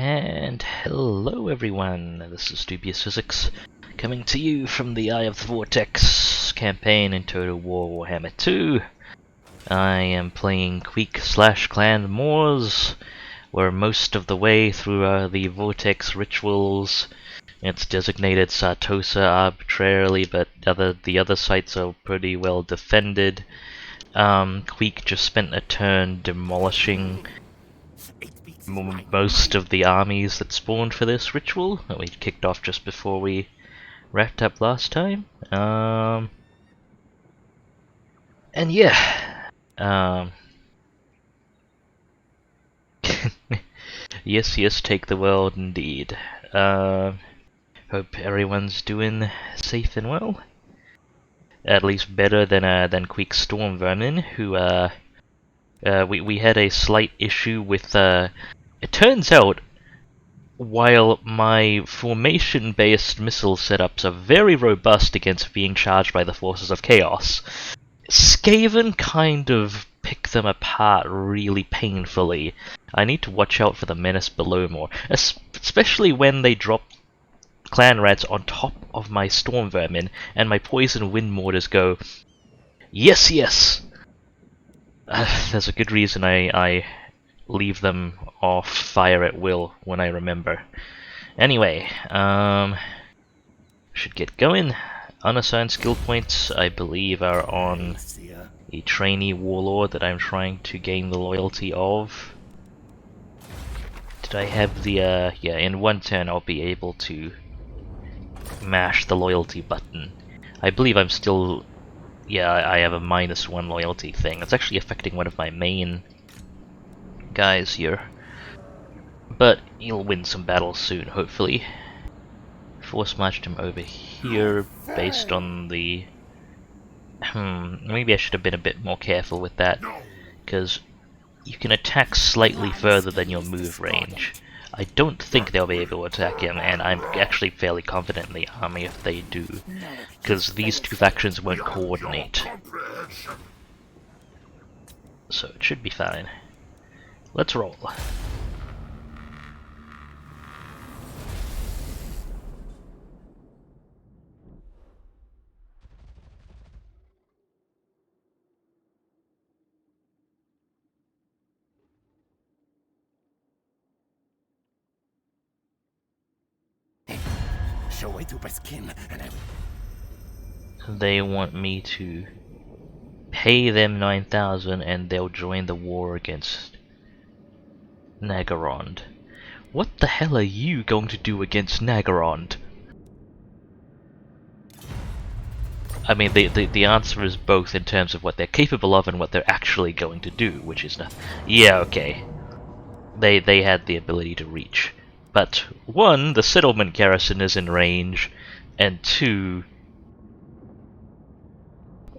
And hello everyone, this is DubiousPhysics, coming to you from the Eye of the Vortex campaign in Total War Warhammer II. I am playing Queek / Clan Moors. We're most of the way through the Vortex rituals. It's designated Sartosa arbitrarily, but the other sites are pretty well defended. Queek just spent a turn demolishing most of the armies that spawned for this ritual that we kicked off just before we wrapped up last time. And yeah, yes, take the world indeed. Hope everyone's doing safe and well. At least better than Queek Storm Vermin, who we had a slight issue with. It turns out, while my formation-based missile setups are very robust against being charged by the forces of chaos, Skaven kind of pick them apart really painfully. I need to watch out for the menace below more, especially when they drop clan rats on top of my storm vermin, and my poison wind mortars go, yes! There's a good reason I leave them off fire at will when I remember. Anyway, should get going. Unassigned skill points, I believe, are on a trainee warlord that I'm trying to gain the loyalty of. Did I have the, yeah, in one turn I'll be able to mash the loyalty button. I believe I'm still, yeah, I have a -1 loyalty thing. It's actually affecting one of my main guys here. But he'll win some battles soon, hopefully. Force marched him over here based on the... maybe I should have been a bit more careful with that, because you can attack slightly further than your move range. I don't think they'll be able to attack him, and I'm actually fairly confident in the army if they do, because these two factions won't coordinate. So it should be fine. Let's roll. They want me to pay them 9,000 and they'll join the war against Nagarond. What the hell are you going to do against Nagarond? I mean, the answer is both in terms of what they're capable of and what they're actually going to do, which is not... Yeah, okay. They had the ability to reach. But, one, the settlement garrison is in range, and two,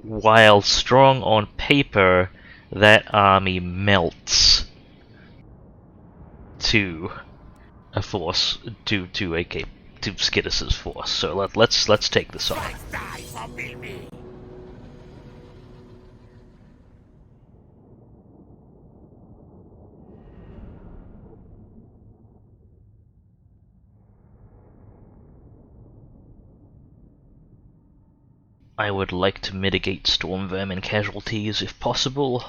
while strong on paper, that army melts to a force, to Skidus's force. So let's take this on. I would like to mitigate storm vermin casualties if possible.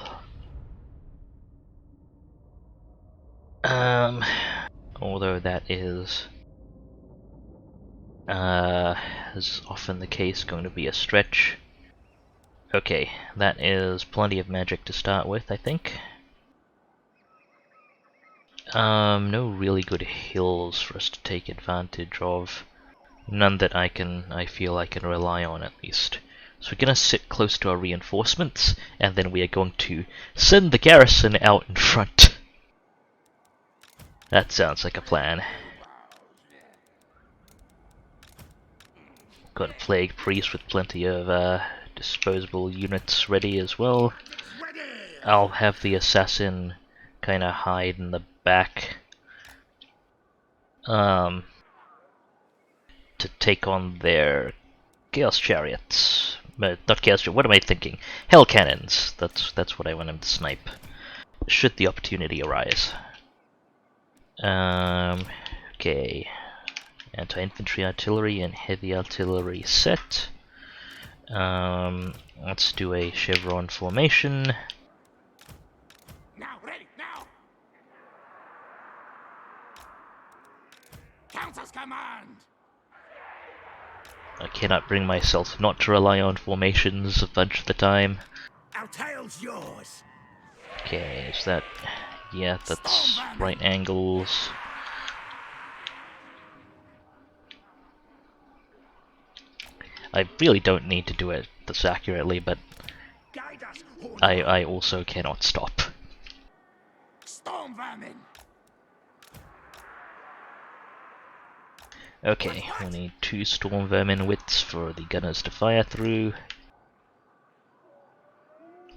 Although that is, as often the case, going to be a stretch. Okay, that is plenty of magic to start with, I think. No really good hills for us to take advantage of. None that I feel I can rely on, at least. So we're gonna sit close to our reinforcements, and then we are going to send the garrison out in front. That sounds like a plan. Got a plague priest with plenty of disposable units ready as well. I'll have the assassin kinda hide in the back. To take on their Chaos Chariots. Not Chaos Chariots, what am I thinking? Hell Cannons! That's what I want him to snipe, should the opportunity arise. Okay. Anti-infantry artillery and heavy artillery set. Let's do a chevron formation. Now, ready, now! Countess command! I cannot bring myself not to rely on formations a bunch of the time. Our tail's yours! Okay, is that... yeah, that's right angles. I really don't need to do it this accurately, but Guide us, I also cannot stop. Storm vermin! Okay, we need 2 storm vermin widths for the gunners to fire through.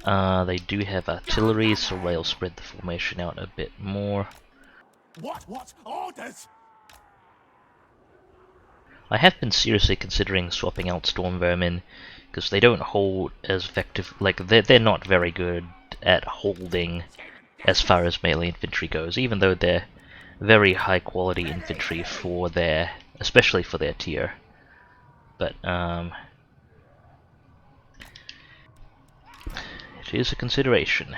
They do have artillery, so they'll spread the formation out a bit more. What orders? I have been seriously considering swapping out storm vermin, because they don't hold as effective, like, they're not very good at holding as far as melee infantry goes, even though they're very high quality infantry for their, especially for their tier. But, it is a consideration.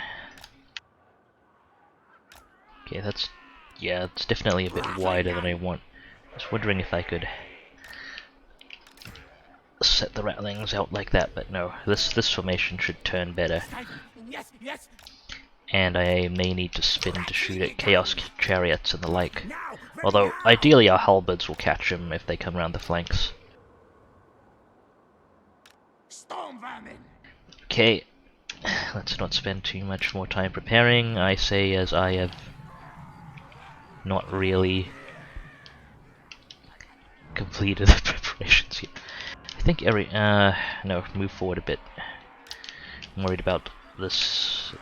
Okay, yeah, it's definitely a bit wider than I want. I was wondering if I could set the rattlings out like that, but no, this formation should turn better. Yes, yes! And I may need to spin to shoot at chaos chariots and the like. Although, ideally our halberds will catch them if they come around the flanks. Storm vermin! Okay, let's not spend too much more time preparing, I say, as I have not really completed the preparations yet. I think no, move forward a bit. I'm worried about this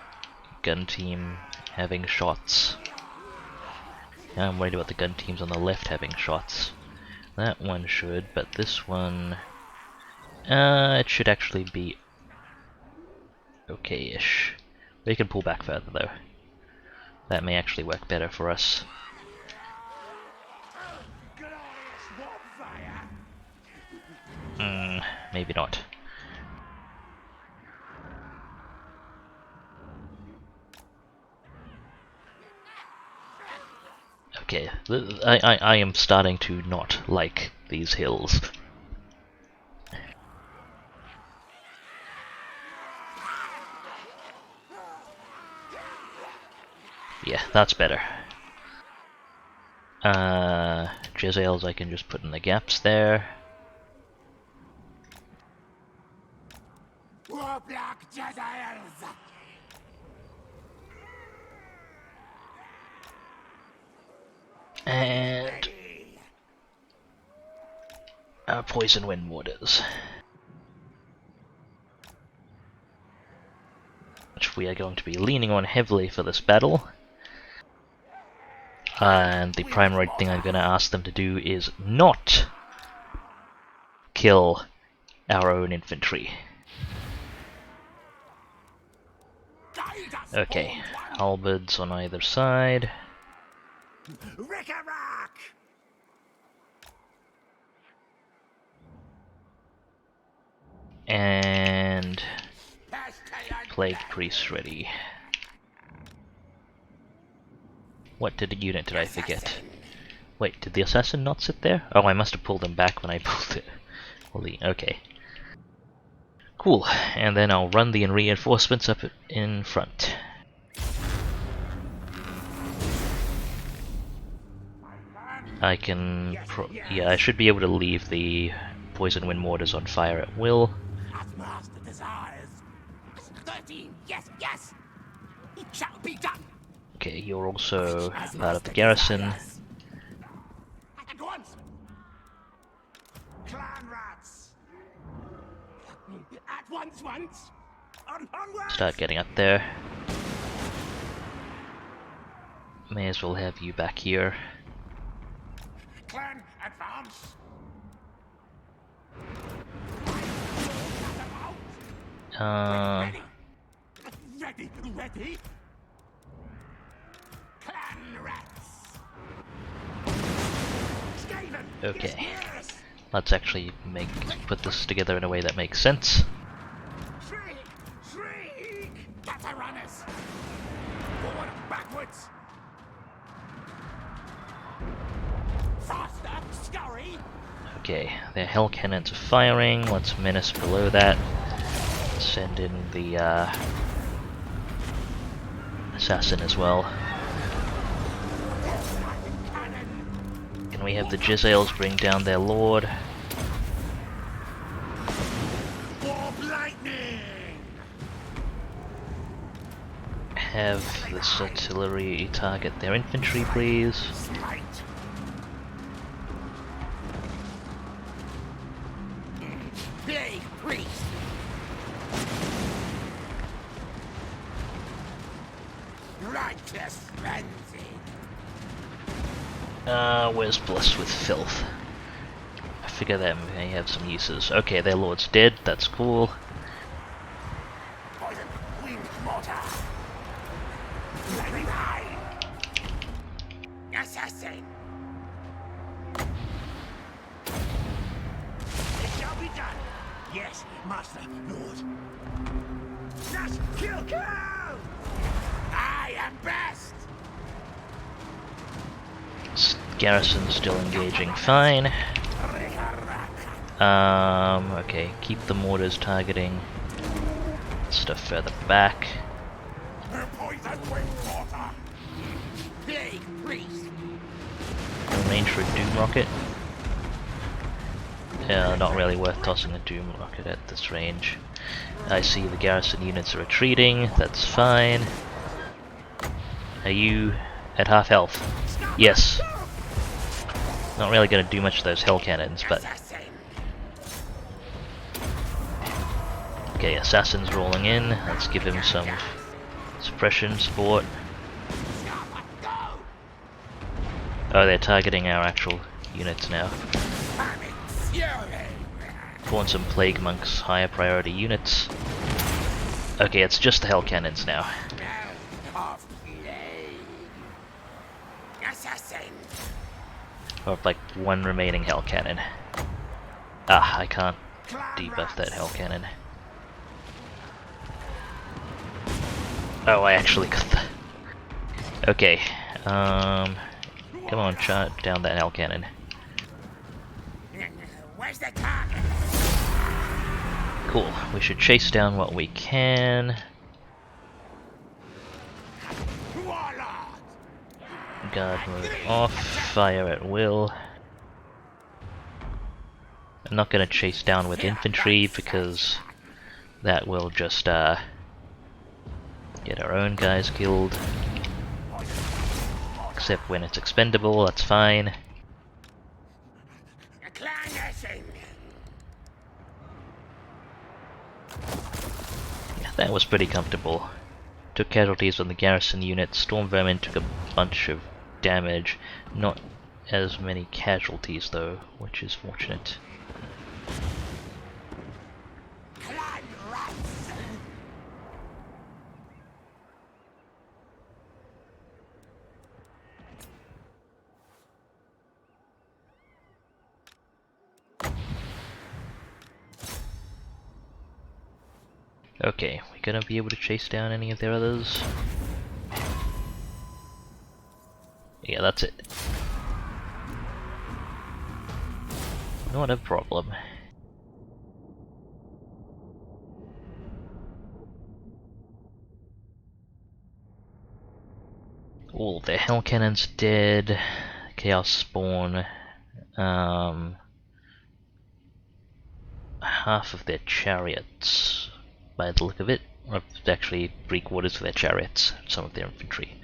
gun team having shots. I'm worried about the gun teams on the left having shots. That one should, but this one... it should actually be okay-ish. We can pull back further though. That may actually work better for us. Maybe not. Okay, I am starting to not like these hills. Yeah, that's better. Jezzails I can just put in the gaps there. Warlock Jezzails! And poison wind mortars, which we are going to be leaning on heavily for this battle. And the primary thing I'm going to ask them to do is not kill our own infantry. Okay, halberds on either side. Rick-a-rock! And plague priest ready. What unit did I forget? Wait, did the assassin not sit there? Oh, I must have pulled him back when I pulled it. Holy, okay. Cool, and then I'll run the reinforcements up in front. I can... yeah, I should be able to leave the poison wind mortars on fire at will. As master desires. 13, yes, yes! It shall be done! Okay, you're also part of the garrison. At once! Clan rats! At once! Onward! Start getting up there. May as well have you back here. Clan, advance! Ready! Clan rats! Okay, let's actually put this together in a way that makes sense. Shriek! Shriek! Get our runners! Forward, backwards! Faster! Scurry! Okay, their hell cannons are firing. Let's menace below that. Send in the assassin as well. Can we have the Jezzails bring down their lord? Warp lightning! Have this artillery target their infantry, please. Smite! Big priest! Righteous frenzy! Where's Bliss with Filth? I figure that may have some uses. Okay, their lord's dead, that's cool. Poison! Wind mortar! Lightning eye! Assassin! It shall be done! Yes, master, lord! Just kill! I am best! Garrison's still engaging fine. Okay, keep the mortars targeting stuff further back. Poison wind mortar! Big priest! Range for a Doom Rocket. Not really worth tossing a Doom Rocket at this range. I see the garrison units are retreating, that's fine. Are you at half health? Yes. Not really gonna do much to those hell cannons, but... Okay, assassin's rolling in, let's give him some suppression support. Oh, they're targeting our actual units now. Spawn some Plague Monks, higher priority units. Okay, it's just the hell cannons now. Or like one remaining hell cannon. Ah, I can't debuff that hell cannon. Oh, I actually got that. Okay, come on, charge down that hell cannon. Where's the target? Cool, we should chase down what we can. Guard mode off, fire at will. I'm not gonna chase down with infantry because that will just get our own guys killed. Except when it's expendable, that's fine. Yeah, that was pretty comfortable. Took casualties on the garrison unit. Storm Vermin took a bunch of damage. Not as many casualties though, which is fortunate. Okay, we gonna be able to chase down any of their others? Yeah, that's it. Not a problem. All their hell cannons dead. Chaos spawn. Half of their chariots, by the look of it, or actually 3/4 of their chariots, some of their infantry.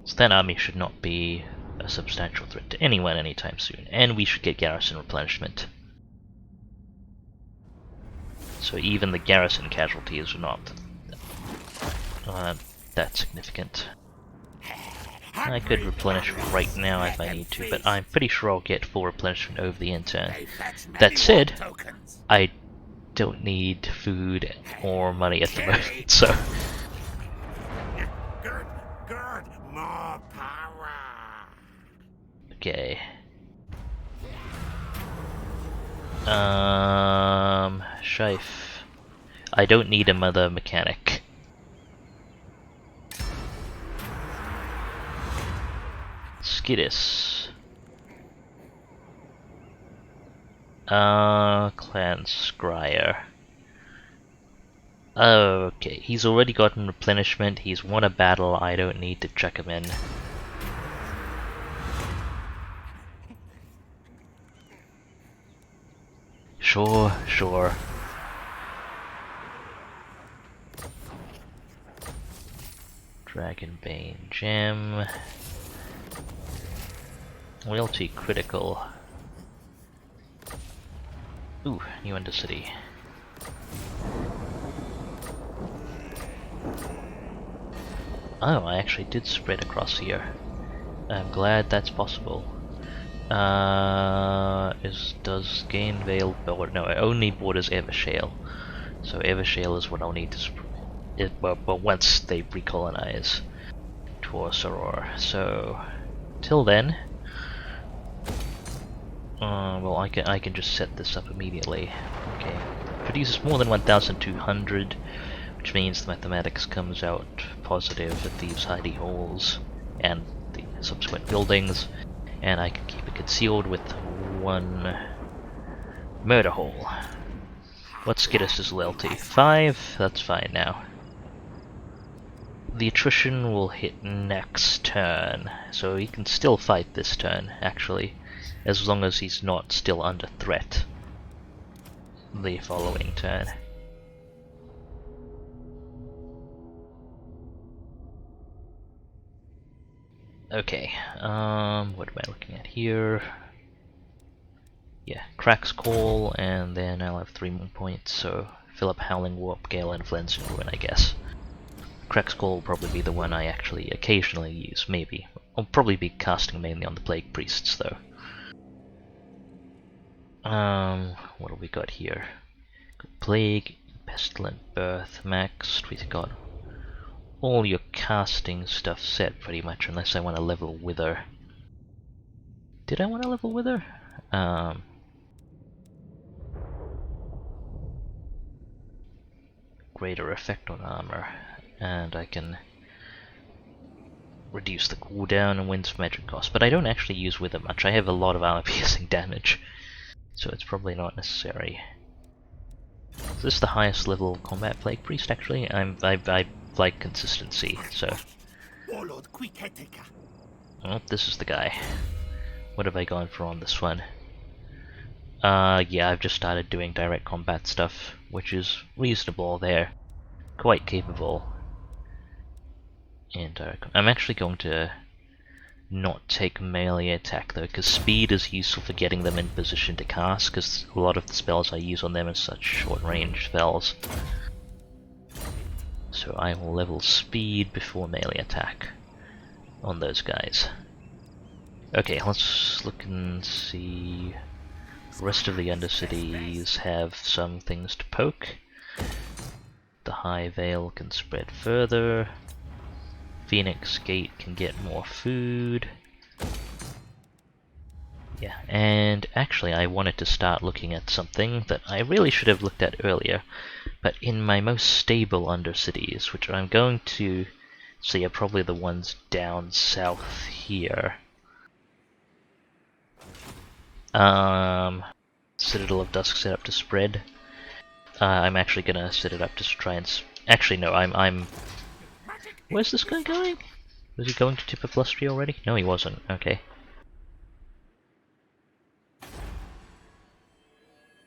So that army should not be a substantial threat to anyone anytime soon, and we should get garrison replenishment. So even the garrison casualties are not that significant. I could replenish right now if I need to, but I'm pretty sure I'll get full replenishment over the intern. That said, I don't need food or money at the moment, so... Good, more power. Okay. Shife. I don't need another mechanic. Skittis. Clan Scryer. Okay, he's already gotten replenishment, he's won a battle, I don't need to check him in. Sure, sure. Dragonbane Gem. Loyalty critical. Ooh, new Undercity. Oh, I actually did spread across here. I'm glad that's possible. Does Gainvale border? No, it only borders Evershale. So Evershale is what I'll need to but once they recolonize towards Aurora. So till then, well, I can just set this up immediately. Okay, produces more than 1,200, which means the mathematics comes out positive at these hidey holes and the subsequent buildings, and I can keep it concealed with one murder hole. Let's get us his loyalty. 5, that's fine now. The attrition will hit next turn, so he can still fight this turn, actually, as long as he's not still under threat the following turn. Okay, what am I looking at here? Yeah, Crack's Call, and then I'll have 3 more points, so fill up Howling Warp, Gale, and Flensing Ruin, I guess. Crack's Call will probably be the one I actually occasionally use, maybe. I'll probably be casting mainly on the Plague Priests, though. What have we got here? Got Plague, Pestilent Birth, maxed, we've got all your casting stuff set pretty much, unless I want to level Wither. Did I want to level Wither? Greater effect on armor, and I can reduce the cooldown and win some magic cost, but I don't actually use Wither much. I have a lot of armor piercing damage, so it's probably not necessary. Is this the highest level combat Plague Priest actually? I like consistency, so. Oh, this is the guy. What have I gone for on this one? Yeah, I've just started doing direct combat stuff, which is reasonable there. Quite capable. And I'm actually going to not take melee attack though, because speed is useful for getting them in position to cast, because a lot of the spells I use on them are such short range spells. So I will level speed before melee attack on those guys. Okay, let's look and see. The rest of the Undercities have some things to poke. The High Vale can spread further. Phoenix Gate can get more food. Yeah, and actually I wanted to start looking at something that I really should have looked at earlier, but in my most stable Undercities, which I'm going to say are probably the ones down south here. Citadel of Dusk set up to spread. I'm actually gonna set it up to try and actually no, I'm where's this guy going? Was he going to Tip of Flustria already? No, he wasn't. Okay.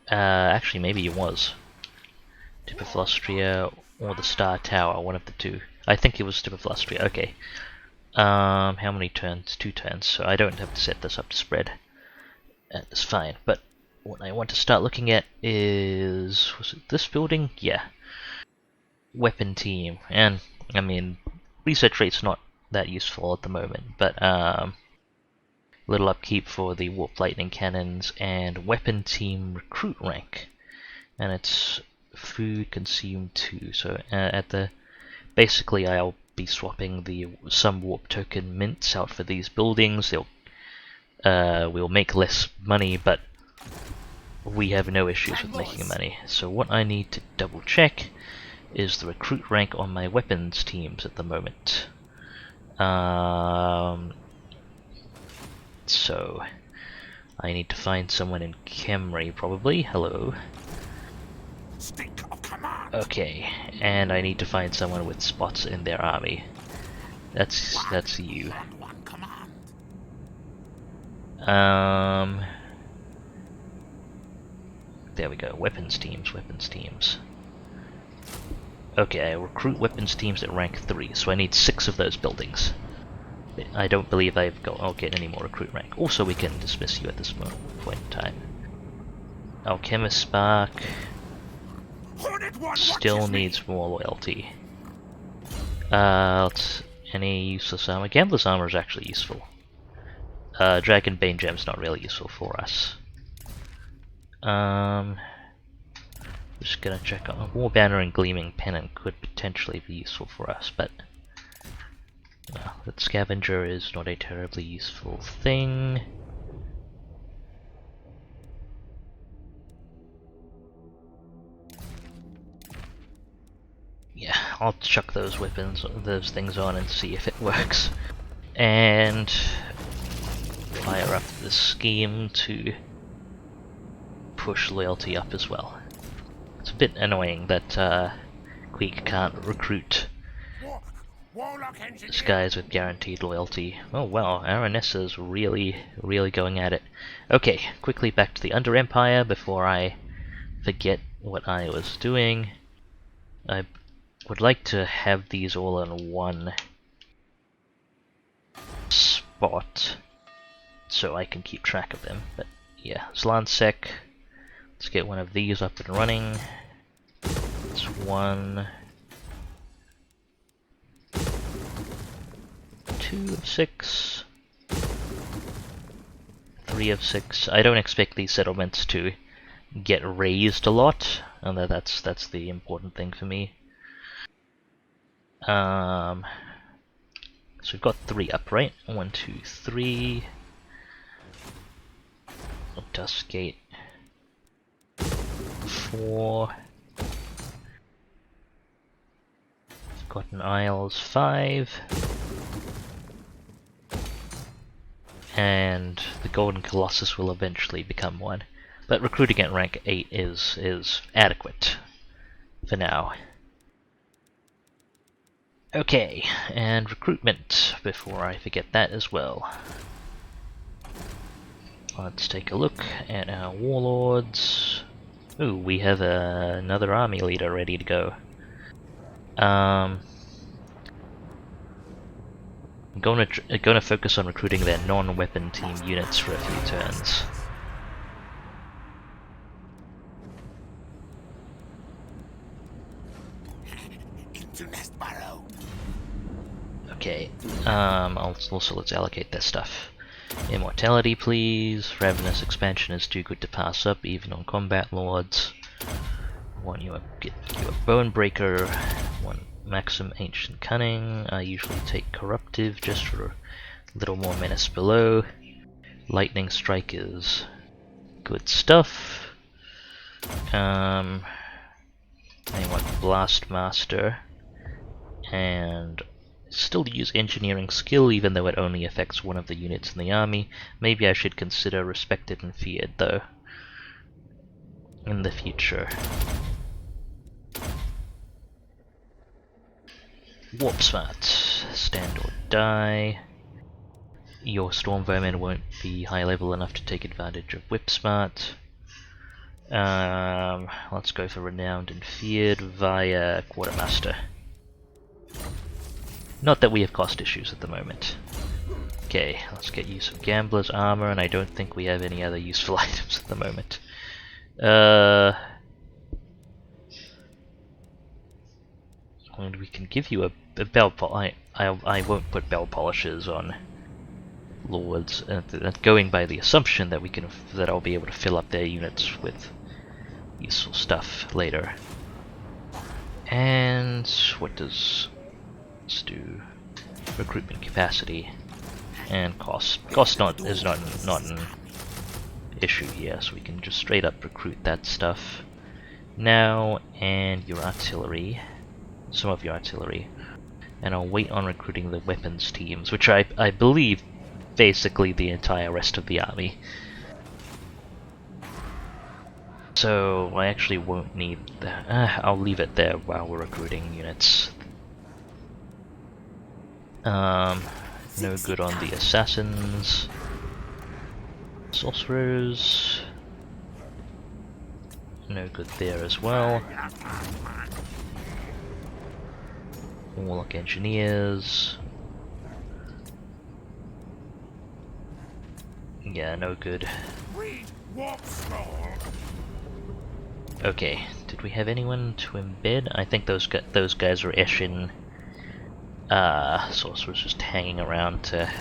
Actually, maybe he was. Tip of Flustria or the Star Tower, one of the two. I think it was Tip of Flustria. Okay. How many turns? 2 turns, so I don't have to set this up to spread. That's fine, but what I want to start looking at is... was it this building? Yeah. Weapon team, and I mean, research rate's not that useful at the moment, but little upkeep for the Warp Lightning Cannons, and weapon team recruit rank, and it's food consumed too, so basically I'll be swapping some warp token mints out for these buildings. They'll we'll make less money, but we have no issues with making money. So what I need to double check is the recruit rank on my weapons teams at the moment. So I need to find someone in Camry probably. Hello. Stink of command. Okay, and I need to find someone with spots in their army. That's you. One command. There we go. Weapons teams, weapons teams. Okay, I recruit weapons teams at rank 3, so I need 6 of those buildings. I don't believe I'll get any more recruit rank. Also, we can dismiss you at this point in time. Alchemist Spark still needs more loyalty. Any useless armor? Gambler's armor is actually useful. Dragon Bane Gem's not really useful for us. Just gonna check on War Banner and Gleaming Pennant could potentially be useful for us, but that Scavenger is not a terribly useful thing. Yeah, I'll chuck those things on and see if it works. And fire up the scheme to push loyalty up as well. It's a bit annoying that Queek can't recruit these guys with guaranteed loyalty. Oh wow, Aranessa's really going at it. Okay, quickly back to the Under Empire before I forget what I was doing. I would like to have these all in one spot so I can keep track of them. But yeah, Zlansek. Let's get one of these up and running. It's 1, 2 of 6, 3 of 6. I don't expect these settlements to get raised a lot, and that's the important thing for me. So we've got 3 up, right? 1, 2, 3. Duskgate 4. Forgotten Isles 5. And the Golden Colossus will eventually become 1. But recruiting at rank 8 is adequate for now. Okay, and recruitment, before I forget that as well. Let's take a look at our warlords. Ooh, we have another army leader ready to go. I'm gonna focus on recruiting their non-weapon team units for a few turns. Okay, let's allocate their stuff. Immortality, please. Ravenous Expansion is too good to pass up, even on combat lords. Get you a Bone Breaker. 1 Maxim Ancient Cunning. I usually take Corruptive just for a little more menace below. Lightning Strike is good stuff. I want Blast Master, and still use Engineering Skill even though it only affects 1 of the units in the army. Maybe I should consider Respected and Feared though in the future. Warp Smart, stand or die. Your Storm Vermin won't be high level enough to take advantage of Whip Smart. Let's go for Renowned and Feared via Quartermaster. Not that we have cost issues at the moment. Okay, let's get you some Gambler's Armor, and I don't think we have any other useful items at the moment. And we can give you a bell polish. I won't put bell polishes on lords, going by the assumption that that I'll be able to fill up their units with useful stuff later. And what does let's do recruitment capacity and cost. Cost is not an issue here, so we can just straight up recruit that stuff now, and your artillery, some of your artillery, and I'll wait on recruiting the weapons teams, which I believe basically the entire rest of the army. So I actually won't need that. I'll leave it there while we're recruiting units. No good on the assassins. Sorcerers. No good there as well. Warlock engineers. Yeah, no good. Okay, did we have anyone to embed? I think those guys are Eshin sorcerers just hanging around to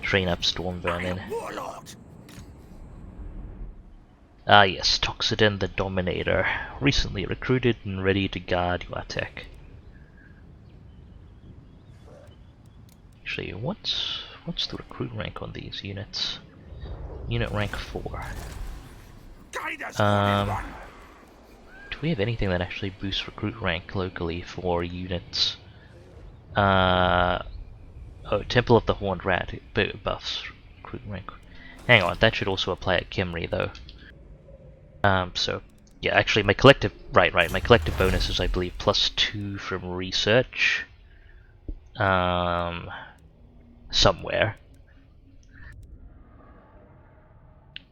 train up storm vermin. Ah yes, Toxidin the Dominator, recently recruited and ready to guard your tech. Actually, what's the recruit rank on these units? Unit rank 4. Do we have anything that actually boosts recruit rank locally for units? Oh, Temple of the Horned Rat buffs recruit rank. Hang on, that should also apply at Kimri though. So yeah, actually my collective my collective bonus is I believe +2 from research. Somewhere.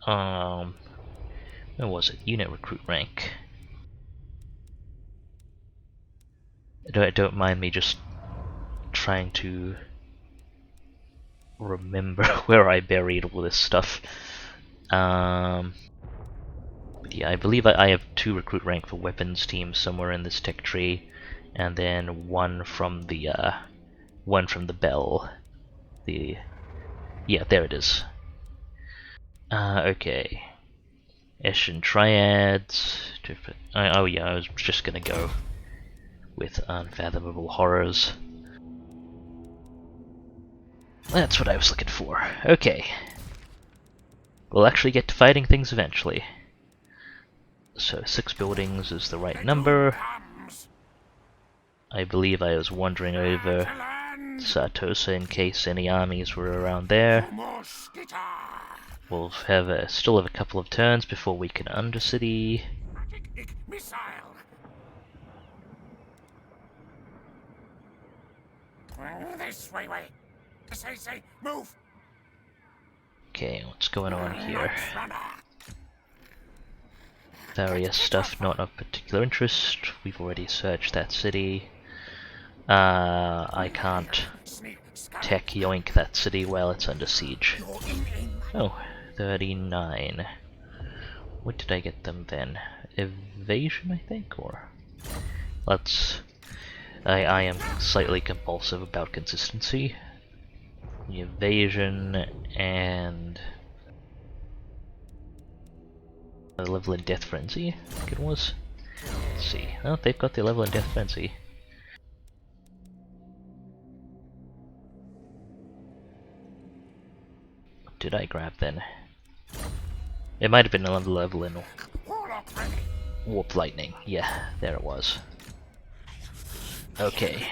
Where was it? Unit recruit rank. Don't mind me just trying to remember where I buried all this stuff. But yeah, I believe I have 2 recruit rank for weapons teams somewhere in this tech tree, and then one from the bell. Yeah, there it is. Okay. Eshin Triads. Oh yeah, I was just gonna go with Unfathomable Horrors. That's what I was looking for. Okay. We'll actually get to fighting things eventually. So 6 buildings is the right number. I believe I was wandering over Sartosa in case any armies were around there. We'll still have a couple of turns before we can Undercity. This way. Say, move. Okay, what's going on here? Various stuff not of particular interest. We've already searched that city. I can't tech yoink that city while it's under siege. Oh, 39. What did I get them then? Evasion, I think, or let's. I am slightly compulsive about consistency. Evasion and the level in Death Frenzy, I think it was. Let's see. Oh, they've got the level in Death Frenzy. What did I grab then? It might have been another level in Warp Lightning. Yeah, there it was. Okay.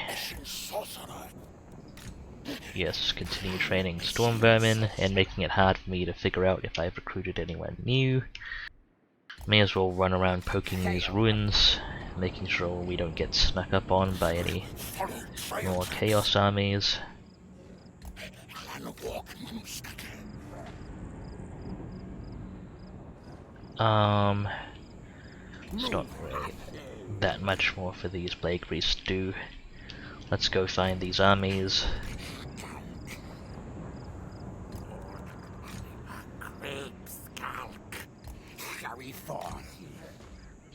Yes, continue training Storm Vermin and making it hard for me to figure out if I've recruited anyone new. May as well run around poking these ruins, making sure we don't get snuck up on by any more Chaos armies. It's not really that much more for these Plague Priests to do. Let's go find these armies.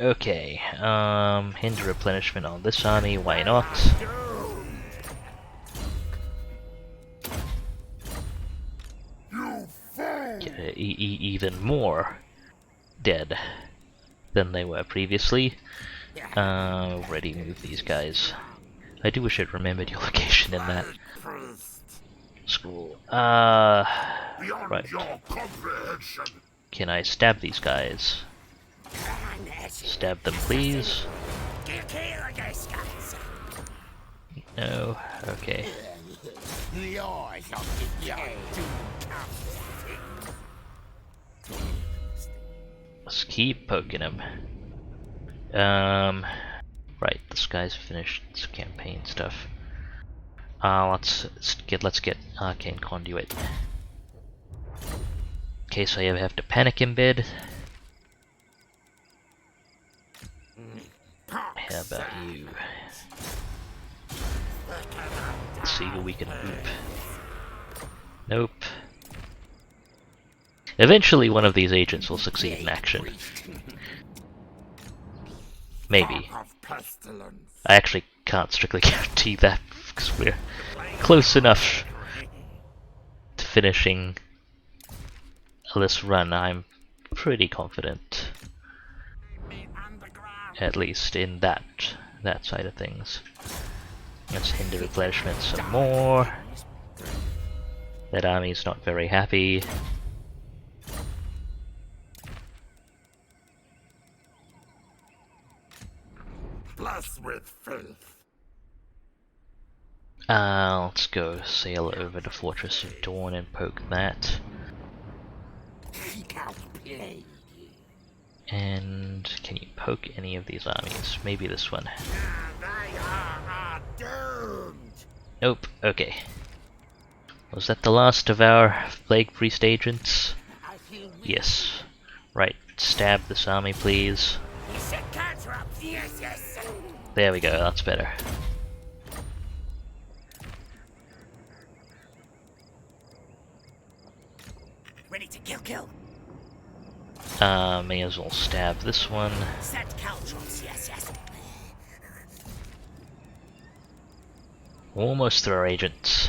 Okay, hinder replenishment on this army, why not? Even more dead than they were previously. Already move these guys. I do wish I'd remembered your location in that school. Right. Can I stab these guys? Stab them, please. No? Okay. Let's keep poking him. Right, this guy's finished his campaign stuff. Let's get Arcane Conduit. In case I ever have to panic in bed. How about you? Let's see who we can hoop. Nope. Eventually one of these agents will succeed in action. Maybe. I actually can't strictly guarantee that, because we're close enough to finishing this run. I'm pretty confident. At least in that side of things. Let's hinder replenishment some more. That army's not very happy. Bless with faith. Let's go sail over to Fortress of Dawn and poke that. And can you poke any of these armies? Maybe this one. They are doomed. Nope. Okay. Was that the last of our Plague Priest agents? Yes. Right. Stab this army, please. There we go. That's better. Ready to kill. May as well stab this one. Set caltrops, yes. Almost through our agents.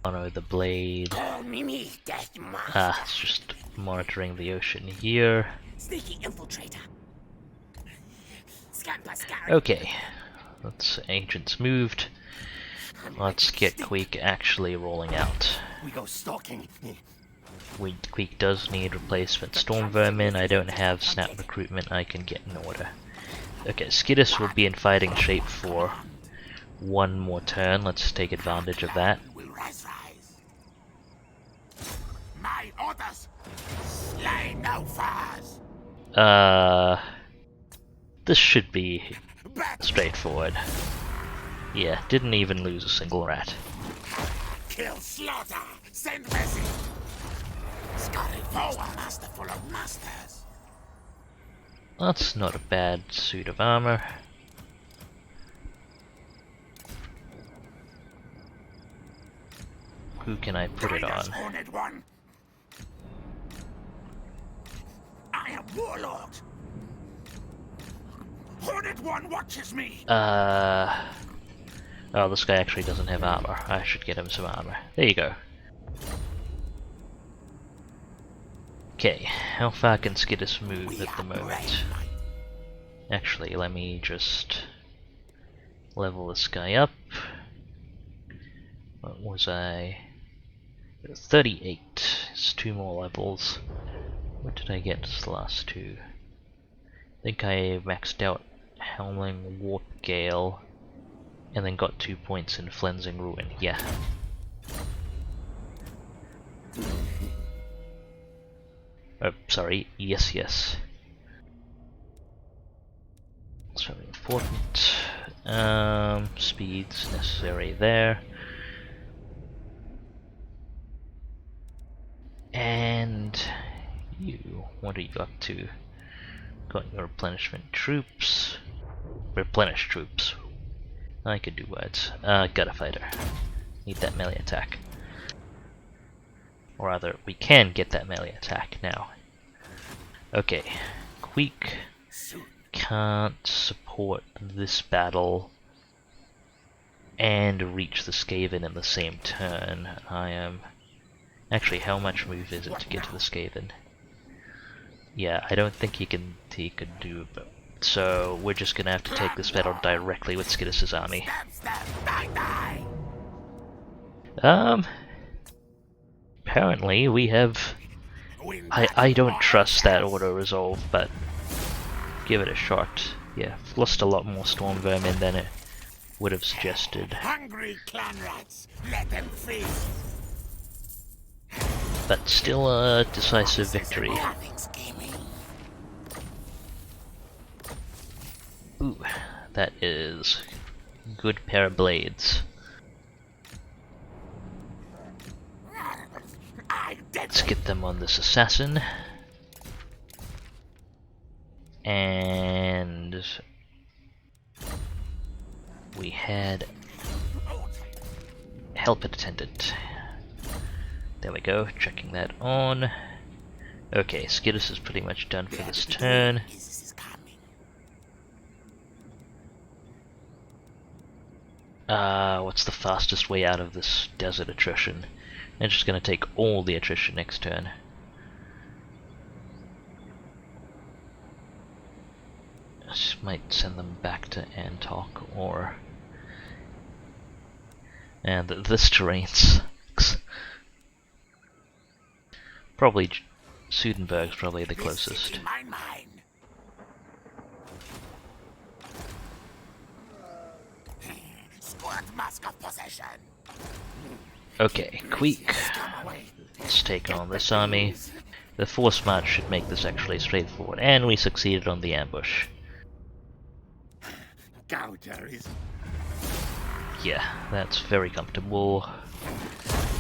Oh no, the blade. Call me death monster. Ah, it's just monitoring the ocean here. Sneaky infiltrator. Okay, that's agents moved. Let's get Queek actually rolling out. We go stalking. Queek does need replacement storm vermin. I don't have snap recruitment I can get in order. Okay, Skittis will be in fighting shape for one more turn. Let's take advantage of that. My orders. Slay no foes. This should be straightforward. Yeah, didn't even lose a single rat. Kill, slaughter, send message. Scotty Voa, master full of masters. That's not a bad suit of armor. Who can I put it on? Horned one. I am warlord. Horned one watches me. Oh, this guy actually doesn't have armor. I should get him some armor. There you go. Okay, how far can Skittis move at the moment? Actually, let me just level this guy up. What was I? 38. It's 2 more levels. What did I get as the last 2? I think I maxed out Howling Warp Gale and then got 2 points in Flensing Ruin. Yeah. Oh, sorry. Yes. That's very important. Speed's necessary there. And you, what are you up to? Got your replenishment troops. Replenish troops. I could do words. Gutter fighter. Need that melee attack. Or rather, we can get that melee attack now. Okay. Queek can't support this battle and reach the Skaven in the same turn. I am... Actually, how much move is it to get to the Skaven? Yeah, I don't think he could do it. So we're just gonna have to take this battle directly with Skittis' army. Apparently we have Win I back don't more trust that shells. auto-resolve, but give it a shot. Yeah, lost a lot more storm vermin than it would have suggested. Hungry clan rats, let them feast. But still a decisive victory. Nothing scheming. Ooh, that is good pair of blades. Let's get them on this assassin. And we had help attendant. There we go, checking that on. Okay, Skittis is pretty much done for this turn. What's the fastest way out of this desert attrition? I'm just gonna take all the attrition next turn. I just might send them back to Antok, or... And this terrain sucks. Probably Sudenburg's probably the closest. Okay, Queek. Let's take on this army. The force march should make this actually straightforward, and we succeeded on the ambush. Yeah, that's very comfortable.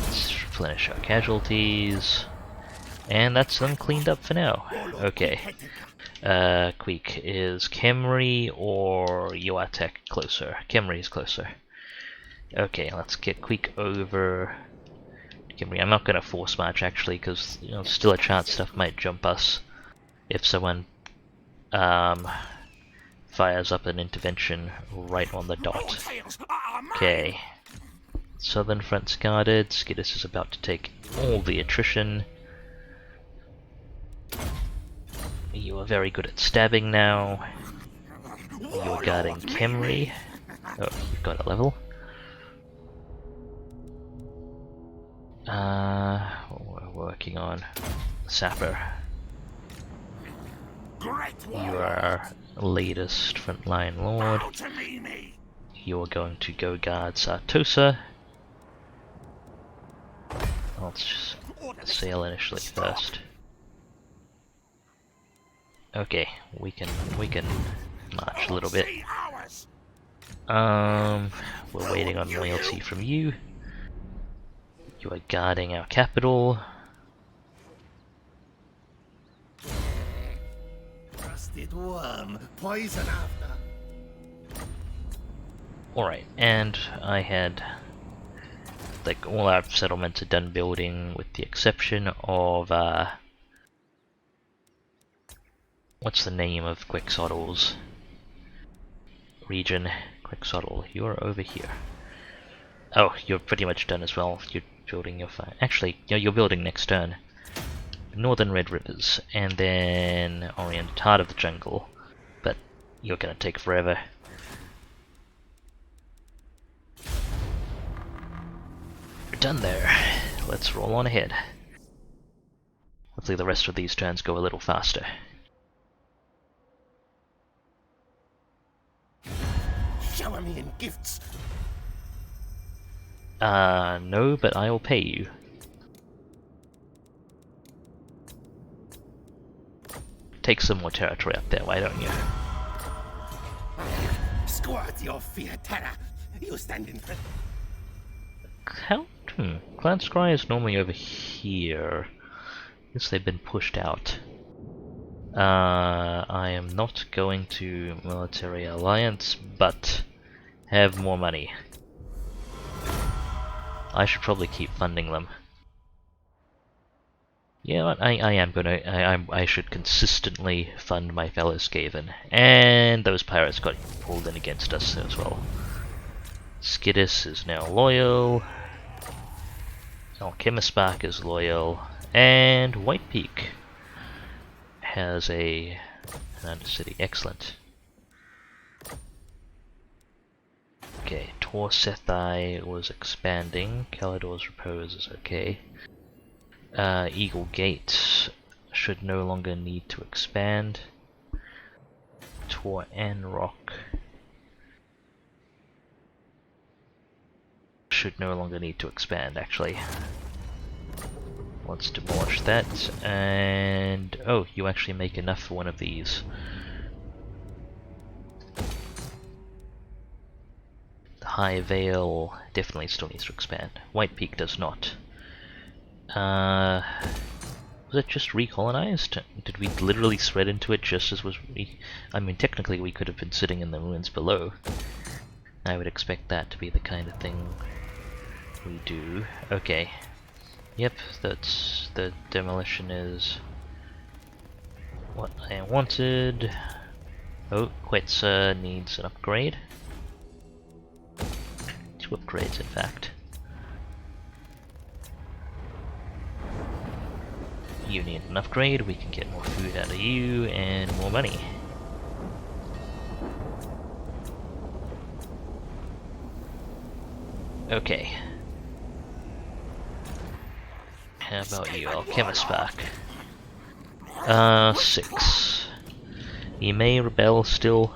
Let's replenish our casualties. And that's them cleaned up for now. Okay. Queek, is Khemri or Yoatek closer? Khemri is closer. Okay, let's get Queek over Khemri. I'm not gonna force march actually, because there's still a chance stuff might jump us if someone fires up an intervention right on the dot. Okay. Southern front's guarded. Skittis is about to take all the attrition. You are very good at stabbing now. You're guarding Khemri. Oh, you've got a level. We're working on Sapper. You are latest frontline lord. You're going to go guard Sartosa. Let's just sail initially first. Okay, we can march a little bit. We're waiting on loyalty from you. You are guarding our capital. Rusted worm, poison after. Alright, and I had like all our settlements are done building with the exception of what's the name of Quixottle's region? Quixottle, you're over here. Oh, you're pretty much done as well. You're building your actually, you're building next turn. Northern Red Rivers, and then Orient, Heart of the Jungle. But you're gonna take forever. We're done there. Let's roll on ahead. Hopefully the rest of these turns go a little faster. Shower me in gifts. No, but I will pay you. Take some more territory up there, why don't you? Squat your fear, terror. You stand in front. Clan Scry is normally over here. Guess they've been pushed out. I am not going to military alliance, but have more money. I should probably keep funding them. Yeah, I am gonna. I should consistently fund my fellow Skaven, and those pirates got pulled in against us as well. Skittis is now loyal. Alchemispark is loyal, and White Peak has an undercity. Excellent. Okay, Tor Sethai was expanding. Calador's Repose is okay. Eagle Gate should no longer need to expand. Tor and rock should no longer need to expand, actually. Let's demolish that, and oh, you actually make enough for one of these. The High Vale definitely still needs to expand. White Peak does not. Was it just recolonized? Did we literally spread into it just as was I mean, technically we could have been sitting in the ruins below. I would expect that to be the kind of thing we do. Okay. Yep, that's the demolition is what I wanted. Oh, Quetzal needs an upgrade. 2 upgrades, in fact. You need an upgrade, we can get more food out of you, and more money. Okay. How about you, Alchemist Spark? 6. You may rebel still,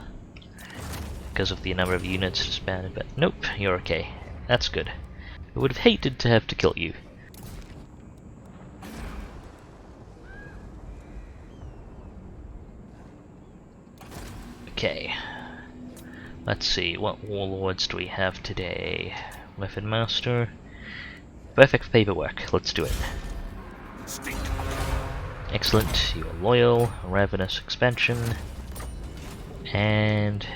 because of the number of units disbanded, but nope, you're okay. That's good. I would have hated to have to kill you. Okay. Let's see, what warlords do we have today? Weapon Master. Perfect paperwork, let's do it. Excellent, you are loyal, ravenous expansion, and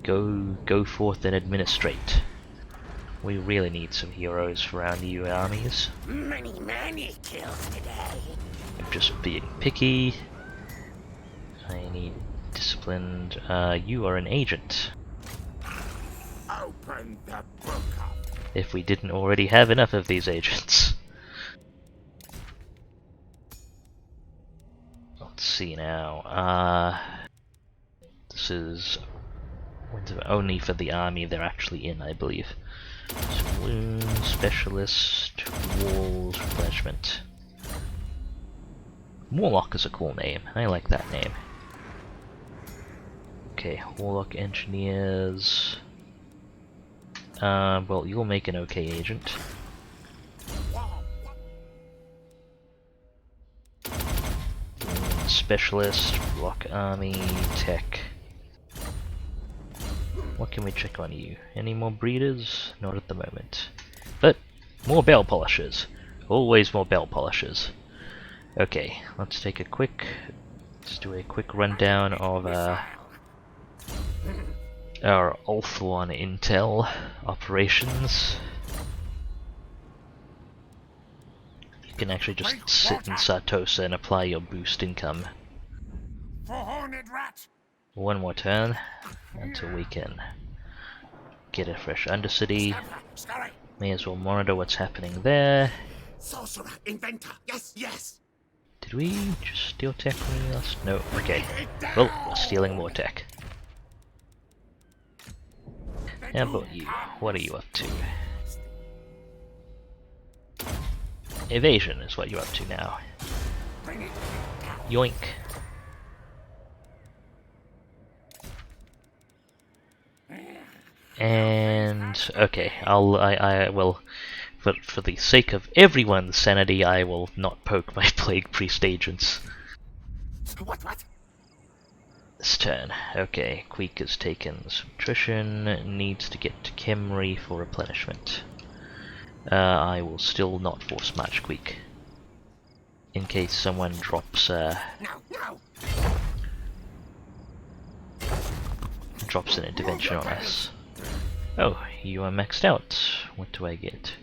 go forth and administrate. We really need some heroes for our new armies. Many kills today. I'm just being picky. I need disciplined. You are an agent. Open the book up. If we didn't already have enough of these agents. Let's see now. This is only for the army they're actually in, I believe. Saloon, Specialist, Walls, Replenishment. Warlock is a cool name. I like that name. Okay, Warlock Engineers. Well, you'll make an okay agent. Specialist, Rock Army, Tech. What can we check on you? Any more breeders? Not at the moment. But, more bell polishers. Always more bell polishers. Okay, let's do a quick rundown of our Ulthuan intel operations. You can actually just sit in Sartosa and apply your boost income. One more turn until we can get a fresh Undercity. May as well monitor what's happening there. Sorcerer, inventor, yes. Did we just steal tech from us? No, okay. Well, we're stealing more tech. How about you? What are you up to? Evasion is what you're up to now. Yoink. And okay, I will, for the sake of everyone's sanity, I will not poke my Plague Priest agents. What? This turn. Okay, Queek has taken some attrition, needs to get to Khemri for replenishment. I will still not force match Queek. In case someone drops drops an intervention on us. Oh, you are maxed out. What do I get?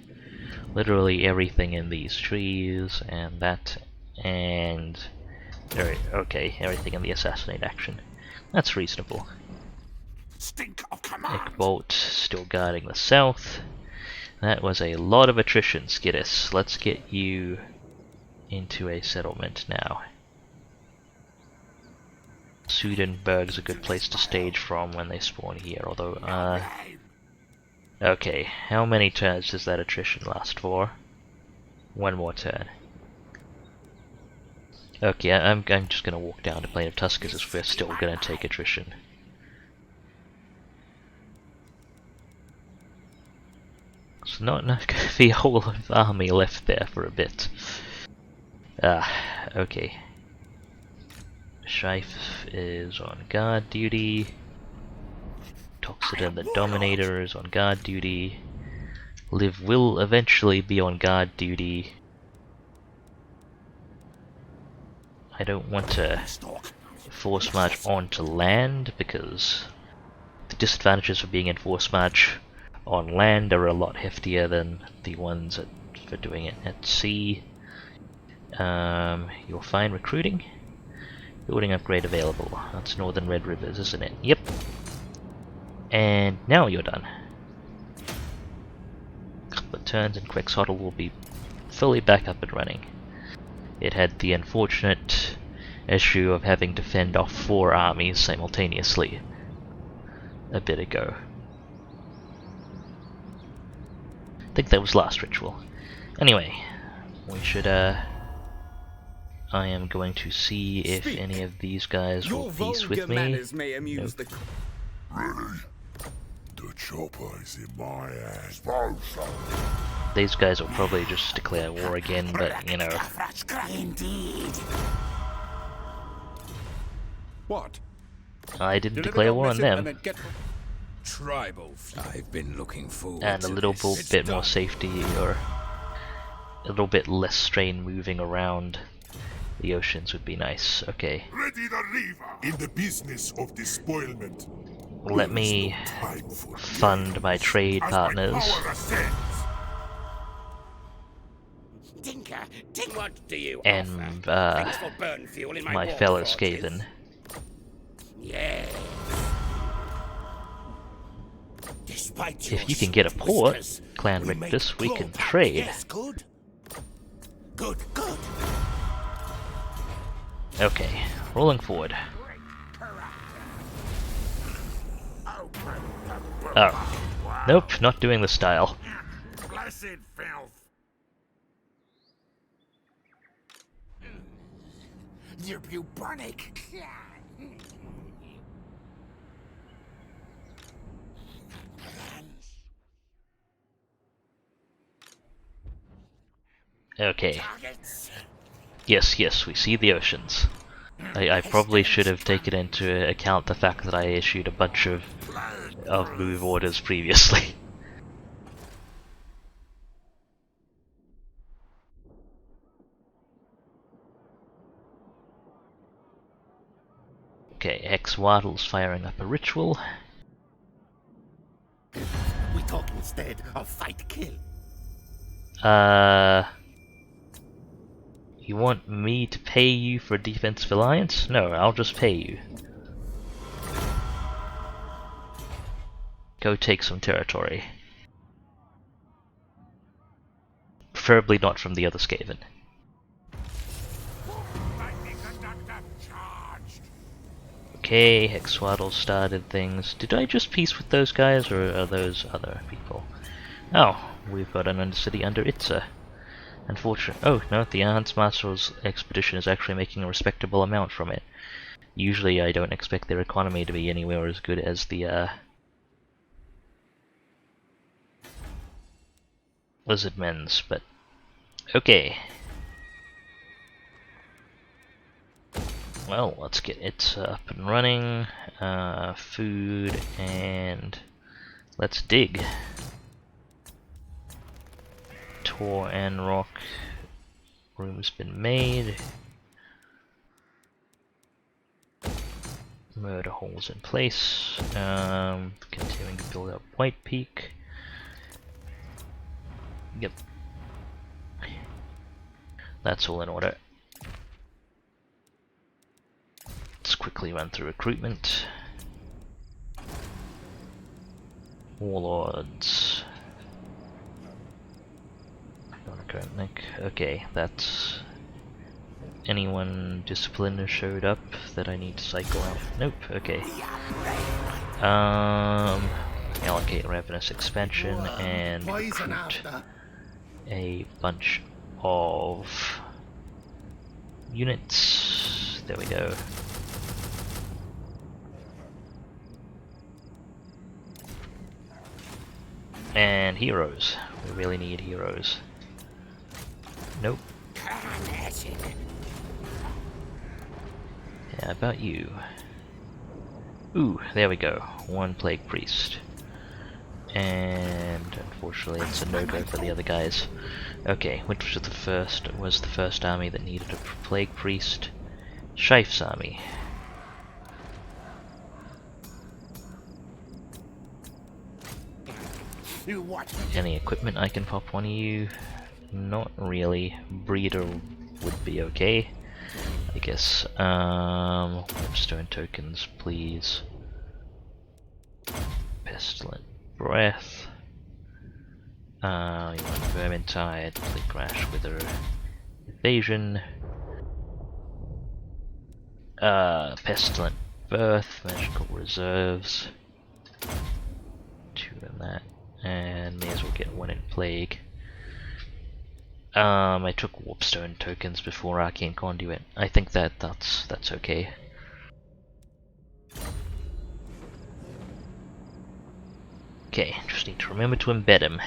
Literally everything in these trees, and that, and... okay, everything in the assassinate action. That's reasonable. Stink of command. Nick still guarding the south. That was a lot of attrition, Skittis. Let's get you into a settlement now. Sudenburg's a good place to stage from when they spawn here, although, okay, how many turns does that attrition last for? One more turn. Okay, I'm just gonna walk down to Plane of Tuskers as we're still gonna take attrition. There's not enough gonna be a whole army left there for a bit. Okay. Shife is on guard duty. Toxidon the Dominator is on guard duty. Liv will eventually be on guard duty. I don't want to force march onto land because the disadvantages of being in force march on land are a lot heftier than the ones for doing it at sea. You'll find recruiting. Building upgrade available. That's Northern Red Rivers, isn't it? Yep. And now you're done. A couple of turns and Quetzalcoatl will be fully back up and running. It had the unfortunate issue of having to fend off 4 armies simultaneously a bit ago. I think that was last ritual. Anyway, we should I am going to see if any of these guys will peace with me. Nope. Really? The chopper is in my ass. These guys will probably just declare war again, but you know. Indeed. What? I didn't declare war on them. Tribal. I've been looking forward And a little bit more safety, or a little bit less strain moving around the oceans would be nice. Okay. Ready the river. In the business of despoilment. Let me fund my trade partners. Tinker, what do you and offer? Thanks for burn fuel in my war fellow forges. Skaven. Yes. Despite If you can get a port, Clan we make Rictus, we can drawback. trade. Yes, good. Good, good. Okay, rolling forward. Oh. Nope, not doing the style. Blessed filth. You're bubonic. Okay. Yes, we see the oceans. I probably should have taken into account the fact that I issued a bunch of move orders previously. Okay, Ex-Waddle's firing up a ritual. We talk instead of fight kill. You want me to pay you for a defensive alliance? No, I'll just pay you. Go take some territory. Preferably not from the other Skaven. Okay, Hexwaddle started things. Did I just peace with those guys, or are those other people? Oh, we've got an undercity under Itza. Unfortunate. Oh, no, the Hans Master's expedition is actually making a respectable amount from it. Usually I don't expect their economy to be anywhere as good as the, Lizardmen's, but okay. Well, let's get it up and running. Food, and let's dig. Tor and rock. Room's been made. Murder holes in place. Continuing to build up White Peak. Yep. That's all in order. Let's quickly run through recruitment. Warlords. Not a current link. Okay, that's... Anyone disciplined showed up that I need to cycle out? Nope, okay. Allocate Ravenous Expansion and recruit a bunch of units. There we go. And heroes. We really need heroes. Nope. How about you? Ooh, there we go. One plague priest. And unfortunately it's a no-go for the other guys. Okay, which was the first army that needed a plague priest? Shife's army. Any equipment I can pop one of you? Not really. Breeder would be okay, I guess. Stone tokens, please. Pestilent breath. You want Vermintide, Click Rash, Wither, Evasion. Pestilent Birth, Magical Reserves. 2 in that. And may as well get 1 in Plague. I took Warpstone tokens before Arcane Conduit. I think that's okay. Okay, just need to remember to embed him.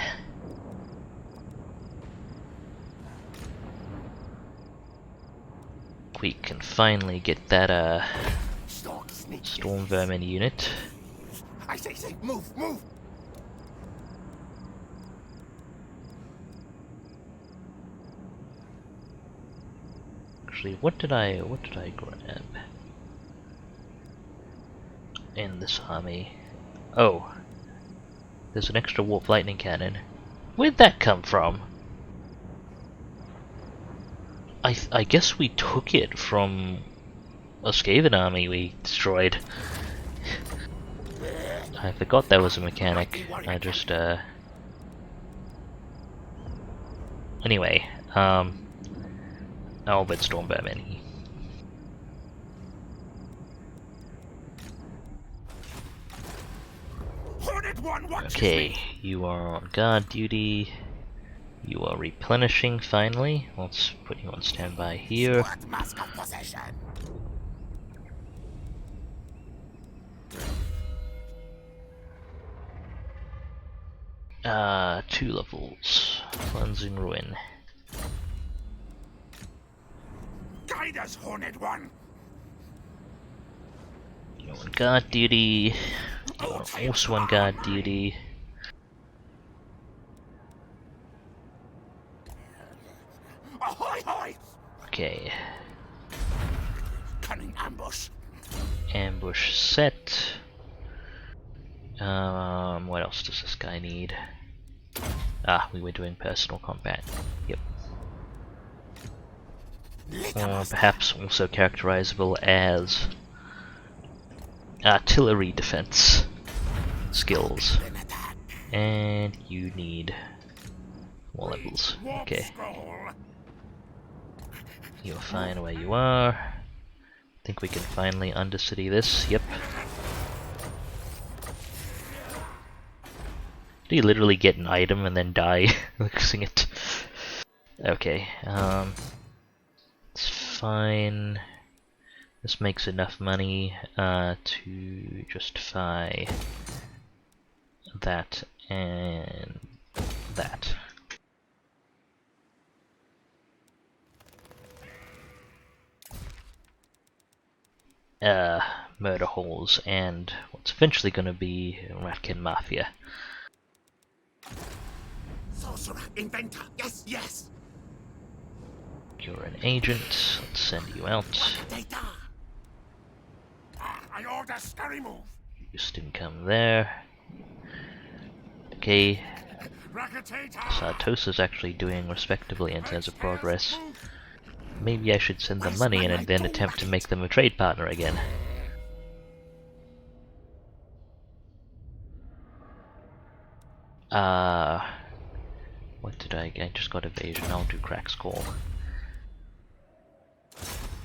We can finally get that Storm Vermin unit. I say, move! Actually, what did I grab in this army? Oh, there's an extra warp lightning cannon. Where'd that come from? I guess we took it from a Skaven army we destroyed. I forgot that was a mechanic. I just anyway, I'll bet Storm Vermin. Okay, you are on guard duty. You are replenishing finally. Let's put you on standby here. Two levels. Cleansing Ruin. Guide us, Horned One! You're on guard duty. You're also on guard duty. Ahoy, hoy! Okay. Cunning ambush. Ambush set. What else does this guy need? Ah, we were doing personal combat. Yep. Or perhaps also characterizable as artillery defense skills. And you need more levels. Okay. You're fine where you are. I think we can finally undercity this. Yep. Did he literally get an item and then die using it? Okay, it's fine. This makes enough money to justify that and that. Murder holes and what's eventually going to be Ratkin Mafia. Sorcerer, inventor, yes! You're an agent, let's send you out. Data! I order scurry move! Just income there. Okay, Sartosa's actually doing respectably in terms of progress. Maybe I should send them money and then attempt to make them a trade partner again. What did I get? I just got evasion. I'll do Crack's Call.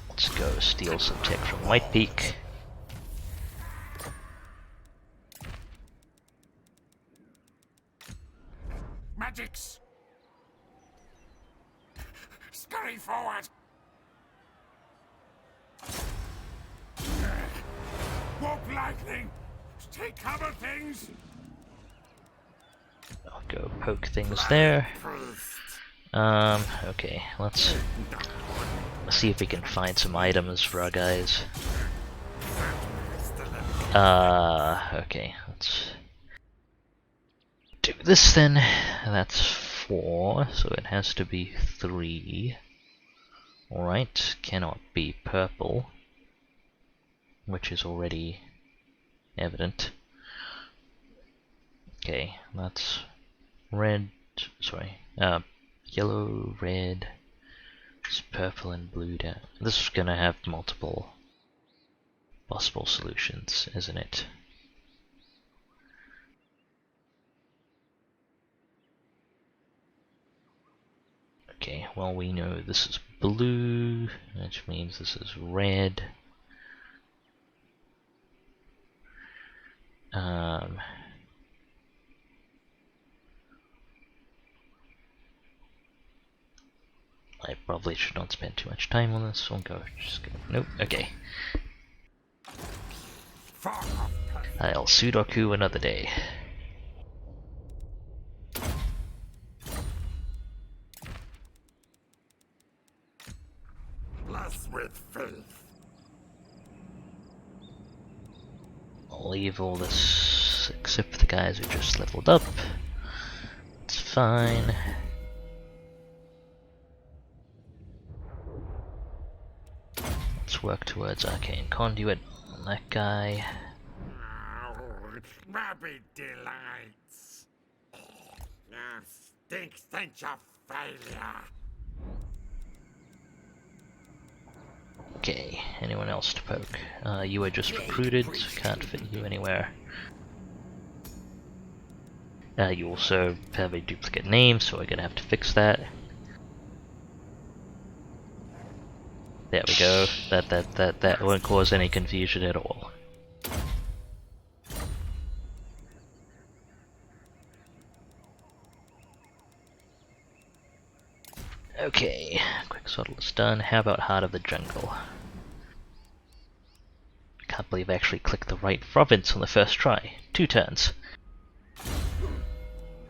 Let's go steal some tech from White Peak. Magics! Scurry forward! Walk lightning! Take cover things! I'll go poke things there. Okay, let's see if we can find some items for our guys. Okay, let's do this then. That's 4, so it has to be 3. Alright, cannot be purple, which is already evident. Okay, that's red, sorry, yellow, red, it's purple and blue down. This is gonna have multiple possible solutions, isn't it? Okay, well we know this is blue, which means this is red. I probably should not spend too much time on this. I'll go, just go, nope, okay. I'll Sudoku another day. Bless with faith. I'll leave all this except for the guys who just leveled up. It's fine. Let's work towards Arcane Conduit on that guy. Rabbit delights. Stink stench of failure. Okay, anyone else to poke? You were just recruited, so can't fit you anywhere. You also have a duplicate name, so we're gonna have to fix that. There we go. That won't cause any confusion at all. Okay, quick swaddle is done. How about Heart of the Jungle? I can't believe I actually clicked the right province on the first try. 2 turns.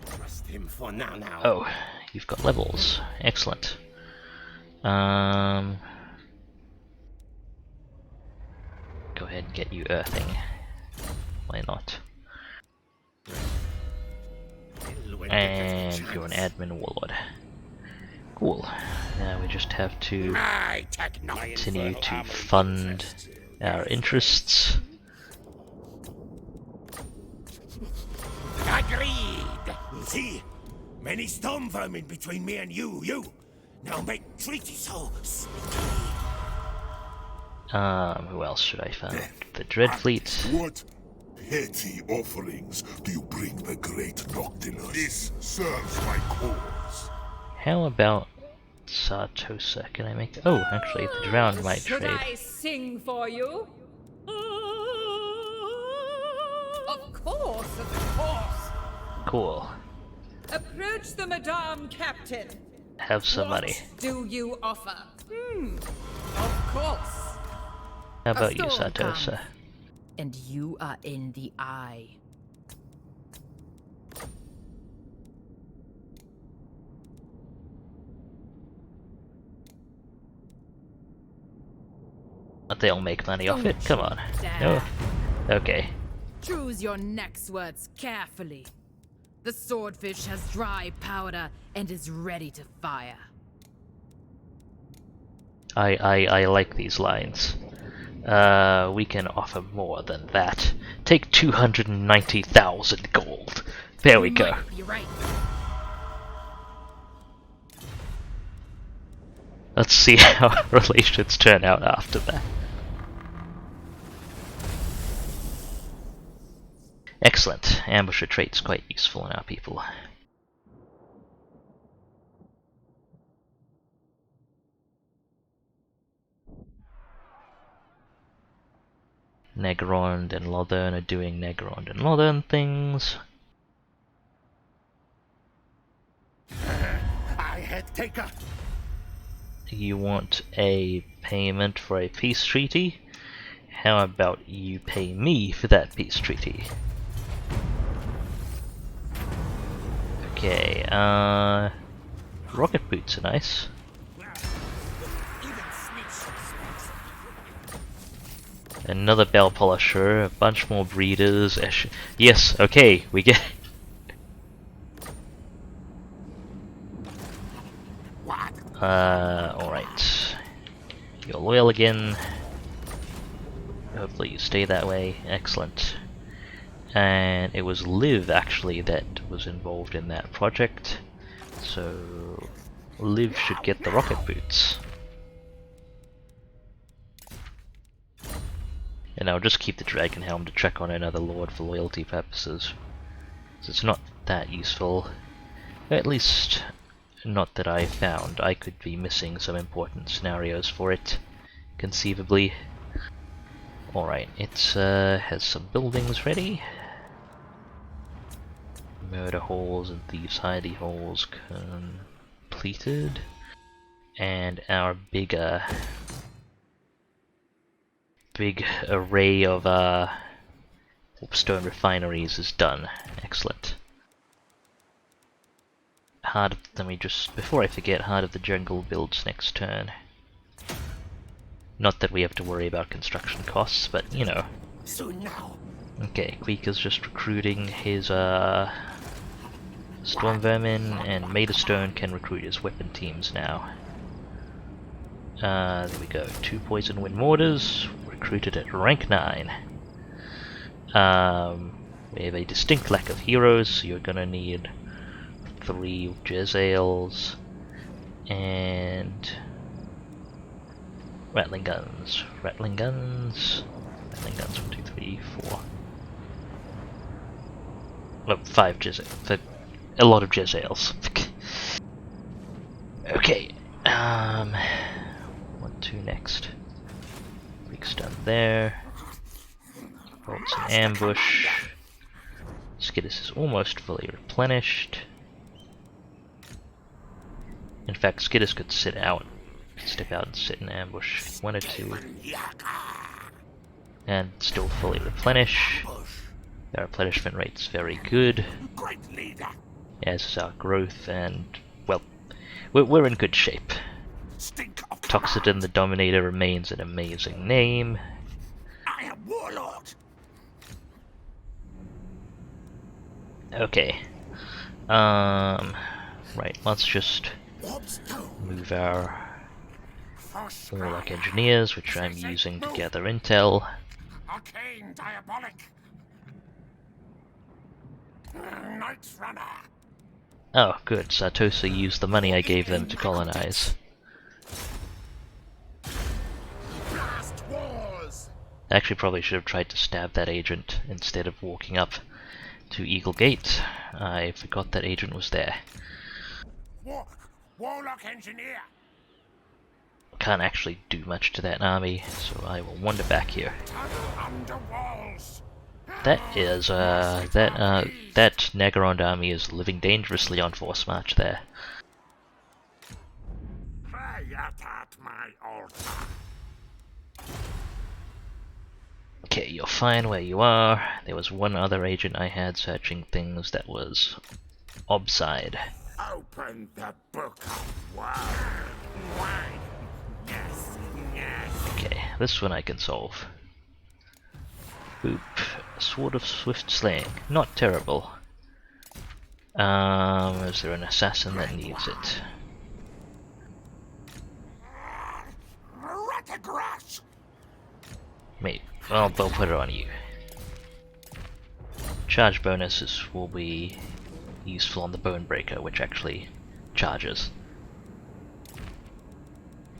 Trust him for now. Oh, you've got levels. Excellent. Go ahead and get you earthing. Why not? And you're an admin warlord. Cool. Now we just have to continue to fund our interests. Agreed. See, many storm vermin between me and you. Now make treaty so sneaky. Who else should I find? The Dreadfleet. What petty offerings do you bring the great Noctilus? This serves my cause. How about Sartosa? Can I make? Oh, actually, the Drowned might Should trade. I sing for you? Of course. Cool. Approach the Madame Captain. Have some money. What do you offer? Of course. How about you, storm Sartosa? comes. And you are in the eye. But they'll make money off it. Come on. Damn. No. Okay. Choose your next words carefully. The swordfish has dry powder and is ready to fire. I like these lines. We can offer more than that. Take 290,000 gold. There we go. You're right. Let's see how relations turn out after that. Excellent. Ambusher trait's quite useful in our people. Negrond and Lothern are doing Negrond and Lothern things. I had taken. You want a payment for a peace treaty? How about you pay me for that peace treaty? Okay, rocket boots are nice. Another bell polisher, a bunch more breeders. Yes, okay, we get. Alright. You're loyal again. Hopefully you stay that way. Excellent. And it was Liv actually that was involved in that project. So Liv should get the rocket boots. And I'll just keep the dragon helm to check on another lord for loyalty purposes. So it's not that useful. At least not that I found. I could be missing some important scenarios for it, conceivably. Alright, it has some buildings ready. Murder halls and thieves' hidey holes completed. And our big array of stone refineries is done. Excellent. Let me just, before I forget, Heart of the Jungle builds next turn. Not that we have to worry about construction costs, but you know. Soon now. Okay, Queek is just recruiting his Storm Vermin, and Made of Stone can recruit his weapon teams now. There we go. 2 Poison Wind Mortars, recruited at rank 9. We have a distinct lack of heroes, so you're gonna need 3 Jezzails and Rattling Guns. Rattling Guns. 1, 2, 3, 4. Oh, 5 Jezzails. A lot of Jezzails. Okay. 1, 2 next. Queek's done there. Bolts and ambush. Skittis is almost fully replenished. In fact, Skittis could step out and sit in ambush if he wanted to. And still fully replenish. Our replenishment rate's very good. As is our growth, and well, we're in good shape. Toxodon the Dominator remains an amazing name. I am Warlord. Okay. Right, let's just move our Warlock Engineers, which I'm using to gather intel. Arcane Diabolic. Knights Runner. Oh, good. Sartosa used the money I gave them to colonize. Blast Wars. I actually probably should have tried to stab that agent instead of walking up to Eagle Gate. I forgot that agent was there. Warlock Engineer. Can't actually do much to that army, so I will wander back here. Under walls. That is, that Nagarond army is living dangerously on force march there. Pray at my altar. Okay, you're fine where you are. There was one other agent I had searching things that was Obside. Open the book of wine. Yes, yes. Okay, this one I can solve. Boop. Sword of Swift Slaying. Not terrible. Is there an assassin that needs it? Ratagrass. Mate, well, they'll put it on you. Charge bonuses will be useful on the Bone Breaker, which actually charges.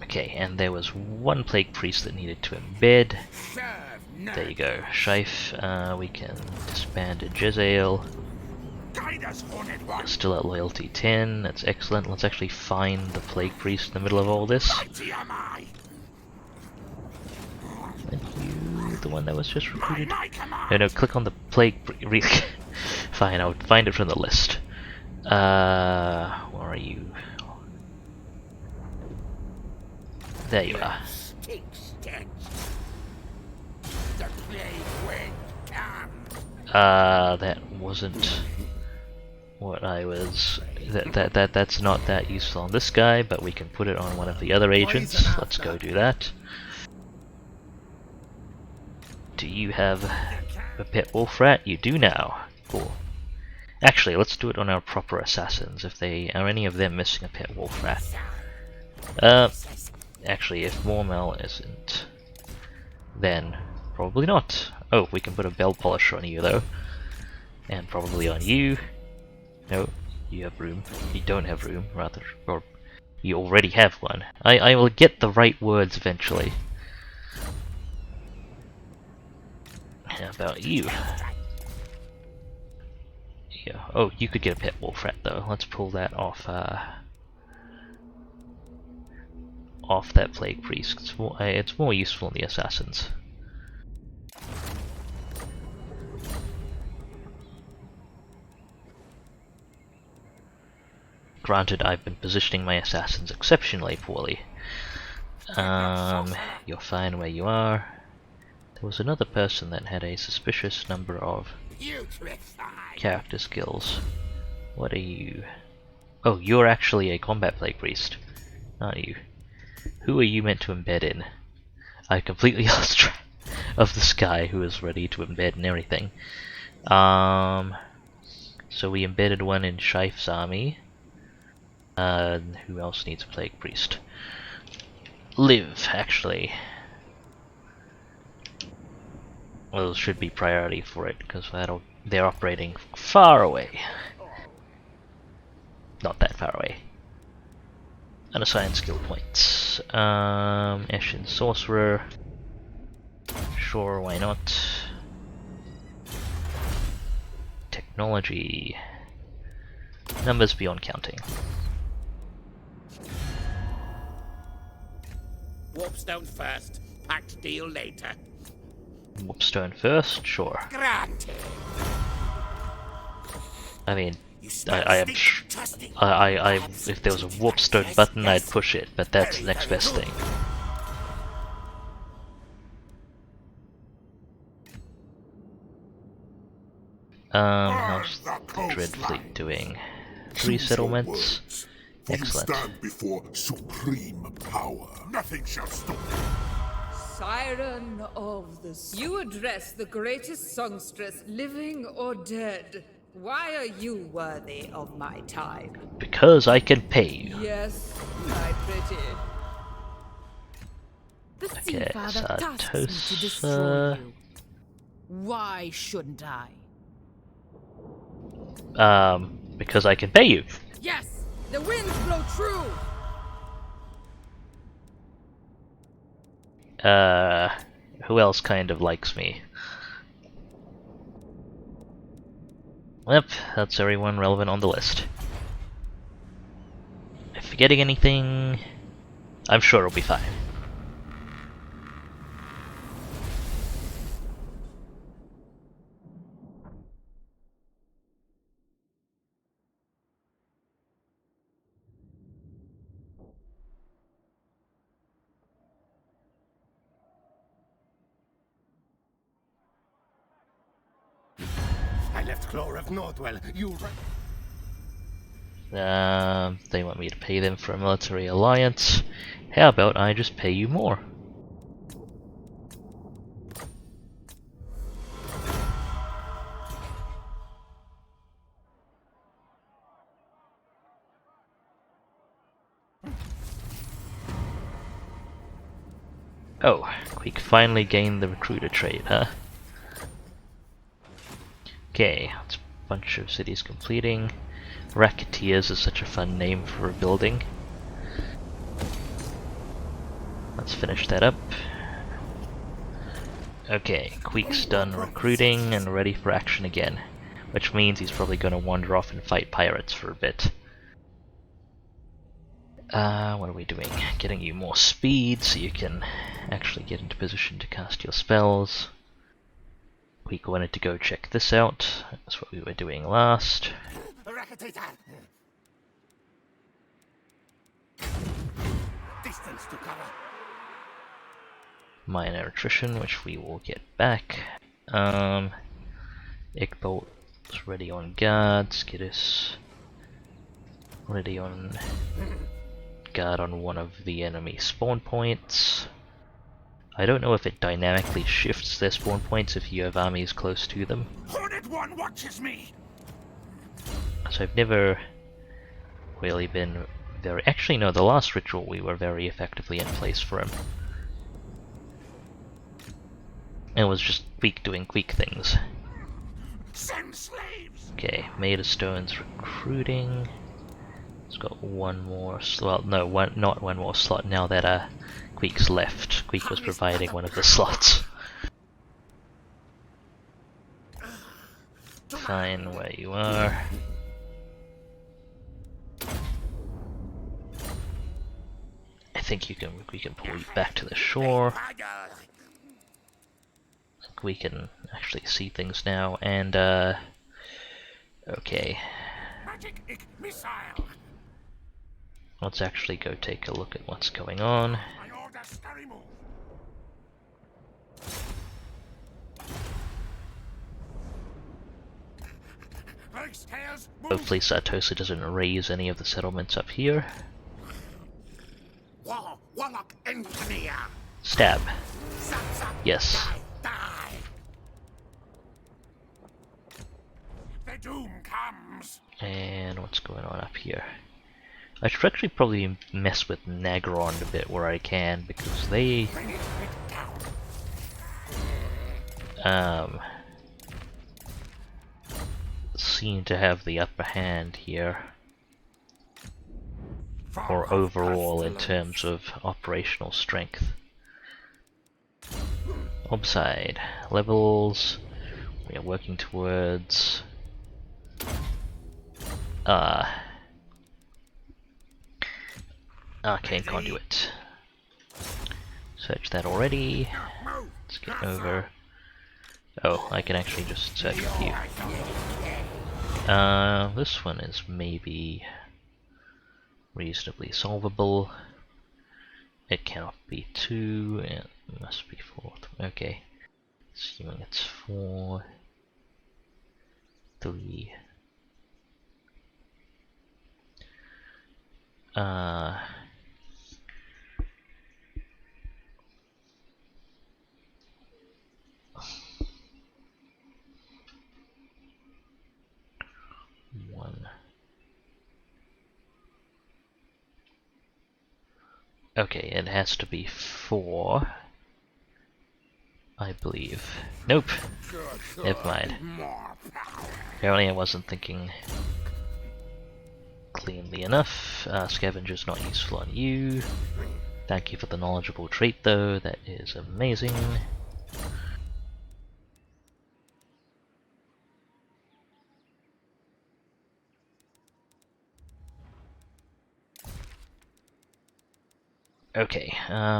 Okay, and there was one Plague Priest that needed to embed. There you go, Shife. We can disband a Jezzail. We're still at loyalty 10, that's excellent. Let's actually find the Plague Priest in the middle of all this. Thank you, the one that was just recruited. No, click on the Plague Priest. Fine, I'll find it from the list. Where are you? There you are. That wasn't what I was. That's not that useful on this guy, but we can put it on one of the other agents. Let's go do that. Do you have a pet wolf rat? You do now. Cool. Actually, let's do it on our proper assassins. If they are any of them missing a pet wolf rat. Actually, if Mormel isn't, then probably not. Oh, we can put a bell polisher on you though, and probably on you. No, you have room. You don't have room, rather, or you already have one. I will get the right words eventually. How about you? Yeah. Oh, you could get a pet wolf rat though. Let's pull that off. Off that plague priest. It's more useful in the assassins. Granted, I've been positioning my assassins exceptionally poorly. You're fine where you are. There was another person that had a suspicious number of character skills. What are you? Oh, you're actually a combat plague priest, aren't you? Who are you meant to embed in? I completely lost track of this guy who is ready to embed in everything. So we embedded one in Shife's army. Who else needs a plague priest? Liv, actually. Well, should be priority for it because they're operating far away. Not that far away. Unassigned skill points. Ashen Sorcerer. Sure, why not? Technology. Numbers beyond counting. Warpstone first, packed deal later. Warpstone first, sure. Granted. I mean, I am if there was a warpstone button, I'd push it, but that's the next best thing. How's the Dreadfleet doing? 3 settlements. Excellent. You stand before supreme power. Nothing shall stop you. Siren of the sea. You address the greatest songstress, living or dead. Why are you worthy of my time? Because I can pay you. Yes, my pretty. The Sea Okay, Father tasks me to destroy you. Why shouldn't I? Because I can pay you. Yes, the winds blow true. Who else kind of likes me? Yep, that's everyone relevant on the list. If forgetting anything, I'm sure it'll be fine. I left Claw of Nordwell. You They want me to pay them for a military alliance. How about I just pay you more? Oh, Queek finally gained the recruiter trait, huh? Okay, it's a bunch of cities completing. Racketeers is such a fun name for a building. Let's finish that up. Okay, Queek's done recruiting and ready for action again, which means he's probably going to wander off and fight pirates for a bit. What are we doing? Getting you more speed so you can actually get into position to cast your spells. Queek wanted to go check this out. That's what we were doing last. minor attrition, which we will get back. Ickbolt is ready on guard. Skittis ready on guard on one of the enemy spawn points. I don't know if it dynamically shifts their spawn points if you have armies close to them. Hornet One watches me. So I've never really been very... Actually no, the last ritual we were very effectively in place for him. It was just Queek doing Queek things. Send slaves. Okay, Maid of Stone's recruiting. It's got one more slot. No, not one more slot now that Queek's left. Queek was providing one of the slots. Fine where you are. I think we can pull you back to the shore. We can actually see things now, and okay. Let's actually go take a look at what's going on. Hopefully Sartosa doesn't raise any of the settlements up here. Stab. Yes. The doom comes. And what's going on up here? I should actually probably mess with Nagron a bit where I can, because they seem to have the upper hand here, or overall in terms of operational strength. Obside levels we are working towards. Arcane Conduit. Search that already. Let's get over. Oh, I can actually just search with you. This one is maybe reasonably solvable. It cannot be 2, it must be 4. Okay. Assuming it's 4, 3. One. Okay, it has to be 4, I believe. Nope. Never mind. Apparently I wasn't thinking cleanly enough. Scavenger's not useful on you. Thank you for the knowledgeable trait though, that is amazing. Okay,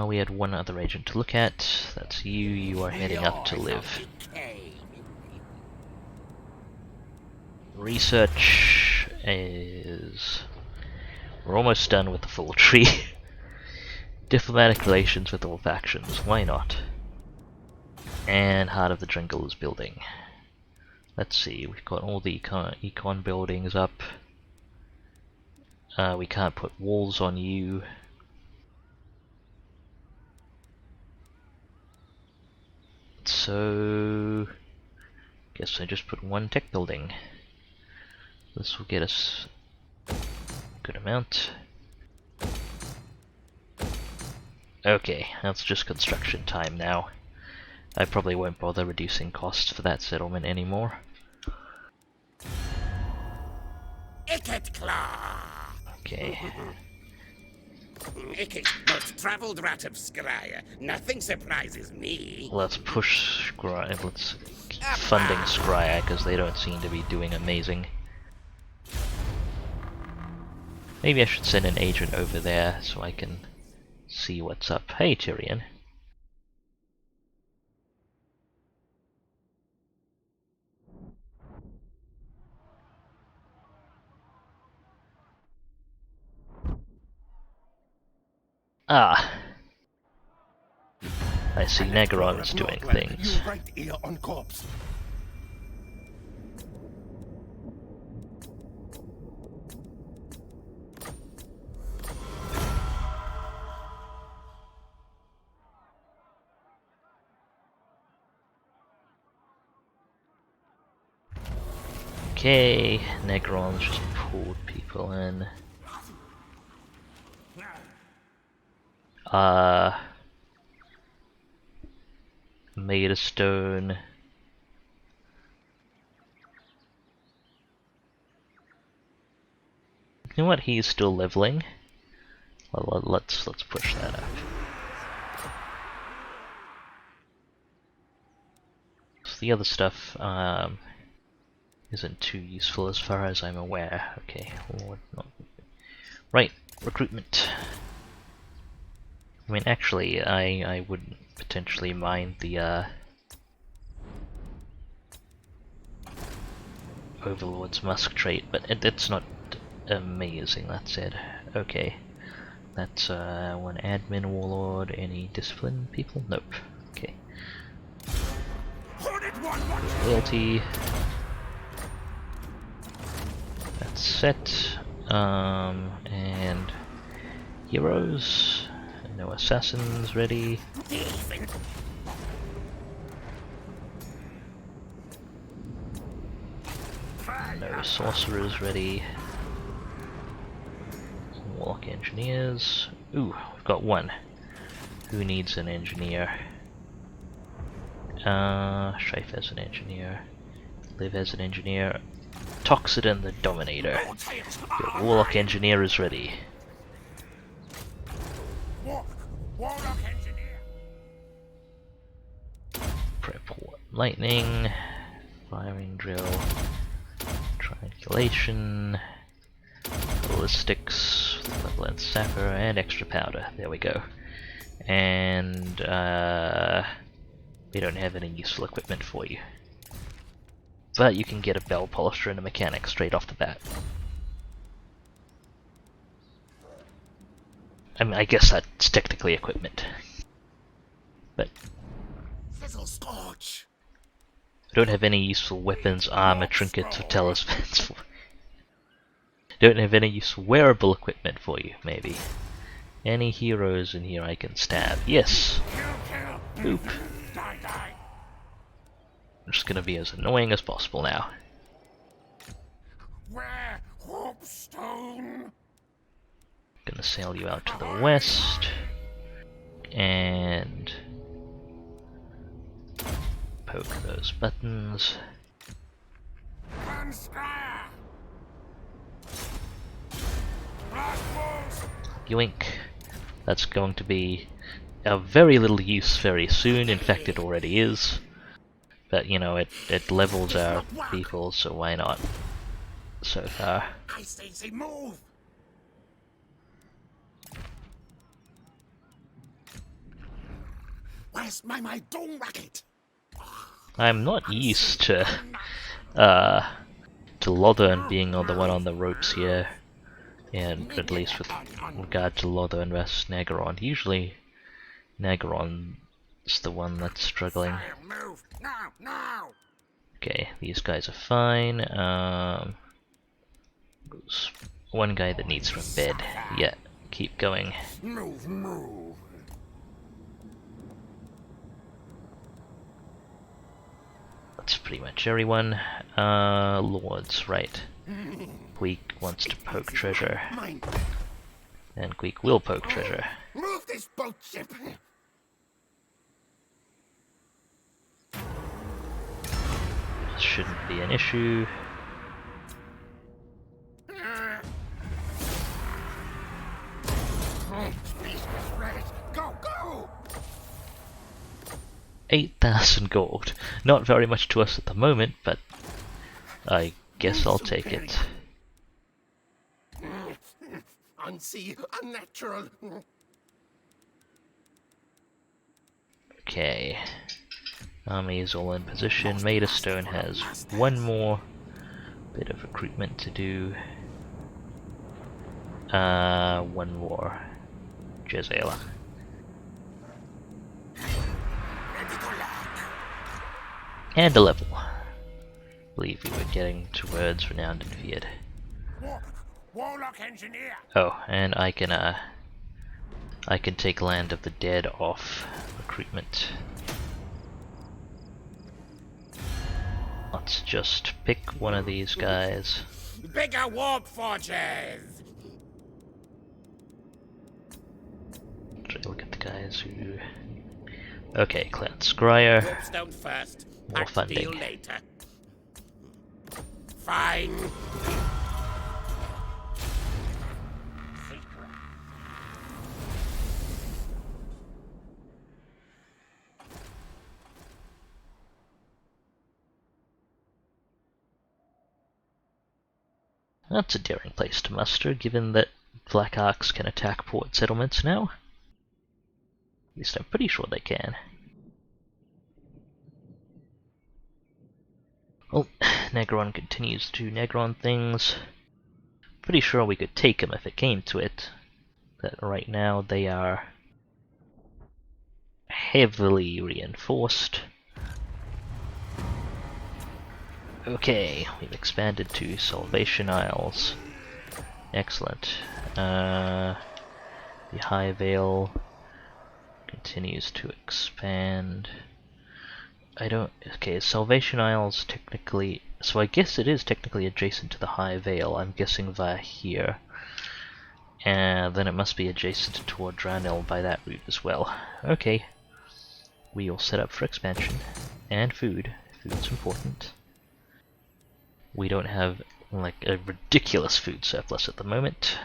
we had one other agent to look at. That's you. You are heading up to live. Research is... We're almost done with the full tree. Diplomatic relations with all factions, why not? And Heart of the Jungle is building. Let's see, we've got all the econ buildings up. We can't put walls on you. So... guess I just put one tech building. This will get us a good amount. Okay, that's just construction time now. I probably won't bother reducing costs for that settlement anymore. Okay. Most traveled rat of Scryer. Nothing surprises me. Let's push Scryer, let's keep funding Scryer, because they don't seem to be doing amazing. Maybe I should send an agent over there so I can see what's up. Hey Tyrion. Ah. I see Nagaron's doing things. You right here on corpse. Okay, Nagaron's just pulled people in. Made a stone. You know what? He's still leveling. Well, let's push that up. So the other stuff isn't too useful as far as I'm aware. Okay, right, recruitment. I mean, actually, I would potentially mind the Overlord's Musk trait, but it's not amazing, that said. Okay, that's one admin warlord. Any discipline people? Nope. Okay. Loyalty. That's set. And heroes. No assassins ready. No sorcerers ready. Warlock engineers. Ooh, we've got one. Who needs an engineer? Strafe as an engineer. Live as an engineer. Toxidon the Dominator. Your Warlock engineer is ready. Warlock engineer. Prep lightning. Firing drill. Triangulation. Ballistics. Level and sapper and extra powder. There we go. And we don't have any useful equipment for you. But you can get a bell polisher and a mechanic straight off the bat. I mean, I guess that's technically equipment. But Fizzle scorch. I don't have any useful weapons, armor, trinkets, or talismans for don't have any useful wearable equipment for you, maybe. Any heroes in here I can stab? Yes! Boop. I'm just gonna be as annoying as possible now. Where Hopestone? Gonna sail you out to the west. And poke those buttons. Yoink. That's going to be of very little use very soon. In fact, it already is. But, you know, it levels our people, so why not? So far. I say move. Where's my dome racket? I'm not used to Lothern being on the one on the ropes here. And at least with regard to Lothern vs Nagaron. Usually Nagaron's the one that's struggling. Move now. Okay, these guys are fine. There's one guy that needs from bed. Yeah, keep going. Move. That's pretty much everyone. Lords, right. Queek wants to poke treasure. And Queek will poke treasure. Move this boat ship. Shouldn't be an issue. Go! 8,000 gold. Not very much to us at the moment, but I guess I'll take it. Unsee, unnatural. Okay. Army is all in position. Maid of Stone has one more bit of recruitment to do. One more. Jezela. And a level. I believe we were getting towards renowned and feared. Warlock engineer. Oh, and I can take Land of the Dead off recruitment. Let's just pick one of these guys. Bigger warp forges. Look at the guys who... Okay, Clan Scryer. Soapstone first. More Patch funding. deal later. Fine. That's a daring place to muster, given that Black Arcs can attack port settlements now. At least I'm pretty sure they can. Well, Negron continues to Negron things. Pretty sure we could take them if it came to it. But right now they are heavily reinforced. Okay, we've expanded to Salvation Isles. Excellent. The High Vale continues to expand. Okay, Salvation Isles technically... So I guess it is technically adjacent to the High Vale. I'm guessing via here. And then it must be adjacent toward Dranil by that route as well. Okay. We all set up for expansion. And food. Food's important. We don't have like a ridiculous food surplus at the moment.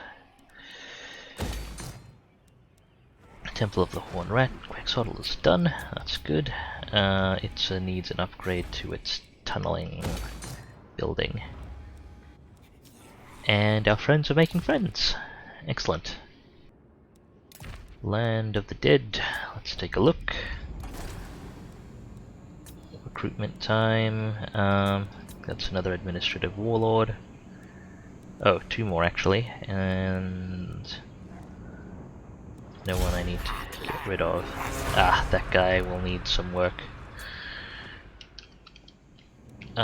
Temple of the Horn Rat, Quixotle is done, that's good. It needs an upgrade to its tunneling building. And our friends are making friends. Excellent. Land of the Dead, let's take a look. Recruitment time, that's another administrative warlord. Oh, two more actually, and no one I need to get rid of. Ah, that guy will need some work. We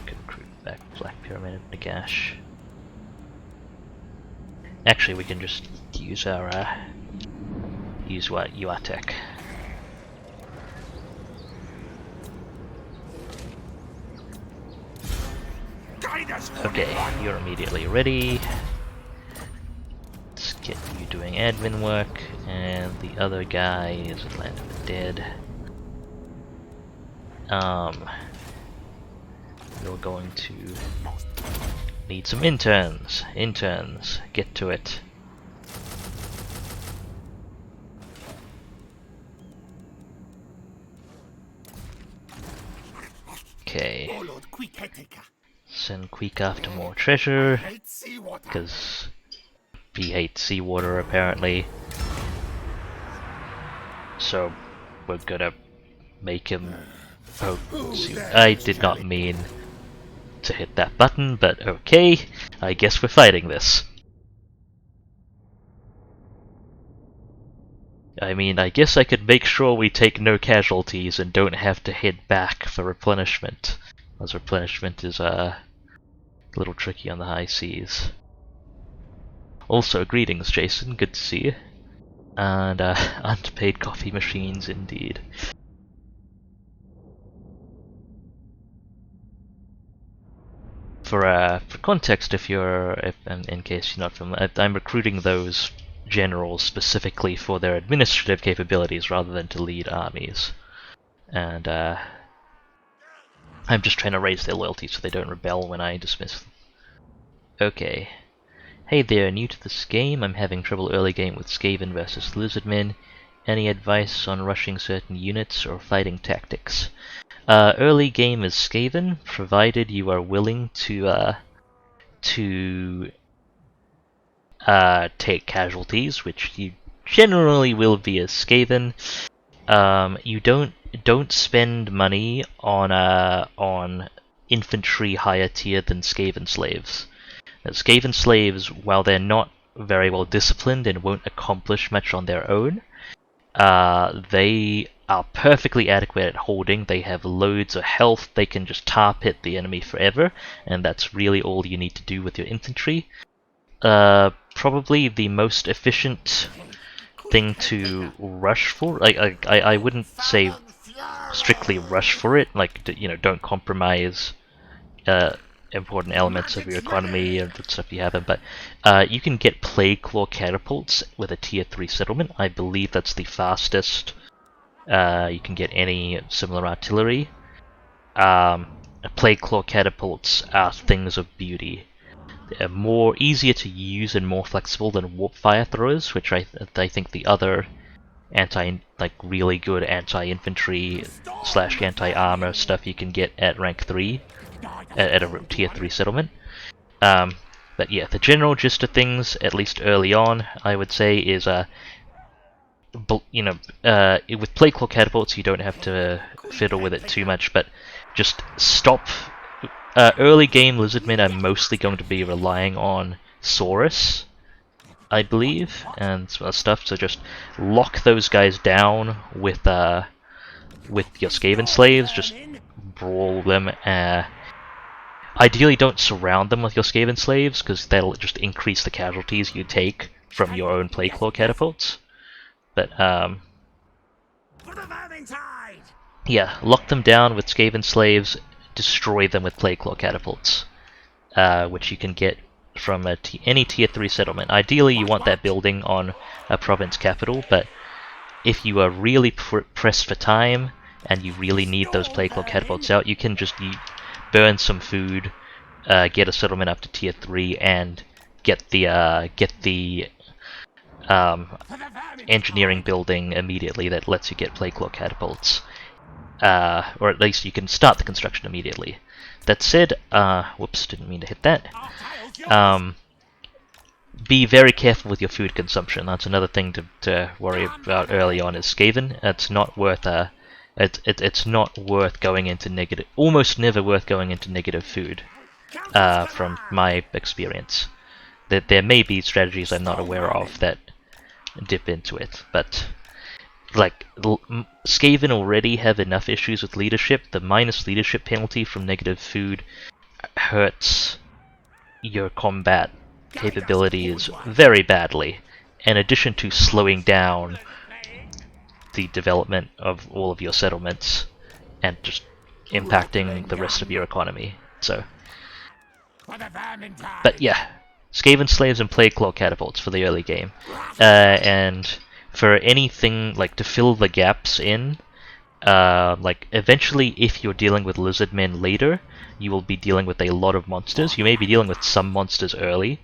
could recruit back Black Pyramid and Nagash. Actually, we can just use our use what Uatek. Okay, you're immediately ready. Let's get you doing admin work, and the other guy is at Land of the Dead. You're going to need some interns. Interns, get to it. Okay. Send Queek after more treasure, because he hates seawater apparently. So we're gonna make him... Oh, I did not mean to hit that button, but okay, I guess we're fighting this. I mean, I guess I could make sure we take no casualties and don't have to head back for replenishment, as replenishment is a little tricky on the high seas. Also, greetings Jason, good to see you. And unpaid coffee machines indeed. For context, in case you're not familiar, I'm recruiting those generals specifically for their administrative capabilities rather than to lead armies. And I'm just trying to raise their loyalty so they don't rebel when I dismiss them. Okay. Hey there, new to this game. I'm having trouble early game with Skaven versus Lizardmen. Any advice on rushing certain units or fighting tactics? Early game is Skaven, provided you are willing to take casualties, which you generally will be as Skaven. You don't spend money on infantry higher tier than Skaven slaves. Skaven slaves, while they're not very well disciplined and won't accomplish much on their own, they are perfectly adequate at holding. They have loads of health, they can just tar pit the enemy forever, and that's really all you need to do with your infantry. Probably the most efficient thing to rush for. I wouldn't say strictly rush for it, like, you know, don't compromise important elements of your economy and the stuff you have, but you can get Plague Claw catapults with a tier 3 settlement. I believe that's the fastest you can get any similar artillery. Plague Claw catapults are things of beauty. They're more easier to use and more flexible than warp fire throwers, which I think the other really good anti-infantry / anti-armor stuff you can get at rank 3 at a tier 3 settlement. But yeah, the general gist of things, at least early on, I would say is with Plague Claw catapults you don't have to fiddle with it too much, but just stop. Early game Lizardmen are mostly going to be relying on Saurus, I believe, and stuff, so just lock those guys down with your Skaven slaves, just brawl them. Ideally don't surround them with your Skaven slaves, because that'll just increase the casualties you take from your own Plague Claw catapults. But, yeah, lock them down with Skaven slaves, destroy them with Plague Claw catapults, which you can get from any tier 3 settlement. Ideally you want that building on a province capital, but if you are really pressed for time and you really need those Plague Claw catapults out, you can just burn some food, get a settlement up to tier 3, and get the engineering building immediately that lets you get Plague Claw catapults. Or at least you can start the construction immediately. That said, whoops, didn't mean to hit that. Be very careful with your food consumption. That's another thing to worry about early on is Skaven. It's not worth it's not worth going into negative. Almost never worth going into negative food. From my experience, there may be strategies I'm not aware of that dip into it, but like Skaven already have enough issues with leadership. The minus leadership penalty from negative food hurts your combat capabilities very badly, in addition to slowing down the development of all of your settlements and just impacting the rest of your economy. So, but yeah, Skaven slaves and Plague Claw catapults for the early game, and for anything like to fill the gaps in, like eventually if you're dealing with Lizardmen later, you will be dealing with a lot of monsters. You may be dealing with some monsters early,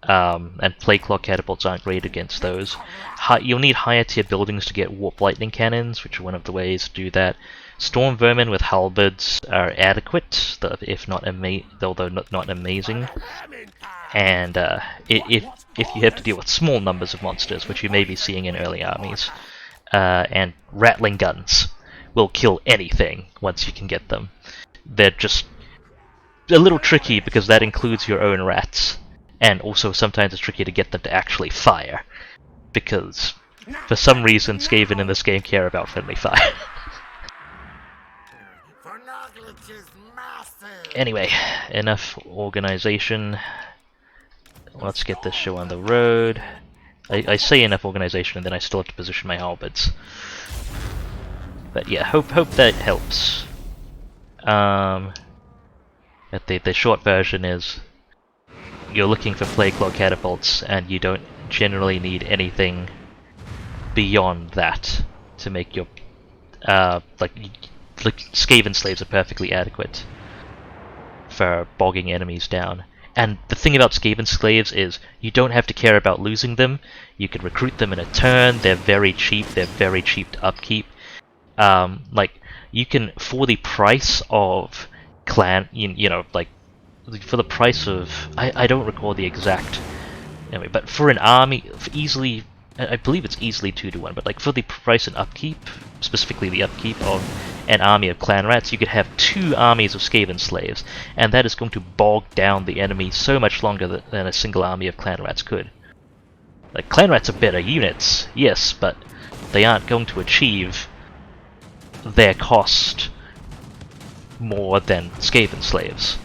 and Plague Claw catapults aren't great against those. You'll need higher tier buildings to get Warp Lightning cannons, which are one of the ways to do that. Storm Vermin with halberds are adequate, if not although not amazing. And if you have to deal with small numbers of monsters, which you may be seeing in early armies, and rattling guns will kill anything once you can get them. They're just a little tricky because that includes your own rats, and also sometimes it's tricky to get them to actually fire, because for some reason Skaven in this game care about friendly fire. Anyway, enough organization. Let's get this show on the road. I say enough organization and then I still have to position my halberds. But yeah, hope that helps. But the short version is you're looking for Plague Claw catapults and you don't generally need anything beyond that to make your like Skaven slaves are perfectly adequate for bogging enemies down. And the thing about Skaven slaves is you don't have to care about losing them. You can recruit them in a turn. They're very cheap. They're very cheap to upkeep. Like you can, for the price of clan, you know, like for the price of I don't recall the exact. Anyway, but for an army, easily, I believe it's easily 2-to-1. But like for the price and upkeep, specifically the upkeep of an army of clan rats, you could have 2 armies of Skaven slaves, and that is going to bog down the enemy so much longer than a single army of clan rats could. Like clan rats are better units, yes, but they aren't going to achieve their cost more than Skaven slaves.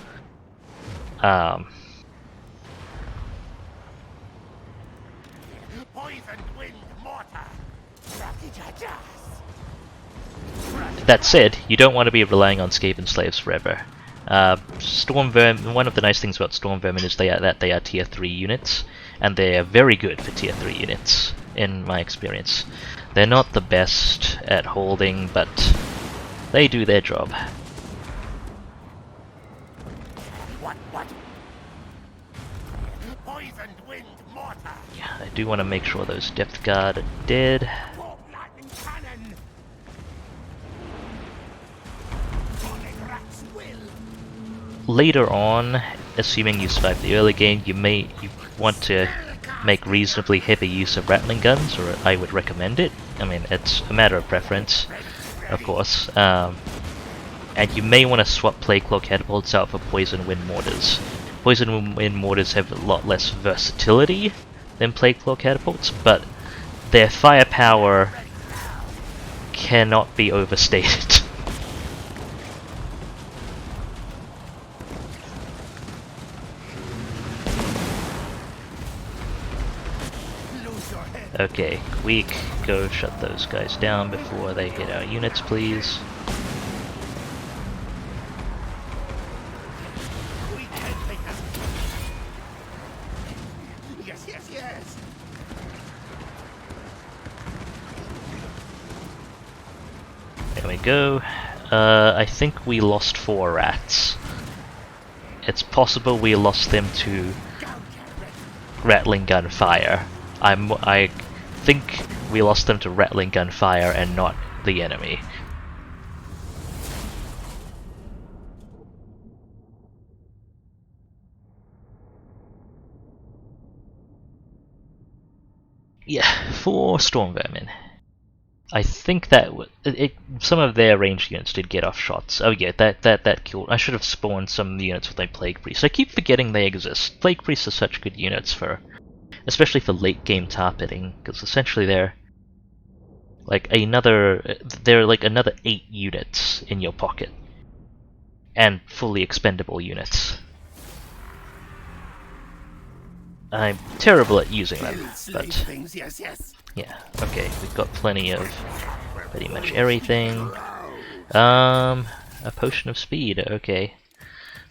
That said, you don't want to be relying on Skaven slaves forever. Storm Vermin. One of the nice things about Storm Vermin is they are tier 3 units, and they are very good for tier 3 units, in my experience. They're not the best at holding, but they do their job. What? Poisoned wind mortar. Yeah, I do want to make sure those depth guard are dead. Warp lightning cannon. Later on, assuming you survive the early game, you want to make reasonably heavy use of rattling guns, or I would recommend it. I mean, it's a matter of preference, of course. And you may want to swap Plague Claw catapults out for Poison Wind mortars. Poison Wind mortars have a lot less versatility than Plague Claw catapults, but their firepower cannot be overstated. Okay, Queek, go shut those guys down before they hit our units, please. Yes. There we go. I think we lost 4 rats. It's possible we lost them to rattling gun fire. I think we lost them to rattling gun fire and not the enemy. Yeah, for Storm Vermin. I think that some of their ranged units did get off shots. Oh yeah, that killed. I should have spawned some units with like Plague Priest. I keep forgetting they exist. Plague Priests are such good units for, especially for late game targeting, because essentially they're like another 8 units in your pocket, and fully expendable units. I'm terrible at using them, but yeah, okay, we've got plenty of pretty much everything. A potion of speed, okay.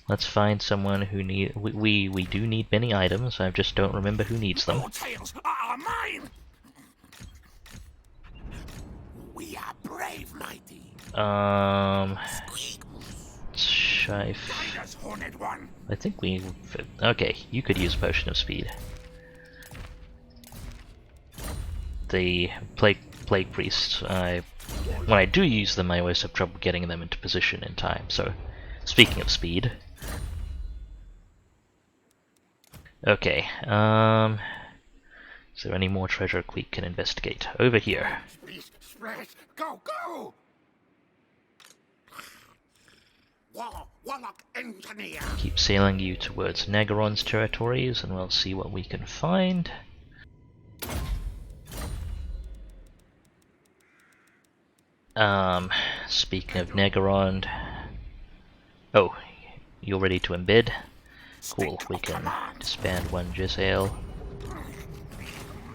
Let's find someone who need. We do need many items. I just don't remember who needs them. Your tales are mine. We are brave, mighty. I think we. Okay, you could use a potion of speed. The plague priests. When I do use them, I always have trouble getting them into position in time. So, speaking of speed. Okay, is there any more treasure Queek can investigate? Over here. Go! Warlock engineer. Keep sailing you towards Nagaron's territories, and we'll see what we can find. Speaking of Nagaron... Oh, you're ready to embed? Cool, we can disband one Jezzail.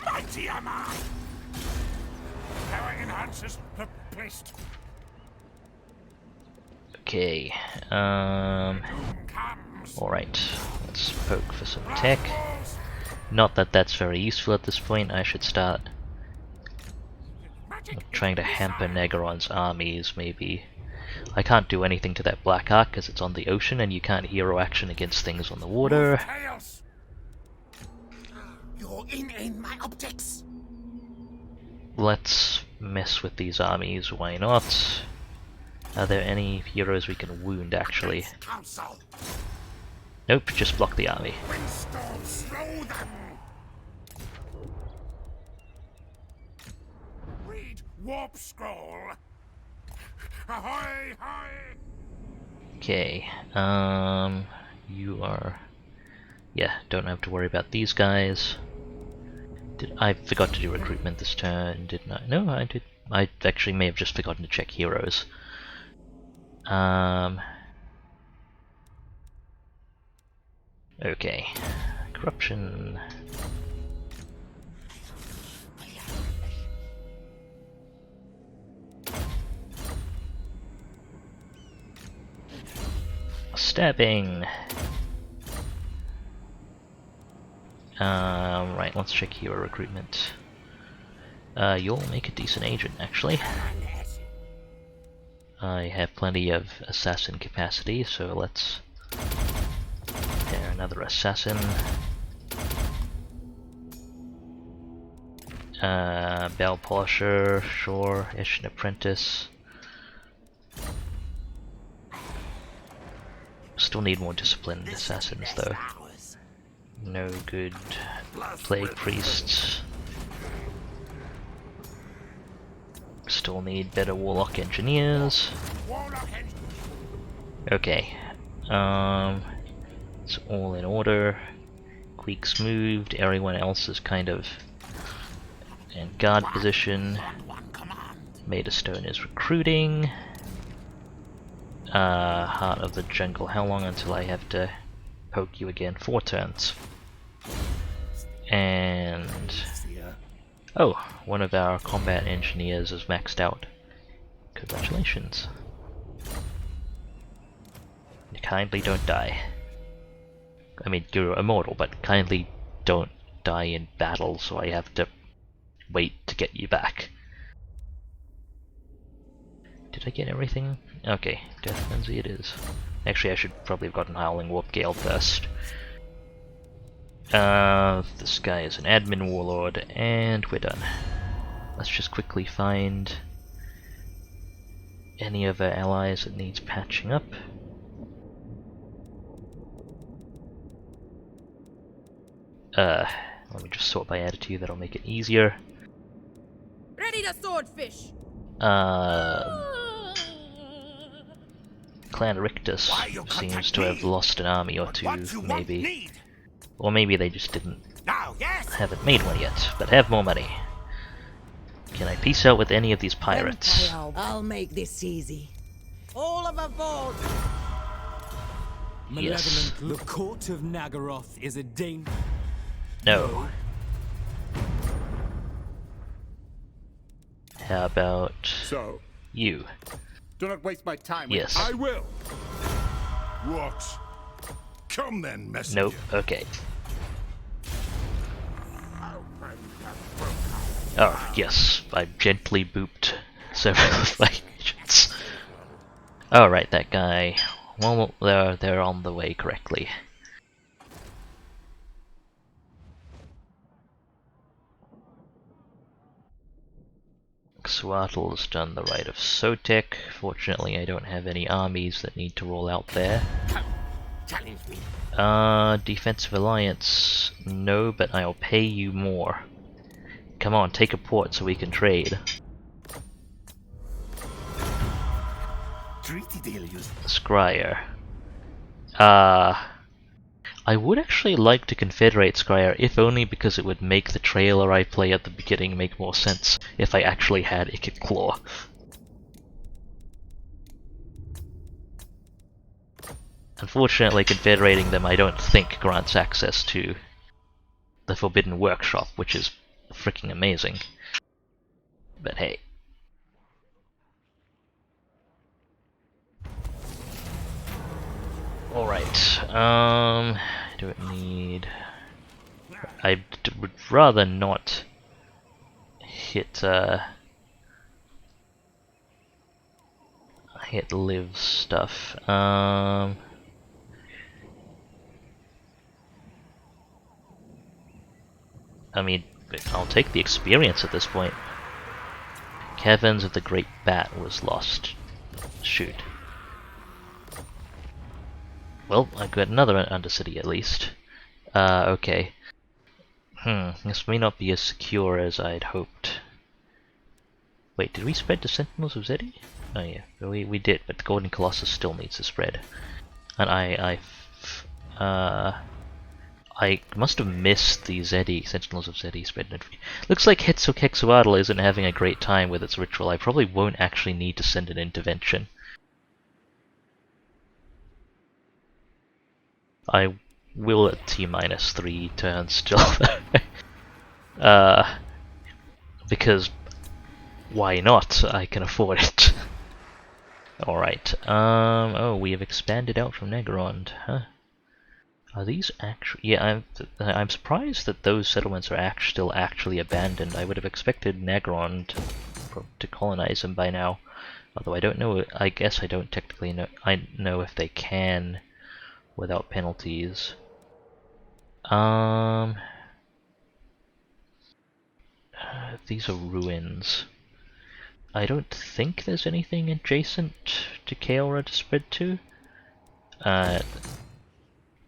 Mighty am I. Power enhancers placed. Okay, alright, let's poke for some tech. Not that that's very useful at this point. I should start trying to hamper Nagaron's armies, maybe. I can't do anything to that Black Ark because it's on the ocean and you can't hero action against things on the water. You're in my optics. Let's mess with these armies, why not? Are there any heroes we can wound, actually? Nope, just block the army. Read warp scroll. Ahoy, hoy. Okay, you are... Yeah, don't have to worry about these guys. I forgot to do recruitment this turn, didn't I? No, I did. I actually may have just forgotten to check heroes. Okay. Corruption. Stabbing. Right, let's check hero recruitment. You'll make a decent agent, actually. I have plenty of assassin capacity, so let's pair another assassin. Bell polisher, sure, ish an apprentice. Still need more disciplined assassins, though. No good plague priests. Still need better warlock engineers. Okay. It's all in order. Queek's moved, everyone else is kind of in guard position. Maid of Stone is recruiting. Heart of the Jungle, how long until I have to poke you again? 4 turns. And... oh, one of our combat engineers is maxed out. Congratulations. Kindly don't die. I mean, you're immortal, but kindly don't die in battle, so I have to wait to get you back. Did I get everything? Okay, Death Frenzy it is. Actually, I should probably have gotten Howling Warp Gale first. This guy is an admin warlord, and we're done. Let's just quickly find any of our allies that needs patching up. Let me just sort by attitude, that'll make it easier. Ready to swordfish! Clan Rictus seems to have lost an army or two, maybe. Or maybe they just haven't made one yet, but have more money. Can I peace out with any of these pirates? I'll make this easy. All of aboard! Yes. The court of Nagaroth is a danger. No. How about So, you? do not waste my time. Yes. I will. Rocks. Come then, messenger. Nope. Okay. Oh, yes. I gently booped several of my agents. Oh, right, that guy. Well, they're on the way correctly. Swattle's done the Rite of Sotek. Fortunately, I don't have any armies that need to roll out there. Challenge me. Defensive Alliance. No, but I'll pay you more. Come on, take a port so we can trade. Treaty deal, you. Scryer. I would actually like to confederate Scryer, if only because it would make the trailer I play at the beginning make more sense if I actually had Ikit Claw. Unfortunately, confederating them I don't think grants access to the Forbidden Workshop, which is freaking amazing. But hey. Alright, do it need... I would rather not hit, hit live stuff. I mean, I'll take the experience at this point. Caverns of the Great Bat was lost. Shoot. Well, I've got another Undercity at least. Okay. This may not be as secure as I'd hoped. Wait, did we spread to Sentinels of Zeddy? Oh yeah, we did, but the Golden Colossus still needs to spread. And I I must have missed the Zeddy, Sentinels of Zeddy spread notification. Looks like Quetzalcoatl isn't having a great time with its ritual. I probably won't actually need to send an intervention. I will at T-3 turns still. Because why not? I can afford it. Alright, oh, we have expanded out from Negerond, huh? Are these actually... yeah, I'm surprised that those settlements are still actually abandoned. I would have expected Negerond to colonize them by now. Although I don't know, I guess I don't technically know, I know if they can without penalties. These are ruins. I don't think there's anything adjacent to Kaora to spread to. At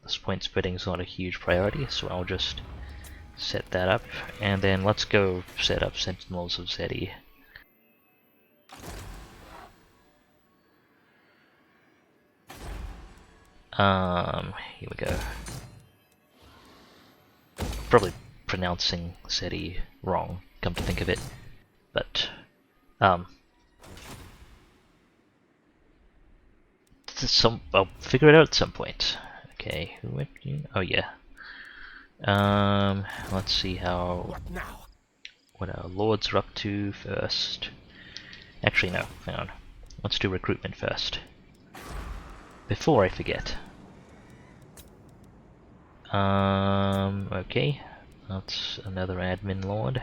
this point, spreading is not a huge priority, so I'll just set that up, and then let's go set up Sentinels of Zeddy. Here we go. Probably pronouncing Zeddy wrong, come to think of it, but I'll figure it out at some point. Okay, who went? Oh yeah. Let's see what our lords are up to first. Actually, no, hang on. Let's do recruitment first. Before I forget. Okay. That's another admin lord.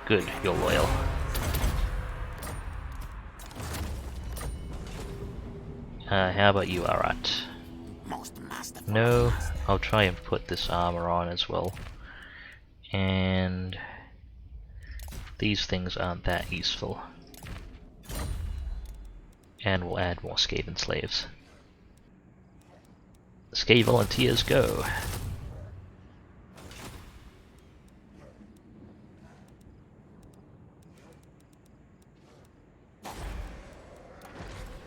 Good, you're loyal. How about you, Arat? No, I'll try and put this armor on as well. And these things aren't that useful. And we'll add more Skaven slaves. Skaven volunteers go!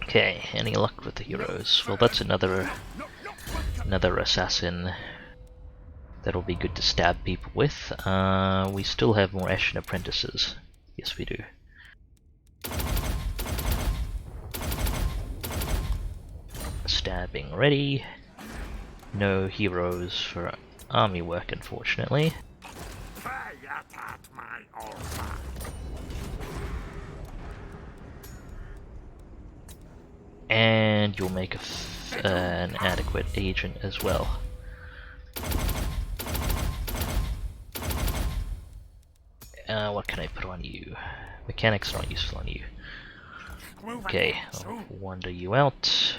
Okay, any luck with the heroes? Well, that's another assassin that'll be good to stab people with. We still have more Eshin apprentices. Yes, we do. Stabbing ready. No heroes for army work, unfortunately. And you'll make an adequate agent as well. What can I put on you? Mechanics are not useful on you. Okay, I'll wander you out.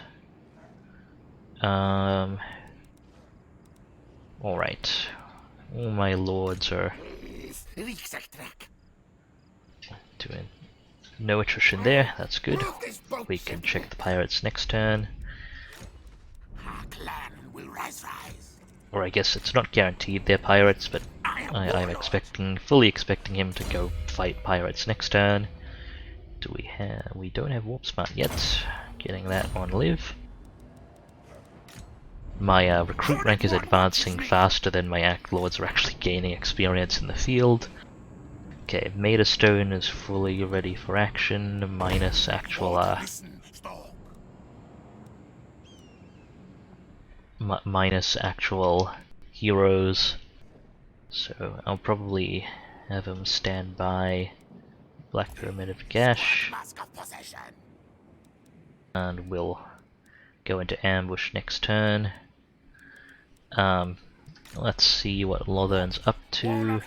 Alright. All my lords are doing no attrition there, that's good. We can check the pirates next turn. Or I guess it's not guaranteed they're pirates, but I'm fully expecting him to go fight pirates next turn. We don't have Warp Smart yet. Getting that on live. My recruit rank is advancing faster than my Act Lords are actually gaining experience in the field. Okay, Maida Stone is fully ready for action, minus actual heroes. So I'll probably have him stand by Black Pyramid of Gash, and we'll go into ambush next turn. Let's see what Lothern's up to.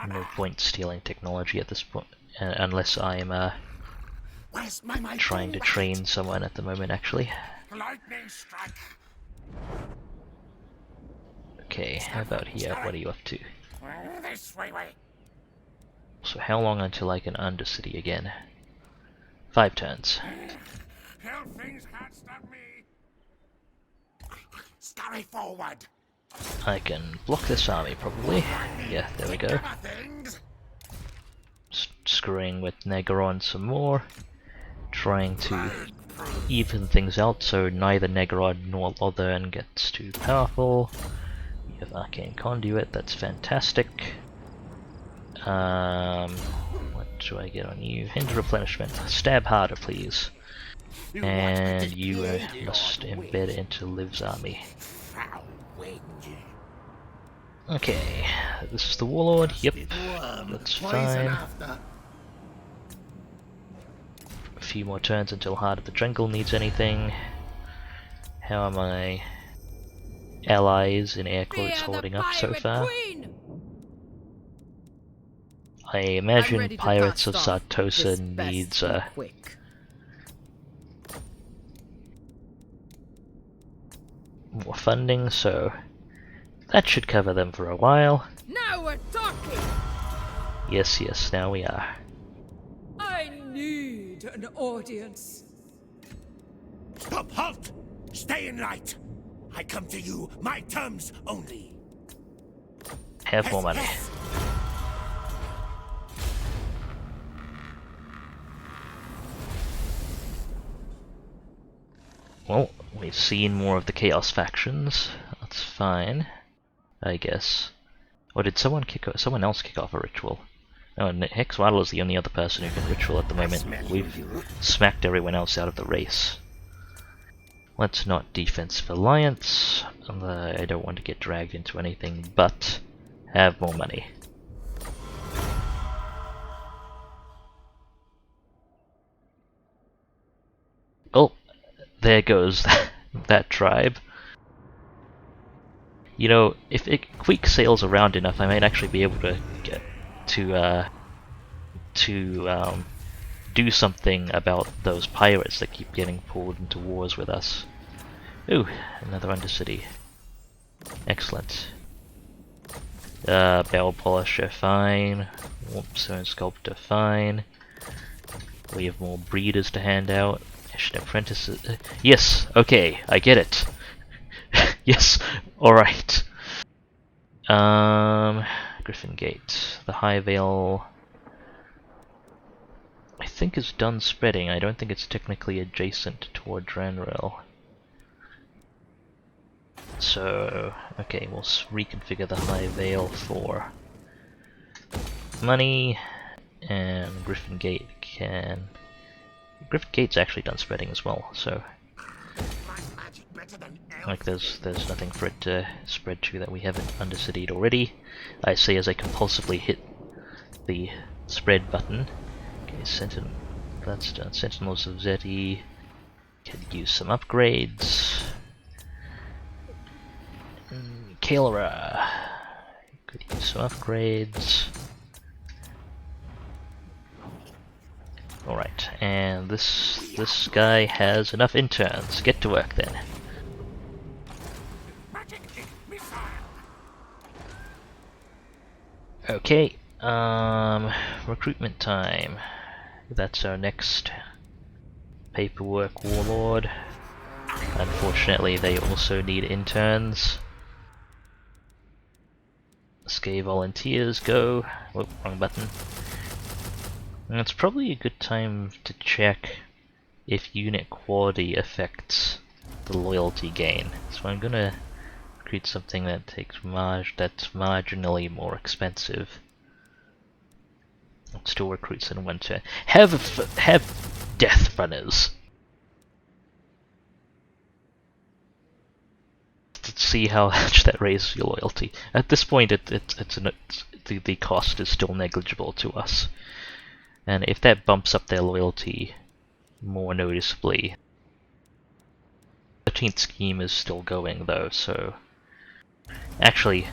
No point stealing technology at this point, unless I'm trying to train someone at the moment, actually. Okay, how about here? What are you up to? So how long until I can Undercity again? 5 turns. Scurry forward. I can block this army, probably. Yeah, there we go. Screwing with Negaron some more. Trying to even things out so neither Negarod nor Lothern gets too powerful. We have Arcane Conduit, that's fantastic. What do I get on you? Hinder replenishment. Stab harder, please. And you must embed into Liv's army. Okay, this is the Warlord. Yep, that's fine. A few more turns until Heart of the Jungle needs anything. How are my allies in air quotes holding up so far? I imagine Pirates of Sartosa needs more funding, so that should cover them for a while. Now we're talking! Yes, yes, now we are. I need an audience. Stop! Halt! Stay in light! I come to you, my terms only. Have more money. Well, we've seen more of the Chaos factions. That's fine, I guess. Or did someone else kick off a ritual? Oh, and Hexwaddle is the only other person who can ritual at the moment. We've smacked everyone else out of the race. Let's not defensive alliance. I don't want to get dragged into anything but have more money. Oh, there goes that tribe. You know, if Queek sails around enough, I might actually be able to get to do something about those pirates that keep getting pulled into wars with us. Ooh, another Undercity. Excellent. Bell Polisher, fine. Stone Sculptor, fine. We have more breeders to hand out. Apprentices. Yes, okay, I get it. Yes, alright. Griffin Gate. The High Veil, I think, is done spreading. I don't think it's technically adjacent toward Dranrail. So, okay, we'll reconfigure the High Veil for money, and Griffin Gate can... Griffin Gate's actually done spreading as well, so... Like there's nothing for it to spread to that we haven't undercityed already. I say as I compulsively hit the spread button. Okay, that's done. Sentinels of Zeti could use some upgrades. Kael'ra could use some upgrades. Alright, and this guy has enough interns. Get to work then. Okay, recruitment time. That's our next paperwork warlord. Unfortunately, they also need interns. Skaven volunteers, go. Whoop, wrong button. And it's probably a good time to check if unit quality affects the loyalty gain. So I'm gonna recruit something that takes that's marginally more expensive. It still recruits in 1 turn. Have death runners. Let's see how much that raises your loyalty. At this point, the cost is still negligible to us. And if that bumps up their loyalty more noticeably, 13th scheme is still going though, so... Actually,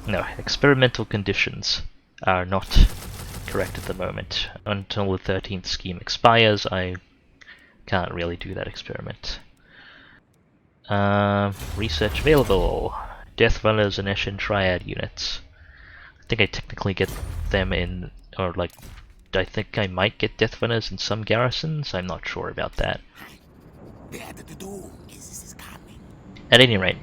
no, experimental conditions are not correct at the moment. Until the 13th scheme expires, I can't really do that experiment. Research available. Death Runners and Eshin Triad units. I think I technically get them in, or like, I think I might get Death Runners in some garrisons. I'm not sure about that. At any rate,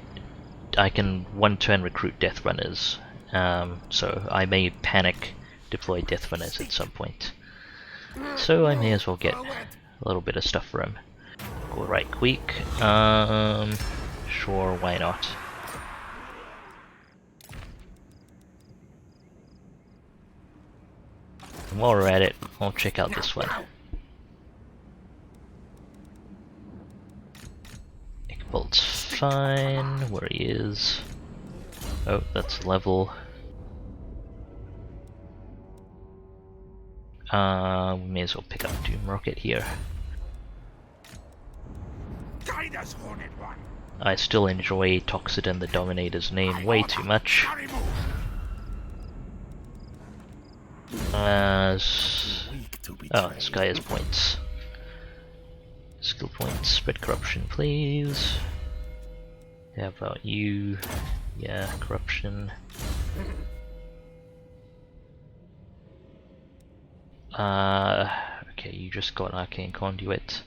I can 1 turn recruit Death Runners, so I may panic deploy Death Runners at some point. So I may as well get a little bit of stuff for him. Alright, Queek. Sure, why not? And while we're at it, I'll check out this one. Bolt's fine, where he is. Oh, that's level. We may as well pick up Doom Rocket here. Guide us, Hornet One. I still enjoy Toxidon the Dominator's name way too much. Oh, this guy has points. Skill points, spread corruption, please. How about you? Yeah, corruption. Okay, you just got Arcane Conduit.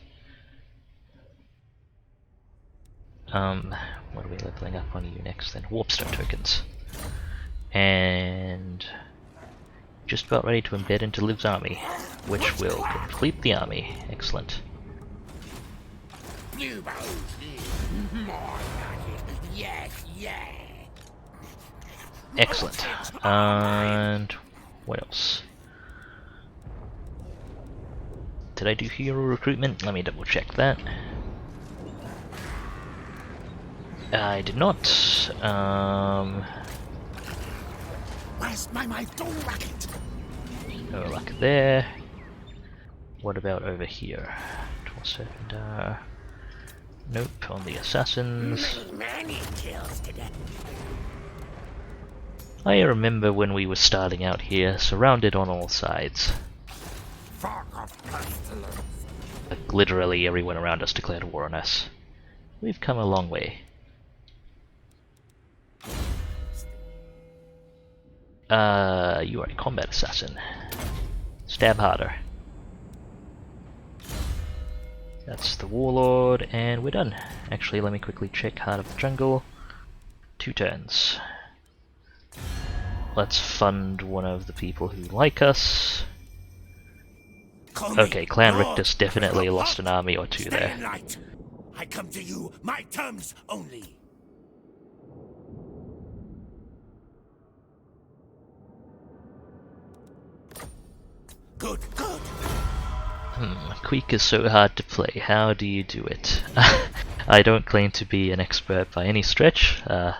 What are we leveling up on you next then? Warpstone tokens. And just about ready to embed into Liv's army, which will complete the army. Excellent. Excellent. And what else? Did I do hero recruitment? Let me double check that. I did not. Where's my door racket? No luck there. What about over here? Serpentine. Nope, on the assassins. Many kills today. I remember when we were starting out here, surrounded on all sides. Fuck off, pestilence. Like, literally everyone around us declared war on us. We've come a long way. You are a combat assassin. Stab harder. That's the Warlord, and we're done. Actually, let me quickly check Heart of the Jungle. 2 turns. Let's fund one of the people who like us. Okay, Clan Rictus definitely lost an army or 2 there. I come to you, my terms only. Good, good. Queek is so hard to play. How do you do it? I don't claim to be an expert by any stretch. Thank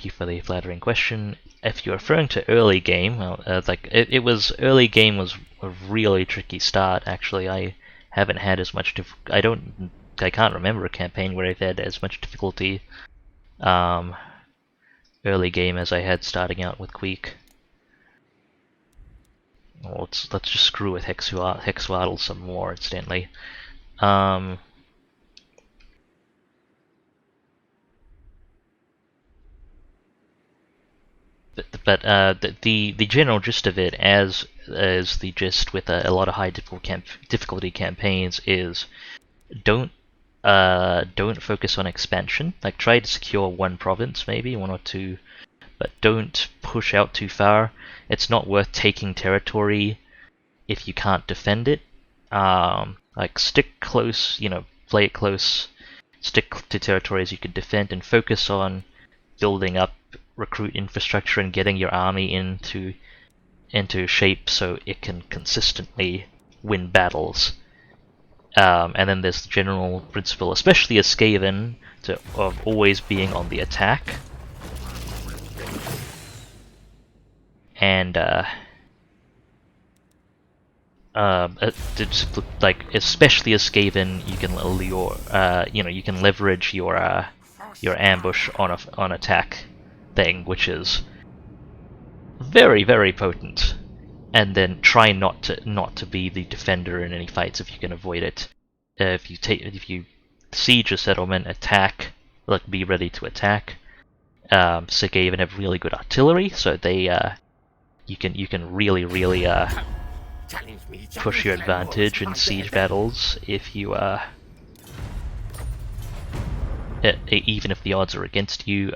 you for the flattering question. If you're referring to early game, it was early game was a really tricky start. Actually, I haven't had as much. I can't remember a campaign where I've had as much difficulty early game as I had starting out with Queek. Well, let's just screw with Hexwaddle some more instantly. But the general gist of it, as the gist with a lot of high difficulty campaigns, is don't focus on expansion. Like, try to secure 1 province, maybe 1 or 2, but don't push out too far. It's not worth taking territory if you can't defend it. Like, stick close, play it close, stick to territories you can defend, and focus on building up recruit infrastructure and getting your army into shape so it can consistently win battles. And then there's the general principle, especially as Skaven, of always being on the attack. And especially as Skaven, you can you can leverage your ambush on attack thing, which is very, very potent. And then try not to be the defender in any fights if you can avoid it. If you siege a settlement, attack, be ready to attack. Skaven have really good artillery, so they you can really push your advantage in siege battles if you even if the odds are against you.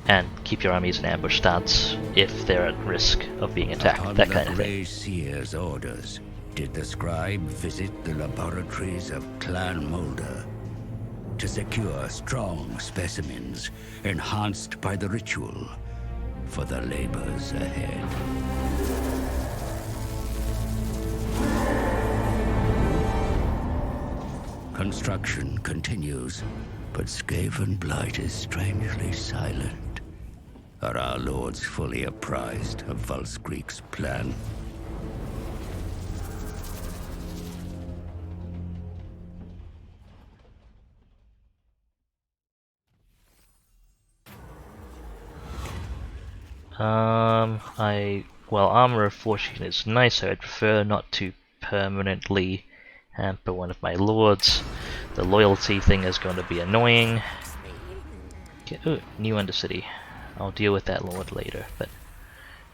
And keep your armies in ambush stance if they're at risk of being attacked, that kind of thing. Seer's orders. did the scribe visit the laboratories of Clan Moulder to secure strong specimens enhanced by the ritual for the labors ahead. Construction continues, but Skaven Blight is strangely silent. Are our lords fully apprised of Volskreek's plan? Well, Armor of Fortune is nice, I'd prefer not to permanently hamper one of my lords. The loyalty thing is going to be annoying. Okay, ooh, new Undercity. I'll deal with that lord later, but...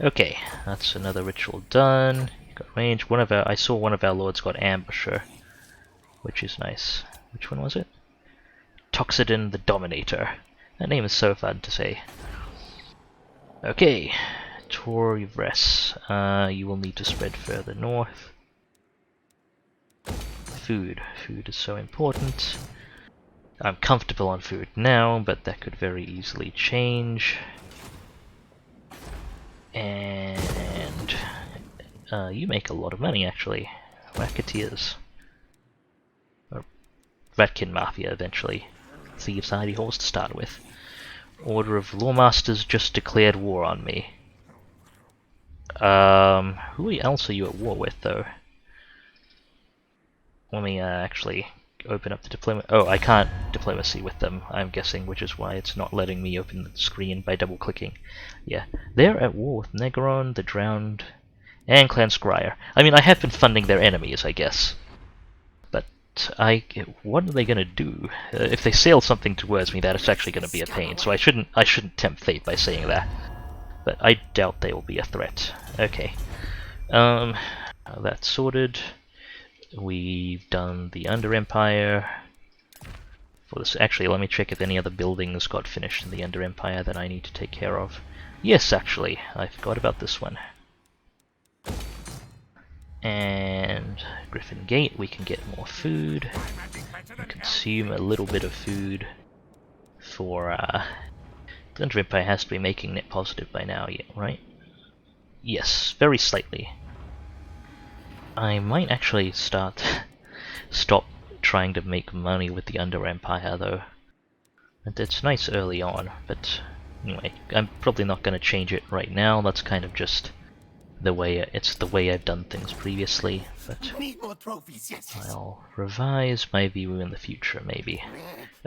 Okay, that's another ritual done. Got range. I saw one of our lords got Ambusher, which is nice. Which one was it? Toxidin the Dominator. That name is so fun to say. Okay, Torivres. You will need to spread further north. Food. Food is so important. I'm comfortable on food now, but that could very easily change. And you make a lot of money, actually. Racketeers. Or Ratkin Mafia, eventually. Thieves' Hardy Horse to start with. Order of Lawmasters just declared war on me. Who else are you at war with, though? Let me actually open up the diplomacy. Oh, I can't diplomacy with them, I'm guessing, which is why it's not letting me open the screen by double-clicking. Yeah, they're at war with Negron, the Drowned, and Clan Scryer. I mean, I have been funding their enemies, I guess. But what are they gonna do? If they sail something towards me, that is actually gonna be a pain. So I shouldn't tempt fate by saying that. But I doubt they will be a threat. Okay. That's sorted. We've done the Under Empire. For this, actually, let me check if any other buildings got finished in the Under Empire that I need to take care of. Yes, actually, I forgot about this one. And Griffin Gate, we can get more food. Consume a little bit of food for the Under Empire has to be making net positive by now, yeah, right? Yes, very slightly. I might actually stop trying to make money with the Under Empire, though. And it's nice early on, but anyway, I'm probably not going to change it right now. That's kind of just the way the way I've done things previously. But I'll revise my view in the future, maybe.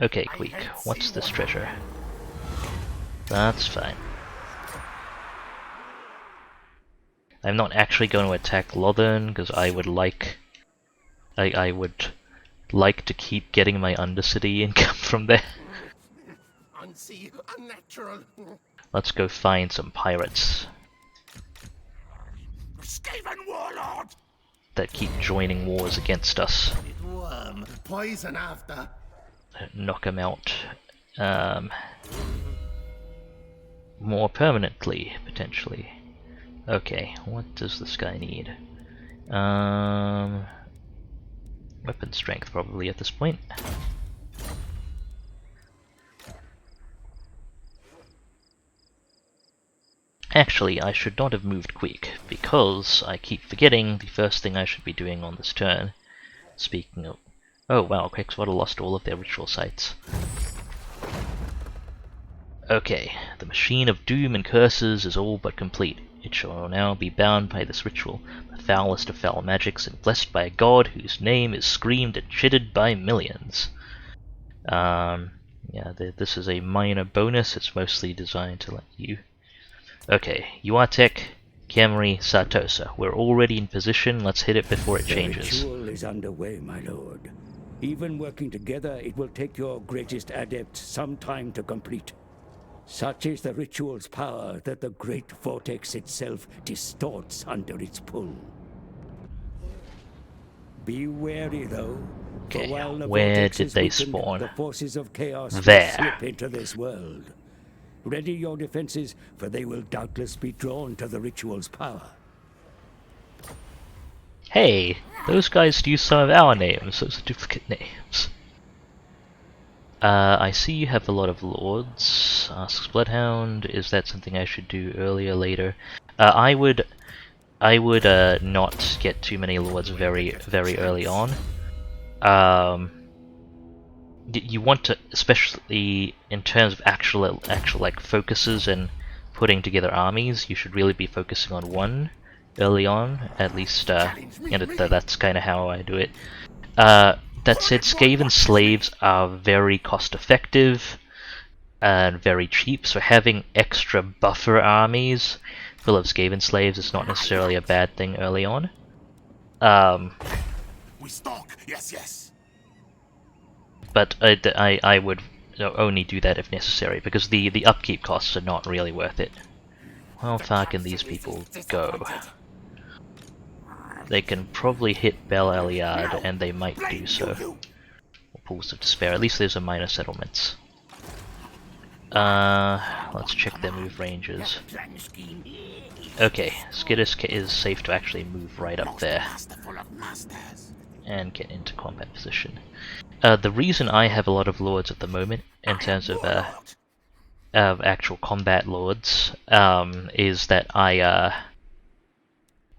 Okay, Queek, what's this treasure? That's fine. I'm not actually going to attack Lothern because I would like to keep getting my Undercity income from there. Let's go find some pirates Skaven warlord that keep joining wars against us. Poison after. Knock them out more permanently, potentially. Okay, what does this guy need? Weapon strength probably at this point. Actually, I should not have moved Queek, because I keep forgetting the first thing I should be doing on this turn. Speaking of... Oh wow, Queekswater lost all of their ritual sites. Okay, the machine of doom and curses is all but complete. It shall now be bound by this ritual, the foulest of foul magics, and blessed by a god whose name is screamed and chitted by millions. Yeah, this is a minor bonus. It's mostly designed to let you... Okay, Yuatek, Camry, Satosa. We're already in position. Let's hit it before it changes. The ritual is underway, my lord. Even working together, it will take your greatest adept some time to complete. Such is the ritual's power that the great Vortex itself distorts under its pull. Be wary, though. Okay, for while the where Vortex did is they weakened, spawn? The forces of chaos will There. slip into this world. Ready your defenses, for they will doubtless be drawn to the ritual's power. Hey, those guys use some of our names. Those are duplicate names. I see you have a lot of lords. Asks Bloodhound. Is that something I should do earlier, later? I would not get too many lords very early on. You want to, especially in terms of actual like focuses and putting together armies, you should really be focusing on one early on, at least, and that's kind of how I do it. That said, Skaven slaves are very cost effective and very cheap, so having extra buffer armies full of Skaven slaves is not necessarily a bad thing early on. We stalk. Yes. But I would only do that if necessary, because the upkeep costs are not really worth it. How far can these people go? They can probably hit Bel Eliad, and they might do so. Or Pools of Despair. At least there's a minor settlements. Let's check their move ranges. Okay, Skiddisk is safe to actually move right up there and get into combat position. The reason I have a lot of lords at the moment, in terms of actual combat lords, is that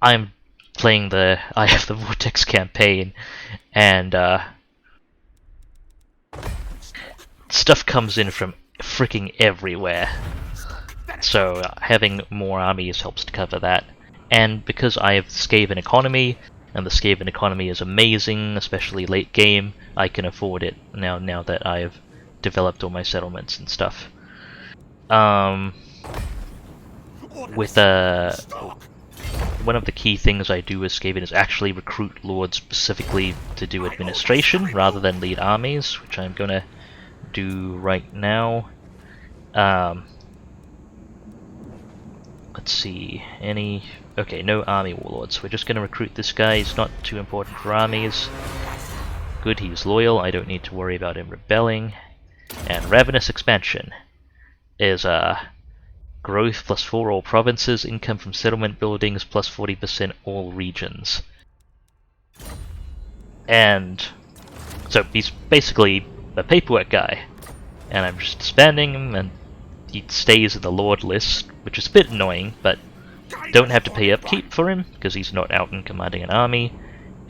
I'm playing I have the Vortex campaign, and stuff comes in from freaking everywhere. So having more armies helps to cover that. And because I have Skaven economy, and the Skaven economy is amazing, especially late game, I can afford it now that I've developed all my settlements and stuff. With one of the key things I do with Skaven is actually recruit lords specifically to do administration rather than lead armies, which I'm gonna do right now. Let's see, okay, no army warlords. We're just gonna recruit this guy. He's not too important for armies. Good, he's loyal. I don't need to worry about him rebelling. And Ravenous Expansion is growth plus 4 all provinces, income from settlement buildings plus 40% all regions. And so he's basically a paperwork guy, and I'm just expanding him, and he stays in the Lord list, which is a bit annoying, but don't have to pay upkeep for him because he's not out and commanding an army,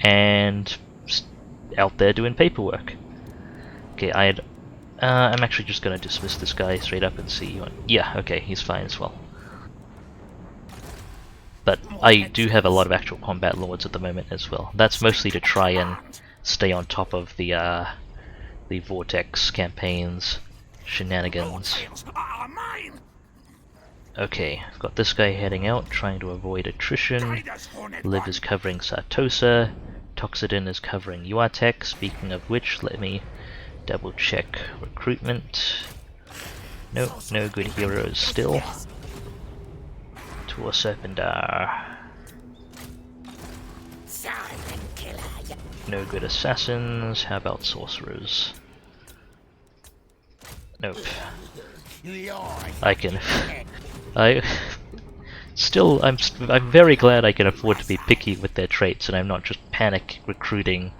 and just out there doing paperwork. Okay, I'm actually just going to dismiss this guy straight up and see. Yeah, okay, he's fine as well. But I do have a lot of actual combat lords at the moment as well. That's mostly to try and stay on top of the Vortex campaigns shenanigans. Okay, I've got this guy heading out, trying to avoid attrition. Liv is covering Sartosa. Toxidin is covering Yuatek. Speaking of which, let me double check recruitment. Nope, no good heroes still. Tor Serpendar. No good assassins. How about sorcerers? Nope. I'm very glad I can afford to be picky with their traits, and I'm not just panic recruiting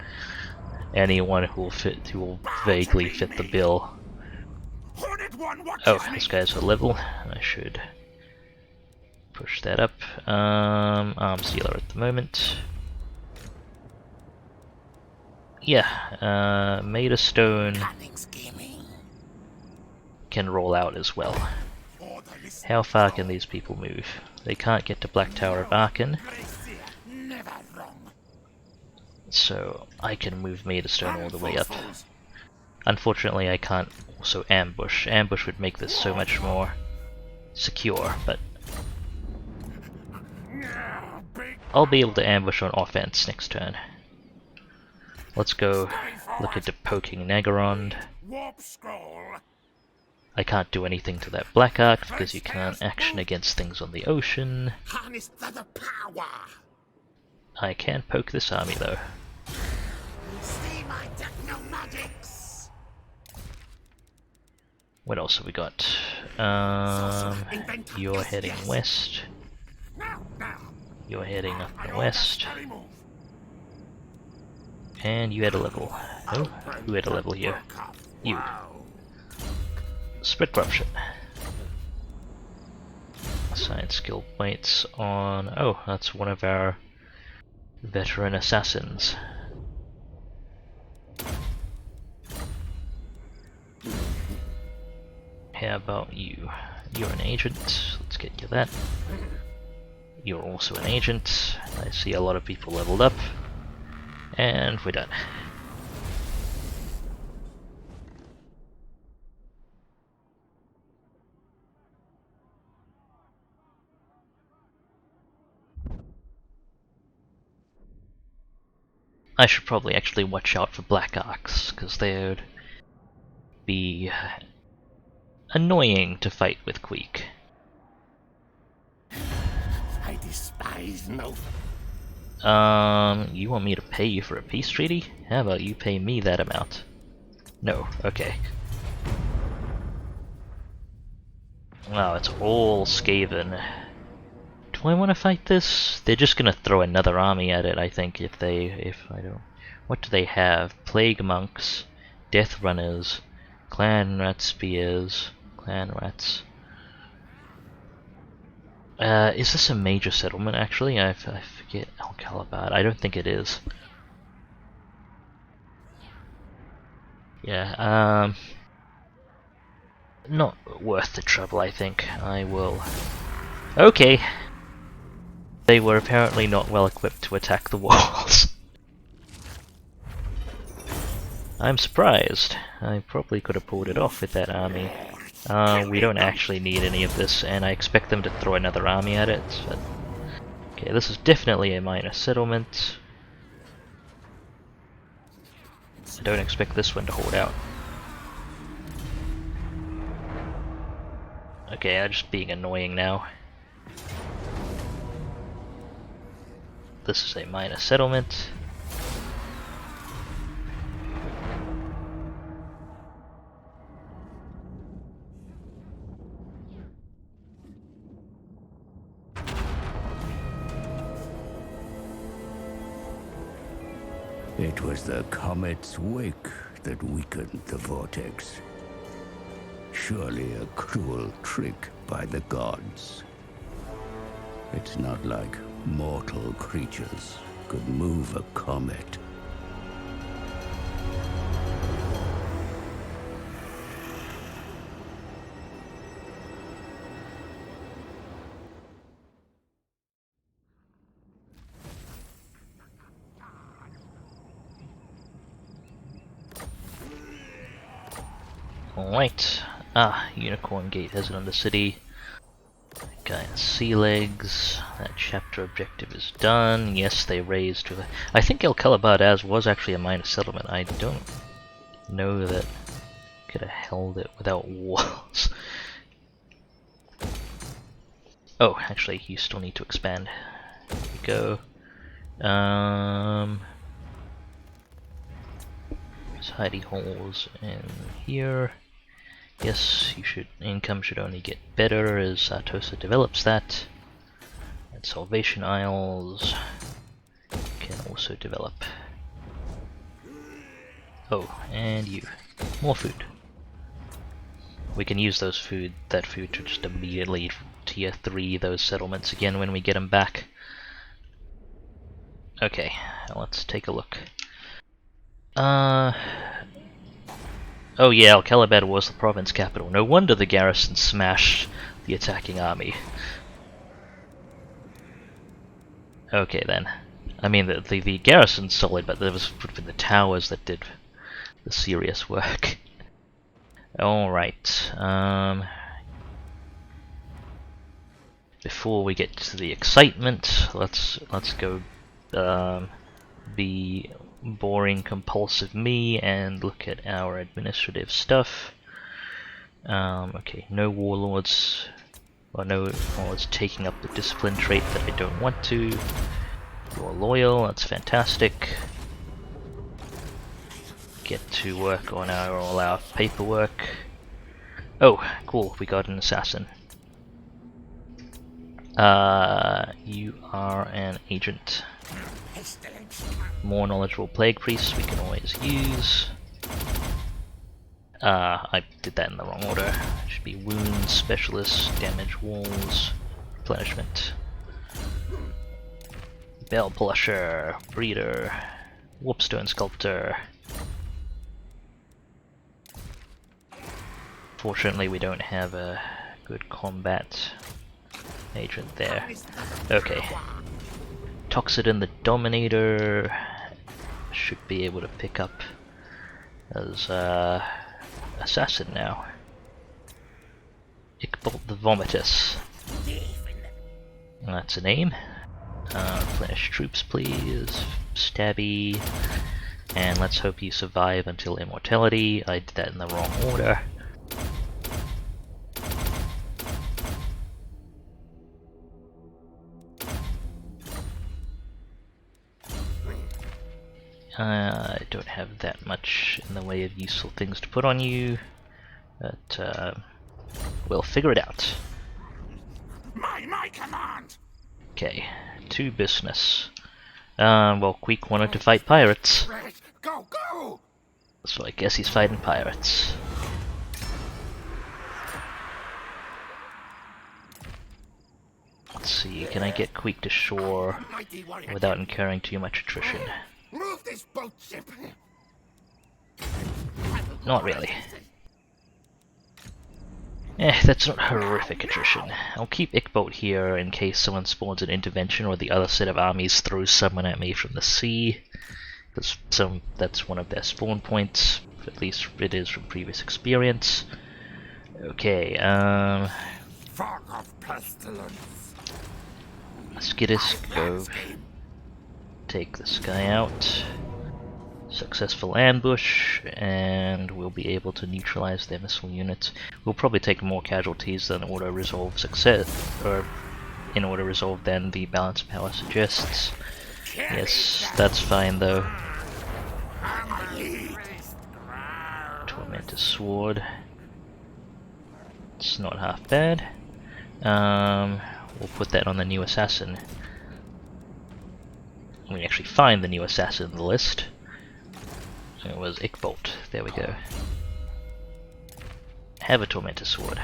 anyone who will vaguely fit the bill. Oh, this guy's a level. I should push that up. Arms dealer at the moment. Yeah, Made of Stone can roll out as well. How far can these people move? They can't get to Black Tower of Arkan, so I can move Made of Stone all the way up. Unfortunately, I can't also ambush. Ambush would make this so much more secure, but I'll be able to ambush on offense next turn. Let's go look into poking Nagarond. I can't do anything to that Black Ark because you can't action against things on the ocean. I can poke this army though. What else have we got? You're heading west. You're heading up and west. And you had a level. Oh, who had a level here? You. Spread corruption. Assign skill points on... Oh, that's one of our veteran assassins. How about you? You're an agent. Let's get you that. You're also an agent. I see a lot of people leveled up. And we're done. I should probably actually watch out for black arcs, because they would be annoying to fight with Queek. I despise no. You want me to pay you for a peace treaty? How about you pay me that amount? No, okay. Wow, it's all Skaven. Do I want to fight this? They're just gonna throw another army at it, I think, if I don't... What do they have? Plague monks, death runners, clan rat spears, clan rats. Is this a major settlement, actually? I forget Alcalabad. I don't think it is. Yeah, not worth the trouble, I think. I will... Okay! They were apparently not well equipped to attack the walls. I'm surprised. I probably could have pulled it off with that army. We don't actually need any of this, and I expect them to throw another army at it. But... Okay, this is definitely a minor settlement. I don't expect this one to hold out. Okay, I'm just being annoying now. This is a minor settlement. It was the comet's wake that weakened the Vortex. Surely a cruel trick by the gods. It's not like mortal creatures could move a comet. Alright. Unicorn Gate has an undercity. Guy in sea legs. That chapter objective is done. Yes, they raised to the... I think El Calabad was actually a minor settlement. I don't know that could have held it without walls. Oh, actually, you still need to expand. There we go. There's hidey holes in here. Yes, income should only get better as Sartosa develops that. And Salvation Isles can also develop. Oh, and you. More food. We can use that food to just immediately tier 3 those settlements again when we get them back. Okay, let's take a look. Oh yeah, Alcalabad was the province capital. No wonder the garrison smashed the attacking army. Okay then. I mean, the garrison's solid, but there was the towers that did the serious work. Alright, before we get to the excitement, let's go be boring compulsive me and look at our administrative stuff. Okay, no warlords, or no warlords taking up the discipline trait that I don't want to. You're loyal, that's fantastic. Get to work on all our paperwork. Oh, cool, we got an assassin. You are an agent. More knowledgeable plague priests we can always use. I did that in the wrong order. It should be wounds, specialists, damage walls, replenishment. Bell Polisher, Breeder, Warpstone Sculptor. Fortunately we don't have a good combat agent there. Okay. Toxidin the Dominator should be able to pick up as assassin now. Ickbolt the Vomitus. That's a name. Replenish troops please. Stabby. And let's hope you survive until immortality. I did that in the wrong order. I don't have that much in the way of useful things to put on you, but we'll figure it out. My command! Okay, to business. Well, Queek wanted to fight pirates, Go, go! so I guess he's fighting pirates. Let's see, can I get Queek to shore without incurring too much attrition? Move this boat ship! Not really. That's not horrific attrition. I'll keep Ickbolt here in case someone spawns an intervention or the other set of armies throws someone at me from the sea. Because that's one of their spawn points, at least it is from previous experience. Okay, Fog of pestilence! Skittis, go take this guy out. Successful ambush, and we'll be able to neutralize their missile units. We'll probably take more casualties than auto-resolve success, or in auto-resolve than the balance of power suggests. Yes, that's fine though. Tormentor's Sword. It's not half bad. We'll put that on the new assassin. We actually find the new assassin in the list. It was Ickbolt. There we go. Have a Tormentor's Sword.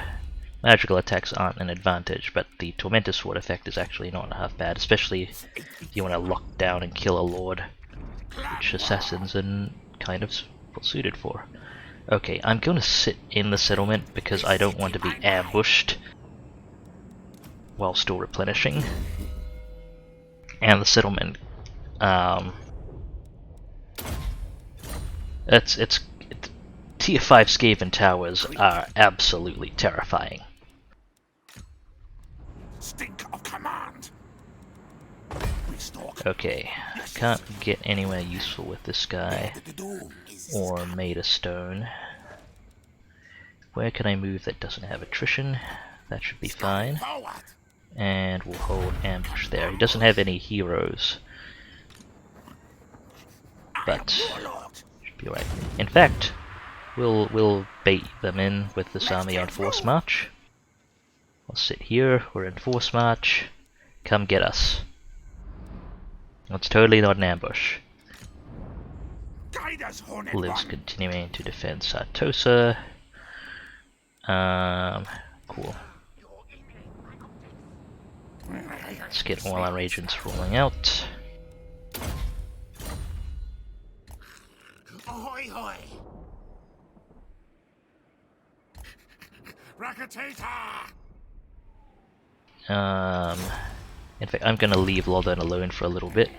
Magical attacks aren't an advantage, but the Tormentor's Sword effect is actually not half bad, especially if you want to lock down and kill a lord, which assassins are kind of suited for. Okay, I'm going to sit in the settlement because I don't want to be ambushed while still replenishing. And the settlement, it's tier 5 Skaven towers are absolutely terrifying. Stink of command! Okay, can't get anywhere useful with this guy or made a stone. Where can I move that doesn't have attrition? That should be fine. And we'll hold ambush there. He doesn't have any heroes, but should be alright. In fact, we'll bait them in with this army on force march. I'll sit here. We're in force march. Come get us. It's totally not an ambush. Liv's continuing to defend Sartosa. Cool. Let's get all our agents rolling out. Ahoy hoy! Rakatator! In fact, I'm gonna leave Lothern alone for a little bit.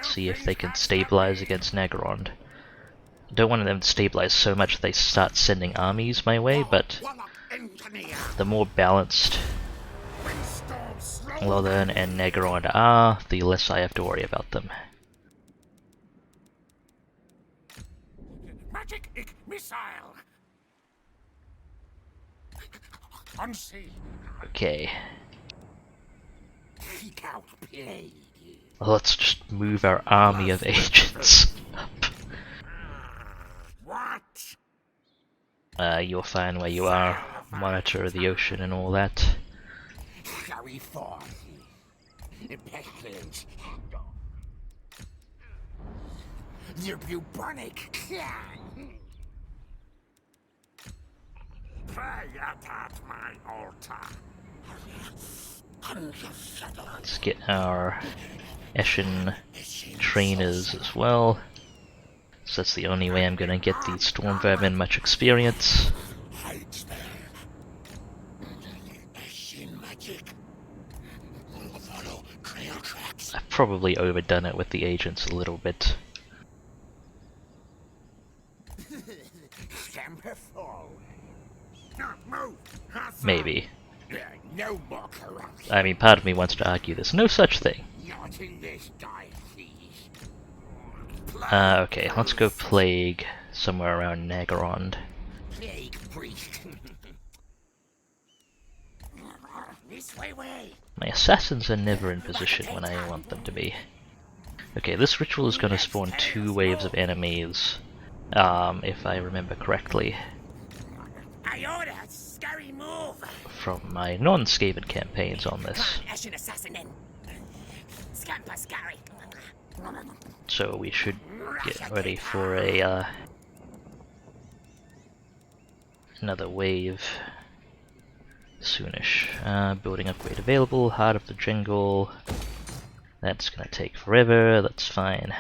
See if they can stabilize against Nagarond. I don't want them to stabilize so much that they start sending armies my way, but the more balanced Lothern and Nagarond are, the less I have to worry about them. Magic missile! On sea! Okay. Let's just move our army of agents up. What? You're fine where you are. Monitor the ocean and all that. the bubonic clan. Pray at my altar. Let's get our Eshin trainers as well. So that's the only way I'm gonna get the Storm Vermin much experience. I've probably overdone it with the agents a little bit. Maybe. I mean, part of me wants to argue there's no such thing. Okay, let's go Plague somewhere around Nagarond. My assassins are never in position when I want them to be. Okay, this ritual is going to spawn 2 waves of enemies, if I remember correctly. From my non-Skaven campaigns on this. So we should get ready for a another wave soonish. Building upgrade available, Heart of the Jungle. That's gonna take forever, that's fine.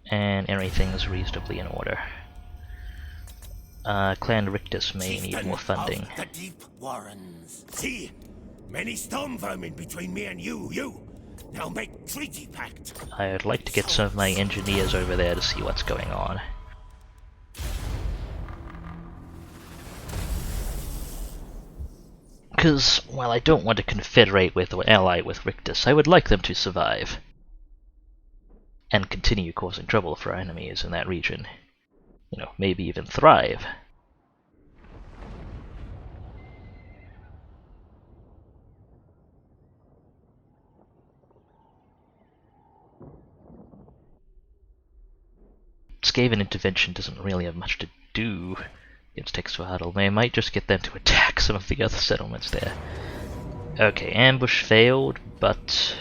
And everything's reasonably in order. Clan Rictus may need more funding. The deep warrens. See, many storm vermin between me and you. Now make treaty pact. I'd like to get some of my engineers over there to see what's going on. Because, while I don't want to confederate with or ally with Rictus, I would like them to survive. And continue causing trouble for our enemies in that region. You know, maybe even thrive. Skaven intervention doesn't really have much to do against Texuadal. I might just get them to attack some of the other settlements there. Okay, ambush failed, but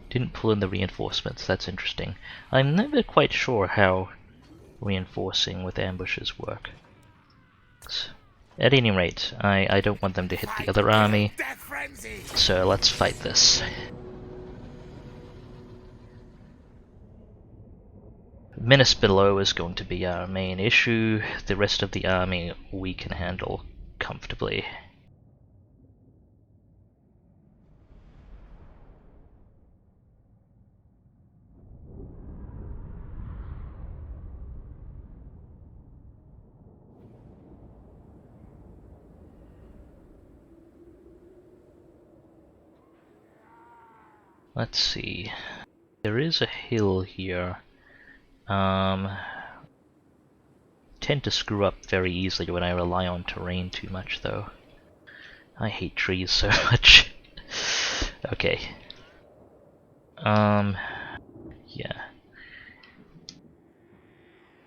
didn't pull in the reinforcements. That's interesting. I'm never quite sure how reinforcing with ambushes work. At any rate, I don't want them to hit the other army, so let's fight this. Menace below is going to be our main issue. The rest of the army we can handle comfortably. Let's see. There is a hill here. Tend to screw up very easily when I rely on terrain too much, though. I hate trees so much. Okay. Yeah.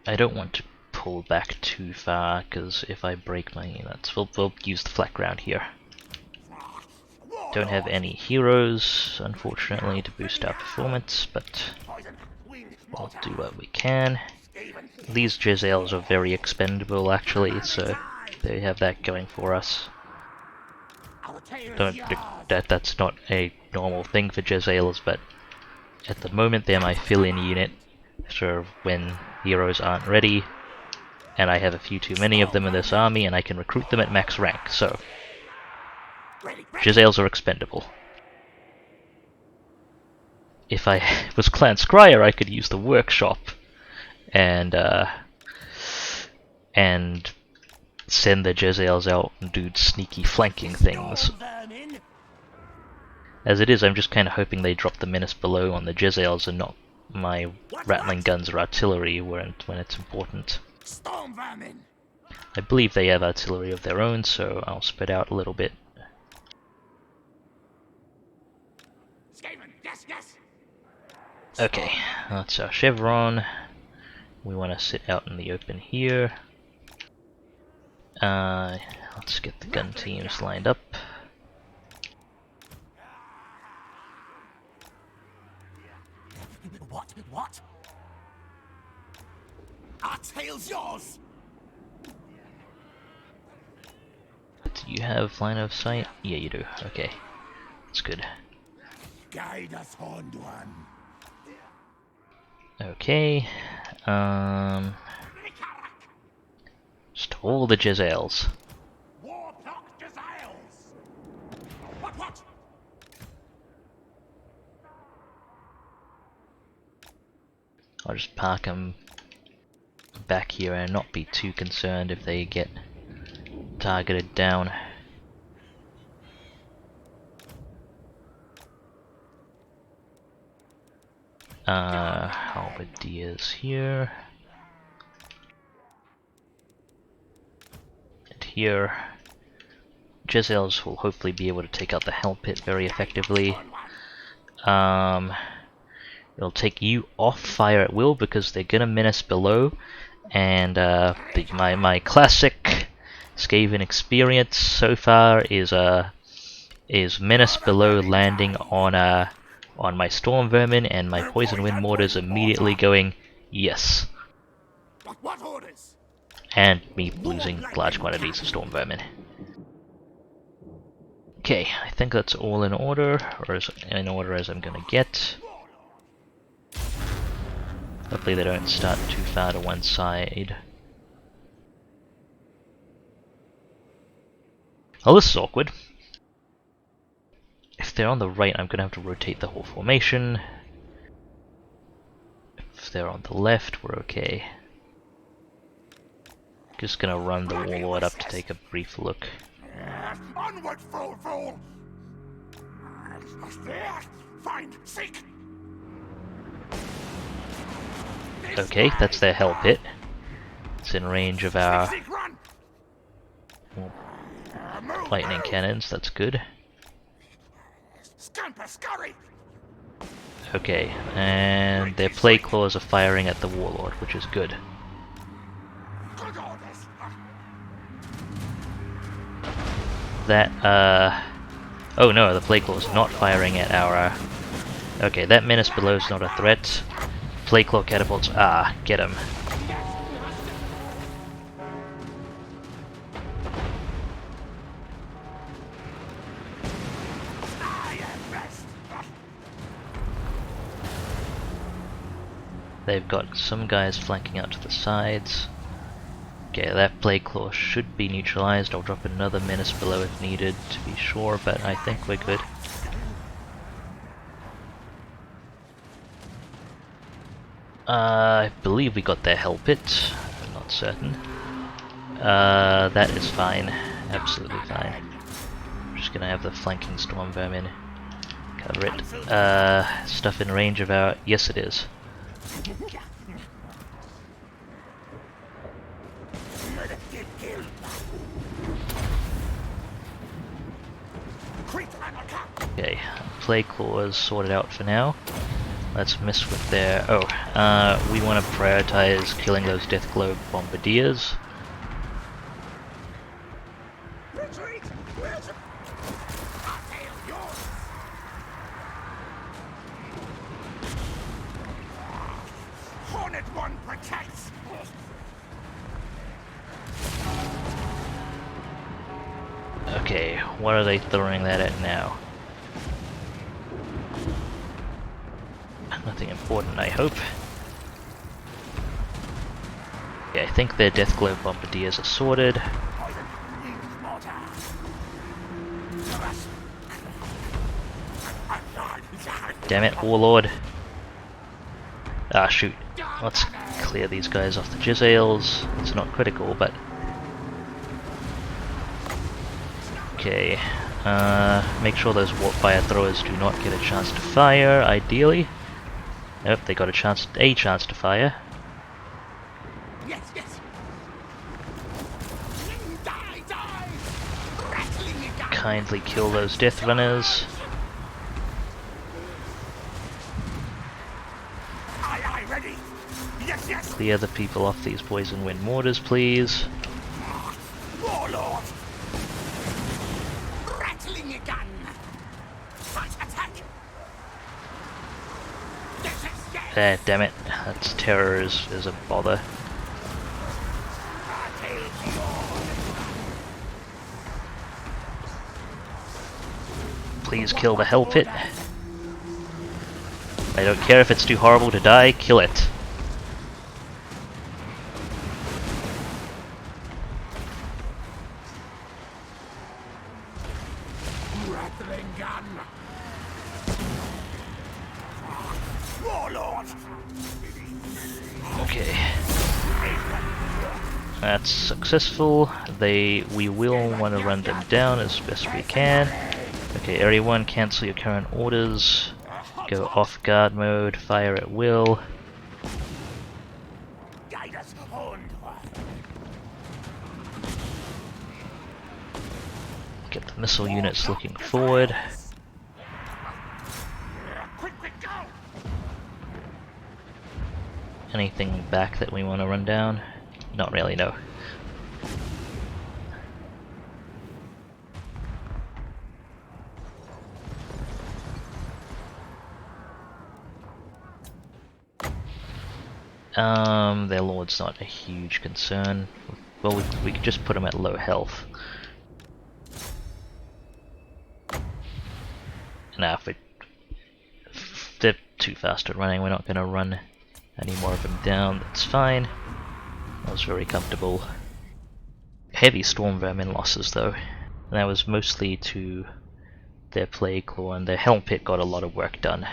I don't want to pull back too far, because if I break my... we'll use the flat ground here. Don't have any heroes, unfortunately, to boost our performance, but we'll do what we can. These Jezzails are very expendable, actually, so they have that going for us. That's not a normal thing for Jezzails, but at the moment they're my fill-in unit, so when heroes aren't ready, and I have a few too many of them in this army, and I can recruit them at max rank, so Jezzails are expendable. If I was Clan Scryer, I could use the workshop and send the Jezzails out and do sneaky flanking things. As it is, I'm just kind of hoping they drop the menace below on the Jezzails and not my rattling guns or artillery when it's important. I believe they have artillery of their own, so I'll spread out a little bit. Okay, that's our chevron. We want to sit out in the open here. Let's get the gun teams lined up. What? Our tail's yours! Do you have line of sight? Yeah, you do. Okay. That's good. Guide us, Horned One. Okay. Just all the Jezzails. Warplock Jezzails! What? I'll just park them back here and not be too concerned if they get targeted down. Halberdiers here. And here. Jezzails will hopefully be able to take out the Hell Pit very effectively. It'll take you off fire at will because they're gonna menace below, and my classic Skaven experience so far is menace below landing on my storm vermin and my poison wind mortars immediately going yes, What orders? and me losing large quantities of storm vermin. Okay, I think that's all in order, or as in order as I'm gonna get. Hopefully they don't start too far to one side. Oh, this is awkward. If they're on the right, I'm gonna have to rotate the whole formation. If they're on the left, we're okay. Just gonna run the Warlord up to take a brief look. Onward, fool! Find, seek! Okay, that's their Hell Pit. It's in range of our lightning cannons, that's good. Scamper, scurry! Okay, and their Plague Claws are firing at the Warlord, which is good. Good orders! That, oh no, the Plague Claw is not firing at our... Okay, that menace below is not a threat. Plague Claw catapults, get him. They've got some guys flanking out to the sides. Okay, that Plague Claw should be neutralized. I'll drop another menace below if needed to be sure, but I think we're good. I believe we got their Hell Pit. I'm not certain. That is fine. Absolutely fine. I'm just gonna have the flanking storm vermin cover it. Stuff in range of our... Yes, it is. Okay, Plague Claws sorted out for now. Let's mess with their... we want to prioritize killing those Death Globe Bombardiers. Retreat! Hornet One protects! Okay, what are they throwing that at now? Nothing important, I hope. Yeah, I think their Death Globe Bombardiers are sorted. Damn it, Warlord. Ah, shoot. Let's clear these guys off the Jezzails. It's not critical, but... Okay. Make sure those warp fire throwers do not get a chance to fire, ideally. Nope, they got a chance to fire. Yes. Die. Kindly kill those Death Runners. Aye, ready. Yes. Clear the people off these Poison Wind Mortars, please. Damn it. That's terror is a bother. Please kill the hell pit. I don't care if it's too horrible to die, kill it. Rattling gun. Warlord. Okay. That's successful. We will want to run them down as best we can. Okay, Area 1, cancel your current orders. Go off guard mode, fire at will. Guide us onward. Get the missile units looking forward. Quick, go. Anything back that we want to run down? Not really, no. Their lord's not a huge concern. Well, we could just put them at low health. Now, if they're too fast at running, we're not going to run any more of them down. That's fine. That was very comfortable. Heavy storm vermin losses, though. And that was mostly to their plague claw, and their helm pit got a lot of work done.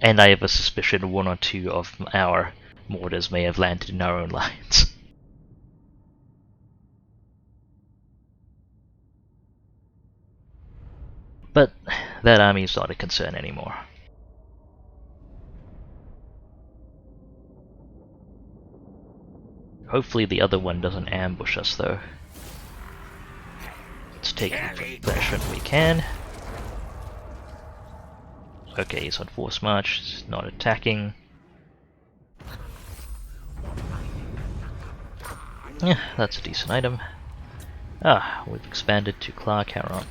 And I have a suspicion 1 or 2 of our mortars may have landed in our own lines. But that army is not a concern anymore. Hopefully the other one doesn't ambush us though. Let's take the punishment we can. Okay, he's on force march, he's not attacking. Yeah, that's a decent item. Ah, we've expanded to Clark Harrond.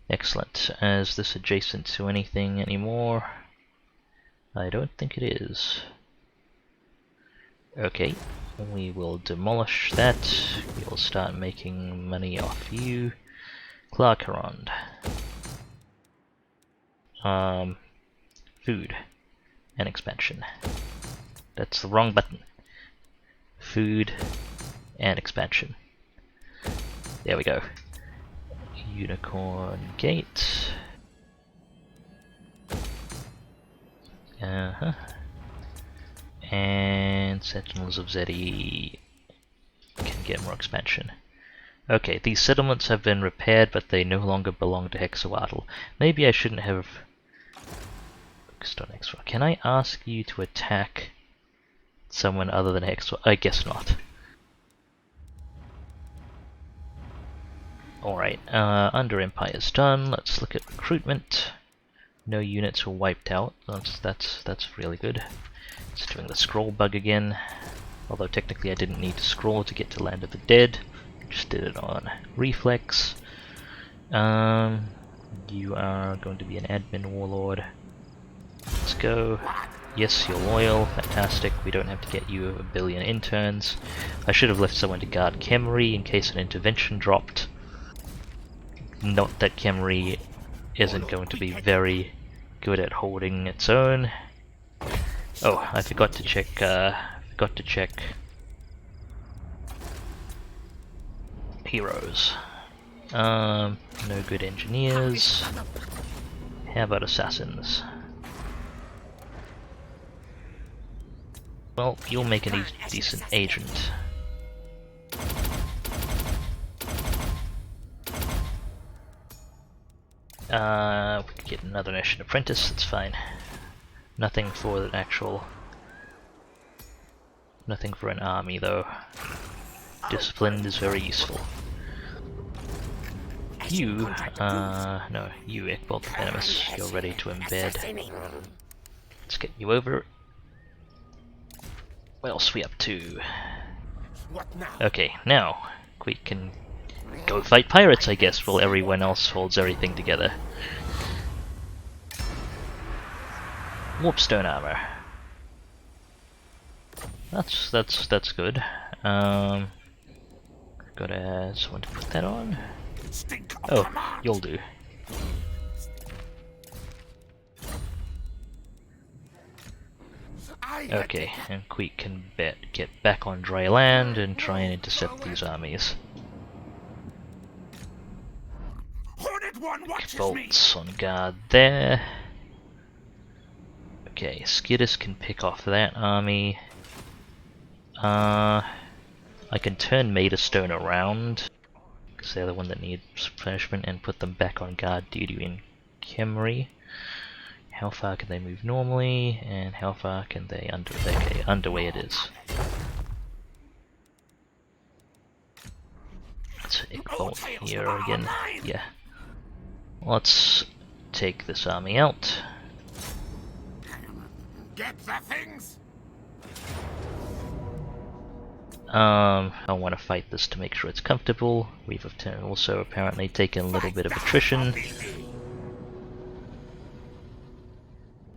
Excellent. Is this adjacent to anything anymore? I don't think it is. Okay, we will demolish that. We will start making money off you. Clark Harrond. Food and expansion. That's the wrong button. Food and expansion. There we go. Unicorn Gate. And Sentinels of Zeddy can get more expansion. Okay, these settlements have been repaired, but they no longer belong to Hexawatl. Maybe I shouldn't have focused on Hexawatl. Can I ask you to attack someone other than Hexawatl? I guess not. Alright, under Empire's done. Let's look at recruitment. No units were wiped out. That's really good. It's doing the scroll bug again. Although technically I didn't need to scroll to get to Land of the Dead. Just did it on reflex. You are going to be an admin warlord. Let's go. Yes, you're loyal. Fantastic. We don't have to get you a billion interns. I should have left someone to guard Khemri in case an intervention dropped. Not that Khemri isn't going to be very good at holding its own. Oh, I forgot to check. Heroes. No good engineers. How about assassins? Well, you'll make a decent agent. We could get another Nation Apprentice, that's fine. Nothing for an actual... Nothing for an army though. Disciplined is very useful. You, no, you Iqbal the Venomous, you're ready to embed. Let's get you over. What else are we up to? Okay, now, Queek can go fight pirates, I guess, while everyone else holds everything together. Warpstone armor. That's good. Gotta someone to put that on. Oh, you'll do. Okay, and Queek can get back on dry land and try and intercept these armies. Bolts on guard there. Okay, Skiddus can pick off that army. I can turn Maidstone around, because they're the one that needs punishment, and put them back on guard due to in Khemri. How far can they move normally, and how far can they underway it is. Let's bolt here again. Yeah. Let's take this army out. Get the things. I want to fight this to make sure it's comfortable. We've also apparently taken a little bit of attrition.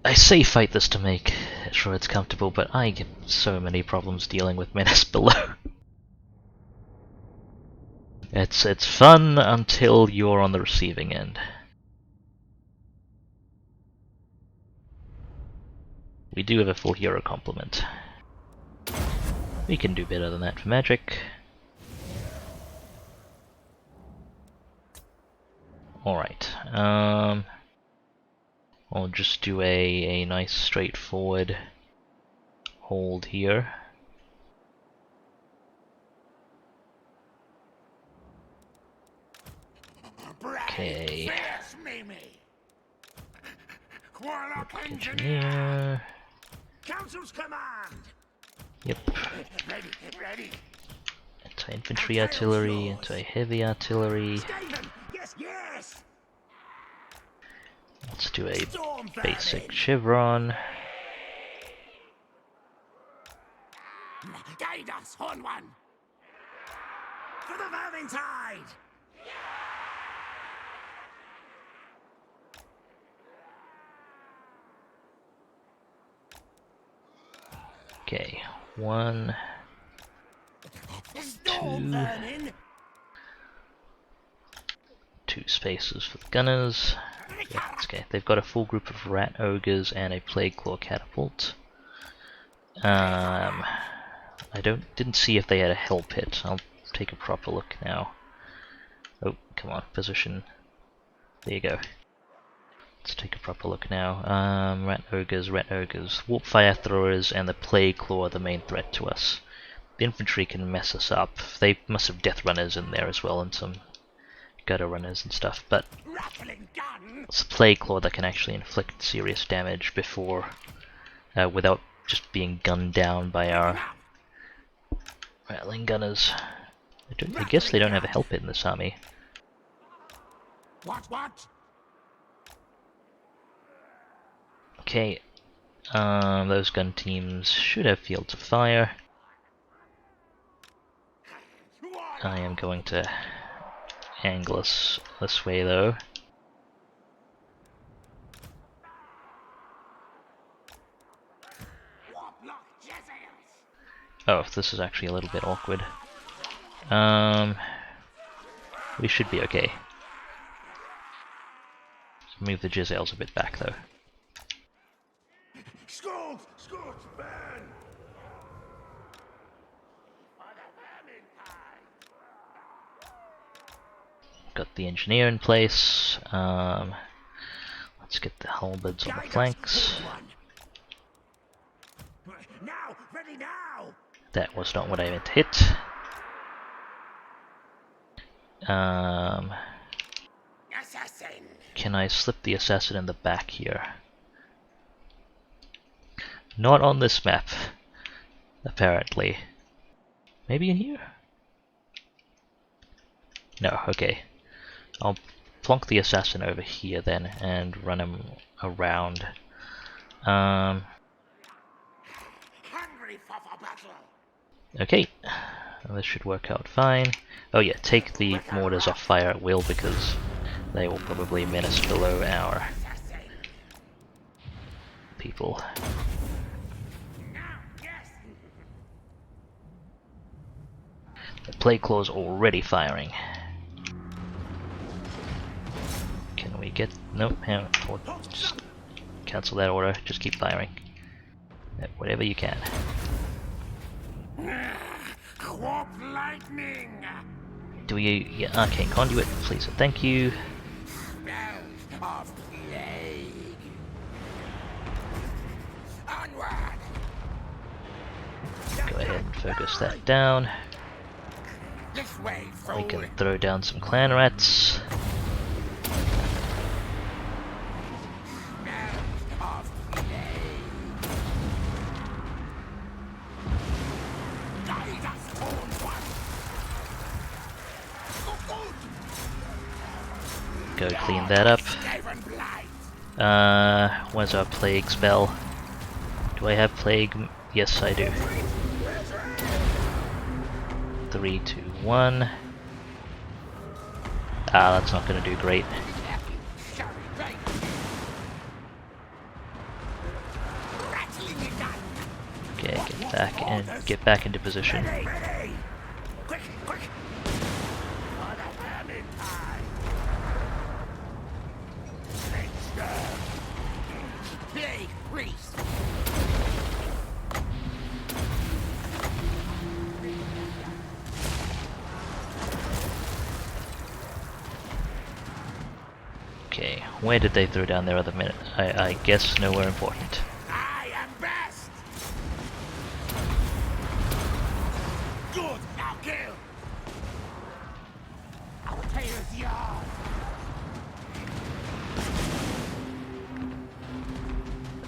I say fight this to make sure it's comfortable, but I get so many problems dealing with menace below. It's fun until you're on the receiving end. We do have a full hero complement. We can do better than that for magic. Alright, I'll just do a nice straightforward hold here. Okay. Engineer. Council's command. Yep. Anti-infantry artillery, anti-heavy artillery. Yes, yes. Let's do a basic chevron. Guide us, Horn One. For the Vermintide. Okay, 1, 2 spaces for the gunners. Yeah, okay. They've got a full group of rat ogres and a plague claw catapult. I didn't see if they had a hell pit. I'll take a proper look now. Oh, come on, position. There you go. Let's take a proper look now. Rat ogres, warp fire throwers, and the plague claw are the main threat to us. The infantry can mess us up. They must have death runners in there as well, and some gutter runners and stuff. But it's the plague claw that can actually inflict serious damage before, without just being gunned down by our rattling gunners. I guess they don't have a hell pit in this army. What? Okay, those gun teams should have fields of fire. I am going to angle us this way though. Oh, this is actually a little bit awkward. We should be okay. Move the Jizzails a bit back though. Burn! Got the engineer in place. Let's get the halberds on the flanks. Now, ready now. That was not what I meant to hit. Assassin. Can I slip the assassin in the back here? Not on this map, apparently. Maybe in here? No, okay. I'll plonk the assassin over here then and run him around. Okay, this should work out fine. Oh yeah, take the mortars off fire at will because they will probably menace below our people. The Plague Claw's already firing. Can we get... nope, hang on. Just cancel that order, just keep firing. Whatever you can. Warp lightning! Do we... yeah, arcane conduit, please and thank you. Spells of plague! Onward! Go ahead and focus that down. This way, We fool! can throw down some clan rats. Of plague! Guide us, torn one! Go clean that up. Skaven blight! Where's our plague spell? Do I have plague? Yes, I do. 3, 2, 1. Ah, that's not gonna do great. Okay, get back into position. Quick, quick! For the vermin pie! Plague priest! Okay, where did they throw down their other minute? I guess nowhere important. I am best! Good, now kill! Our tail is yours!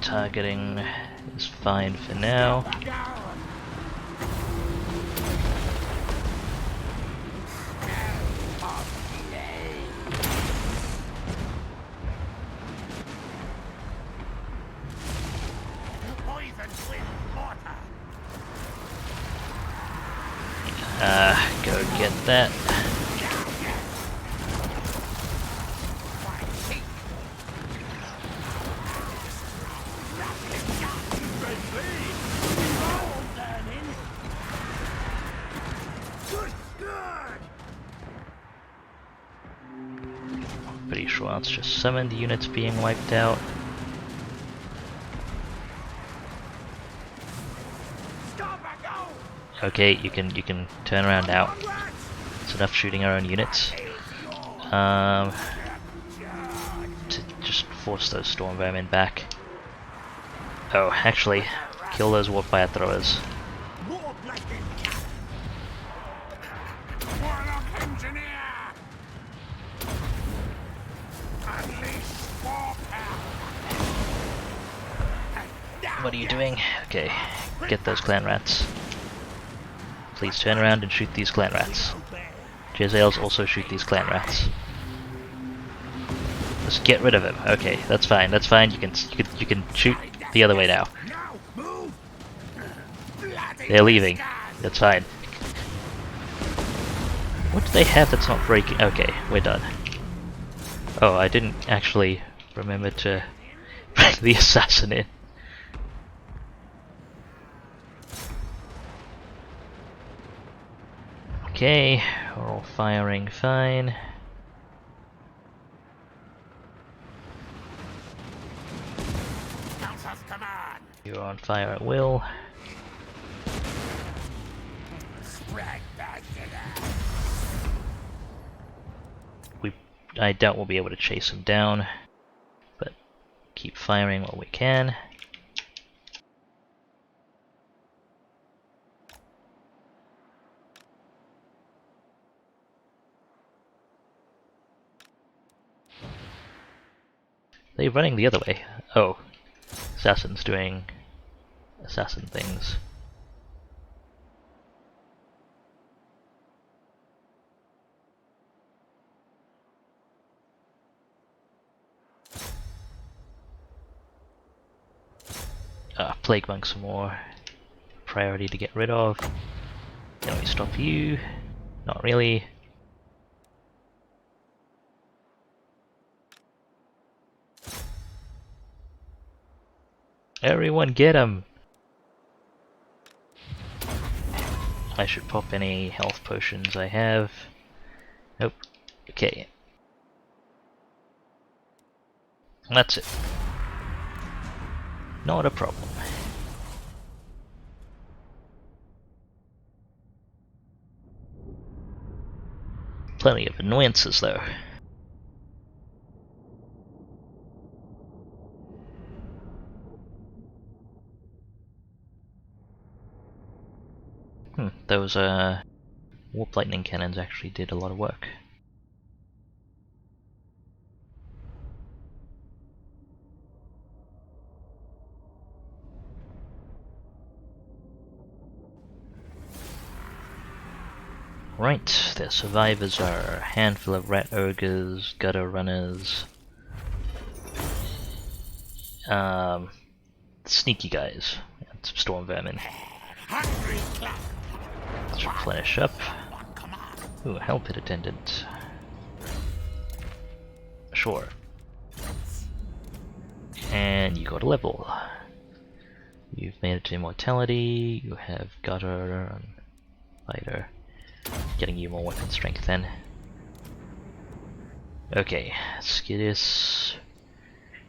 Targeting is fine for now. Down! Poison with mortar! Go get that. Pretty sure it's just summoned units being wiped out. Okay, you can turn around now. It's enough shooting our own units. To just force those storm vermin back. Oh, actually, kill those warp fire throwers. Warlock engineer! Unleash warpower! What are you doing? Okay, get those clan rats. Please turn around and shoot these clan rats. Jezzails also shoot these clan rats. Just get rid of him. Okay, that's fine. That's fine. You can shoot the other way now. They're leaving. That's fine. What do they have that's not breaking? Okay, we're done. Oh, I didn't actually remember to bring the assassin in. Okay, we're all firing fine. Council's command! You're on fire at will. Spread back to that! I doubt we'll be able to chase him down, but keep firing while we can. They're running the other way. Oh, assassin's doing assassin things. Plague monk some more. Priority to get rid of. Can we stop you? Not really. Everyone get him! I should pop any health potions I have. Nope. Okay. That's it. Not a problem. Plenty of annoyances though. Those warp lightning cannons actually did a lot of work. Right, their survivors are a handful of rat ogres, gutter runners, sneaky guys, and some storm vermin. Let's replenish up. Ooh, hell pit attendant. Sure. And you got a level. You've made it to immortality, you have gutter and fighter. Getting you more weapon strength then. Okay, Skidis.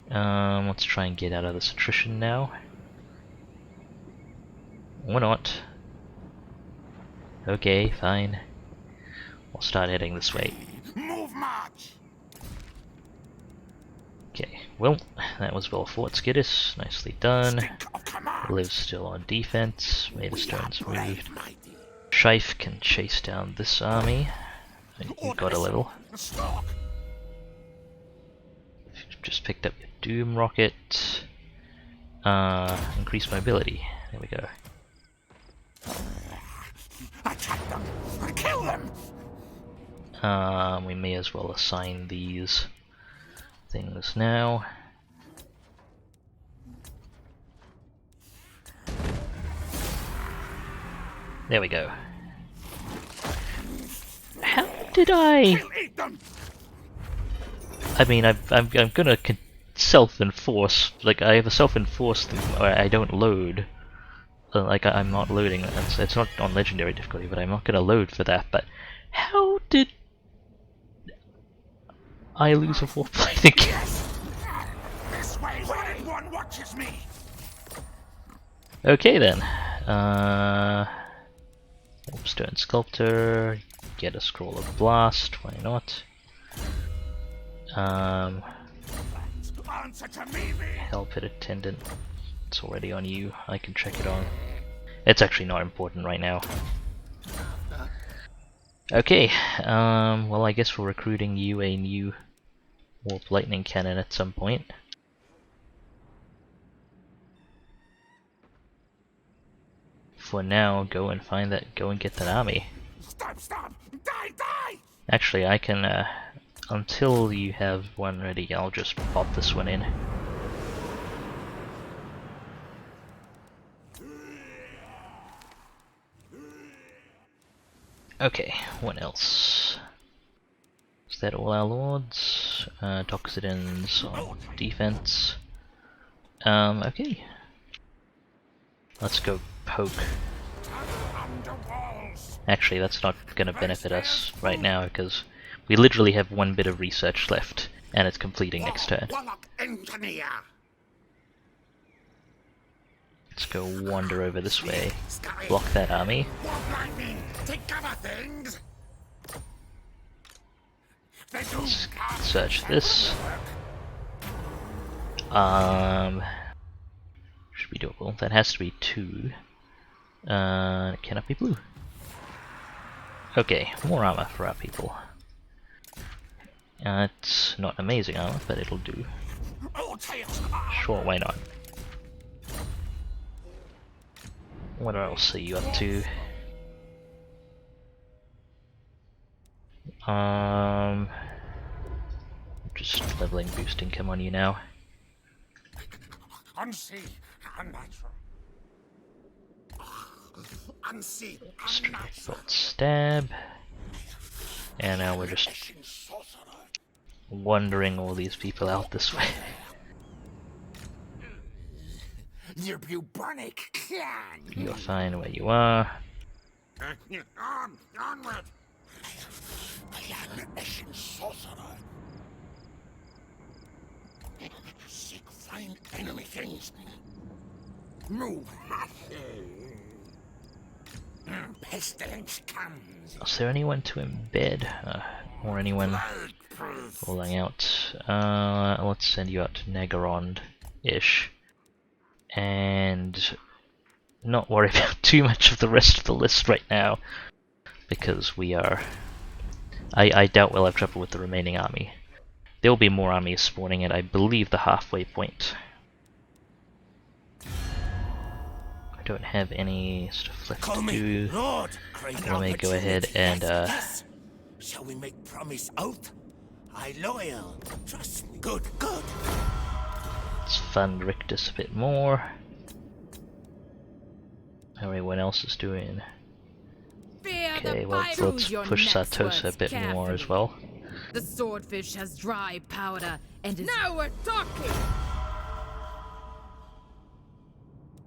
Let's try and get out of this attrition now. Or not. Okay, fine. We'll start heading this way. Move march. Okay, well, that was well fought, Skidis. Nicely done. Lives still on defense. Made a stone's moved. Shife can chase down this army. You've got a level. Just picked up your Doom Rocket. Increase mobility. There we go. Attack them! Kill them! We may as well assign these things now. There we go. How did I? I mean, I'm gonna self-enforce. Like, I have a self-enforce thing where I don't load. Like, I'm not loading. It's not on legendary difficulty, but I'm not gonna load for that. But how did I lose a warp lightning? This way, one watches me. Okay then. Stone Sculptor, get a Scroll of Blast, why not? Hell Pit Attendant, it's already on you, I can check it on. It's actually not important right now. Okay, well I guess we're recruiting you a new Warp Lightning Cannon at some point. For now, go and get that army. Stop! Die! Actually, I can, until you have one ready, I'll just pop this one in. Okay, what else? Is that all our lords? Toxidins on defense. Okay. Let's go poke. Actually, that's not going to benefit us right now because we literally have one bit of research left and it's completing next turn. Let's go wander over this way, block that army. Let's search this. Should be doable. That has to be 2. Cannot be blue. Okay, more armor for our people. It's not amazing armor, but it'll do. Sure, why not? What else are you up to? Just leveling boost income on you now. Unseen, unnatural. Unseen, unnatural. Stab. And now we're just wandering all these people out this way. the bubonic clan. You're fine where you are. Onward! I am an Ashen sorcerer. Seek find enemy things. Move. Pestilence comes. Is there anyone to embed? Or anyone falling out? Let's send you out to Nagarond-ish. And not worry about too much of the rest of the list right now. Because we are... I doubt we'll have trouble with the remaining army. There will be more armies spawning at, I believe, the halfway point. I don't have any stuff left to do. Lord, Let me go ahead and shall we make promise oath? I loyal. Trust me. Good, good. let's fund Rictus a bit more. How everyone else is doing. Okay, well, let's push Sartosa a bit more as well. The swordfish has dry powder and is... Now we're talking!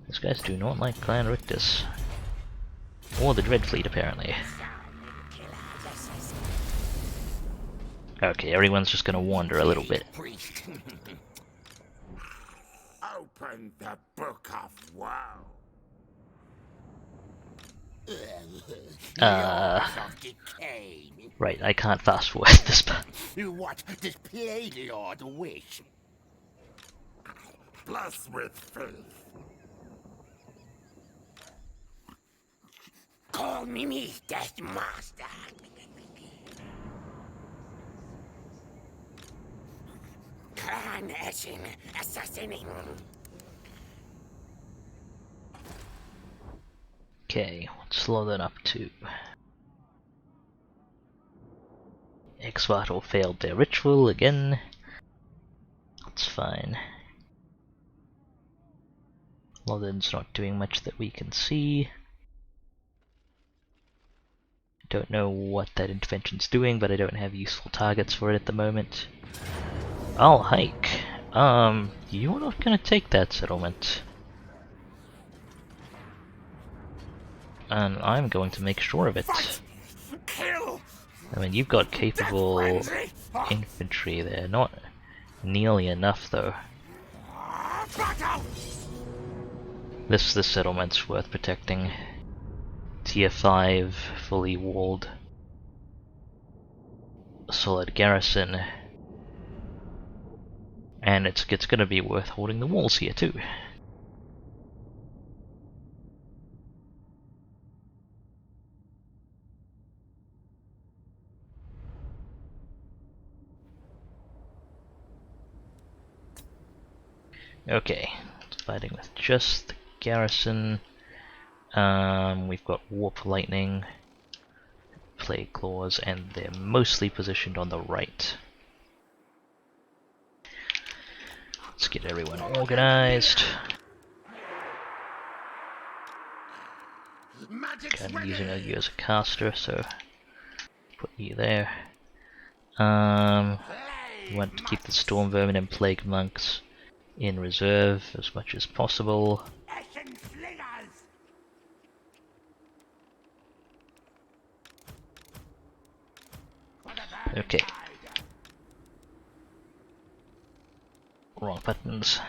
These guys do not like Clan Rictus. Or the Dread Fleet, apparently. Okay, everyone's just gonna wander a little bit. Open the book of woe. Right, I can't fast forward this part. What does Play Lord wish? Bless with faith. Call me Death Master. Clan Ashen assassinating. Okay, let's slow that up too. Exvato failed their ritual again. That's fine. Lothan's not doing much that we can see. Don't know what that intervention's doing, but I don't have useful targets for it at the moment. I'll hike. You're not gonna take that settlement. And I'm going to make sure of it. Kill. I mean, you've got capable infantry there, not nearly enough though. This settlement's worth protecting. Tier 5, fully walled, solid garrison, and it's gonna be worth holding the walls here too. Okay, fighting with just the garrison. We've got Warp Lightning, Plague Claws, and they're mostly positioned on the right. Let's get everyone organized. Okay, I'm using you as a caster, so put you there. We want to keep the Storm Vermin and Plague Monks in reserve as much as possible. Okay. Wrong buttons.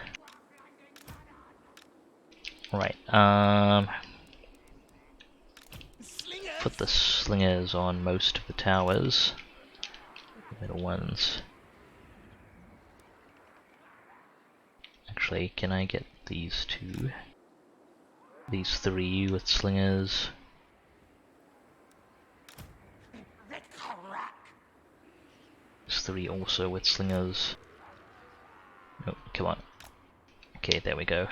Right, put the slingers on most of the towers. The middle ones. Actually, can I get these two? These three with slingers. These three also with slingers. Oh, come on. Okay, there we go.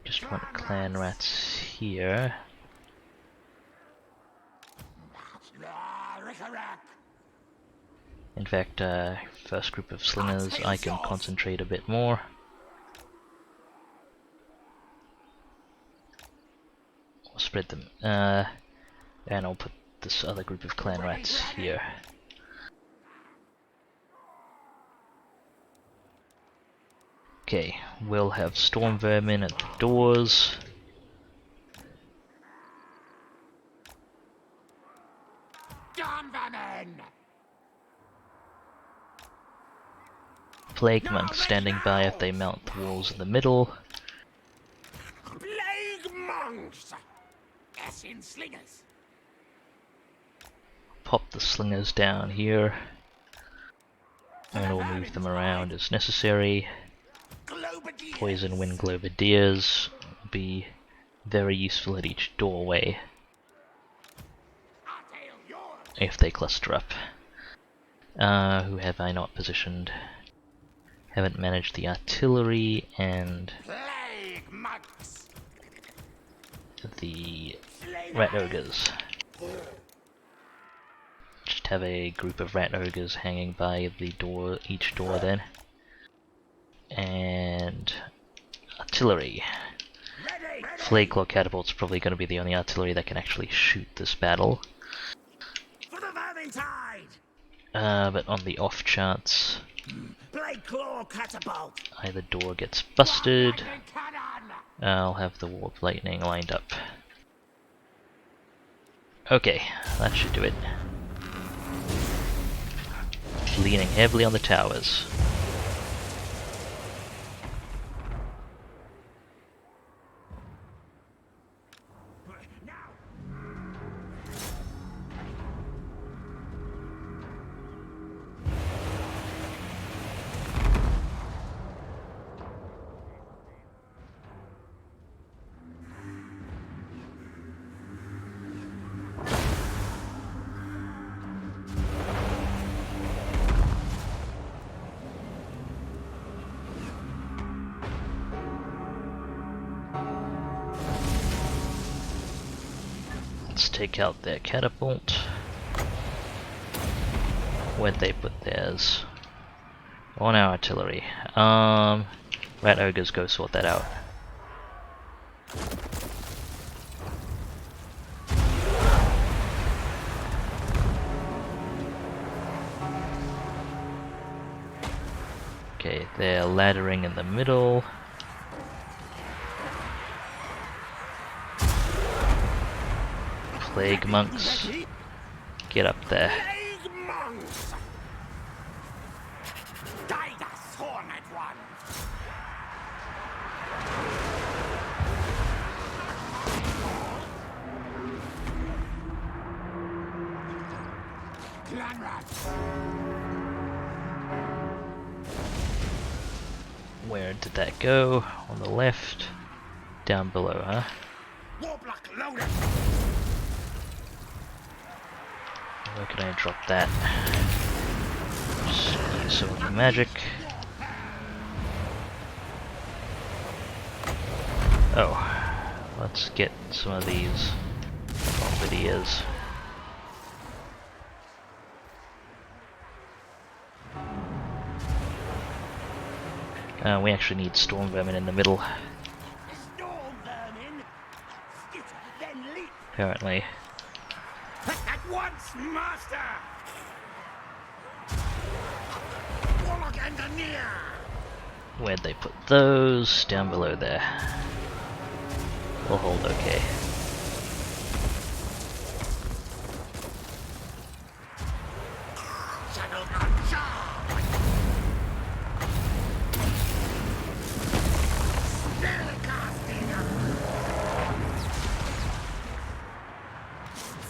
Just want clan rats here. In fact, first group of slingers I can concentrate a bit more. I'll spread them, and I'll put this other group of clan rats here. Okay, we'll have storm vermin at the doors. Storm vermin! Plague monks standing by if they mount the walls in the middle. Plague monks! Assin slingers! Pop the slingers down here. And we'll move them around as necessary. Poison wind globadiers will be very useful at each doorway if they cluster up. Who have I not positioned? Haven't managed the artillery and the rat ogres. Just have a group of rat ogres hanging by the door, each door then. And artillery. Flake Claw catapult's probably going to be the only artillery that can actually shoot this battle. But on the off chance, either door gets busted, I'll have the warp lightning lined up. Okay, that should do it. Leaning heavily on the towers. Let's take out their catapult. Where'd they put theirs? On our artillery. Rat ogres, go sort that out. Okay, they're laddering in the middle. Plague monks, get up there. Where did that go? On the left? Down below, huh? Where can I drop that? Just use some of the magic. Oh, let's get some of these bombardiers. We actually need storm vermin in the middle. Apparently. At once, master! Warlock engineer! Where'd they put those? Down below there. We'll hold okay.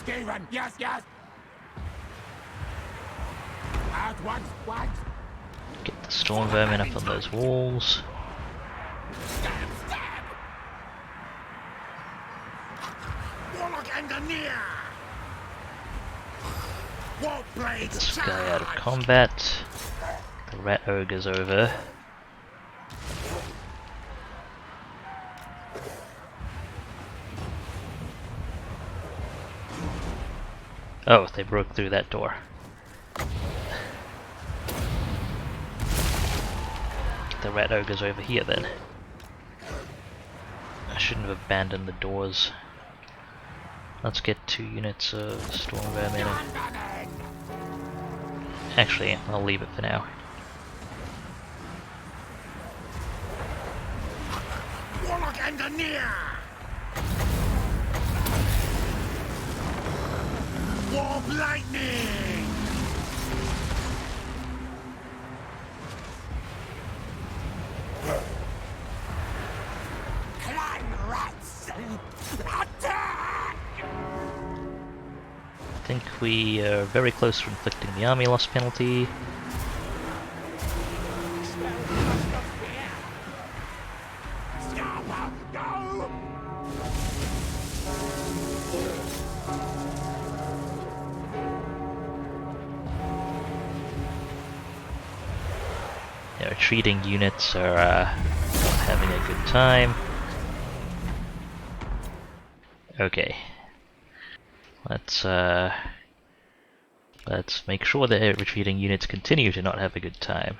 Skaven, yes, yes! At once, what? Get the storm vermin up on those walls. Stab, stab! Warlock engineer! Warp blade, This guy out of combat. The rat ogre's over. Oh, they broke through that door. The rat ogre's over here then. I shouldn't have abandoned the doors. Let's get 2 units of storm vermin. Actually, I'll leave it for now. and near! Warp lightning! Clan rats! Attack! I think we are very close to inflicting the army loss penalty. The retreating units are not having a good time. Okay. Let's make sure that retreating units continue to not have a good time.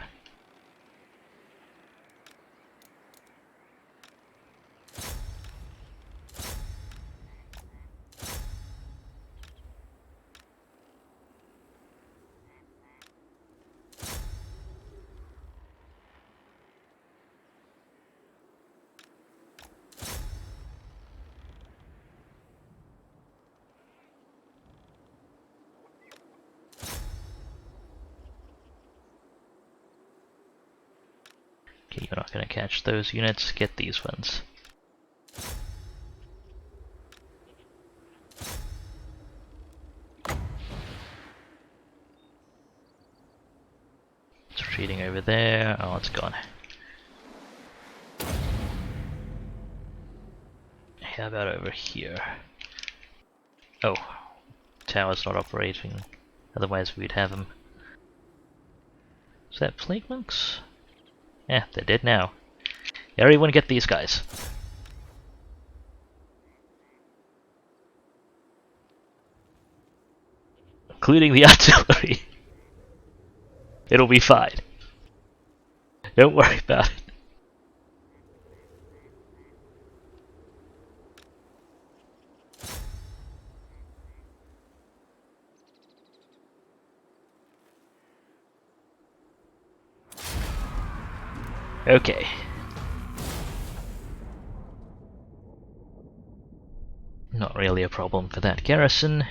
Okay, you're not going to catch those units, get these ones. It's retreating over there. Oh, it's gone. How about over here? Oh, tower's not operating. Otherwise we'd have them. Is that plague monks? Yeah, they're dead now. Everyone get these guys. Including the artillery. It'll be fine. Don't worry about it. Okay. Not really a problem for that garrison.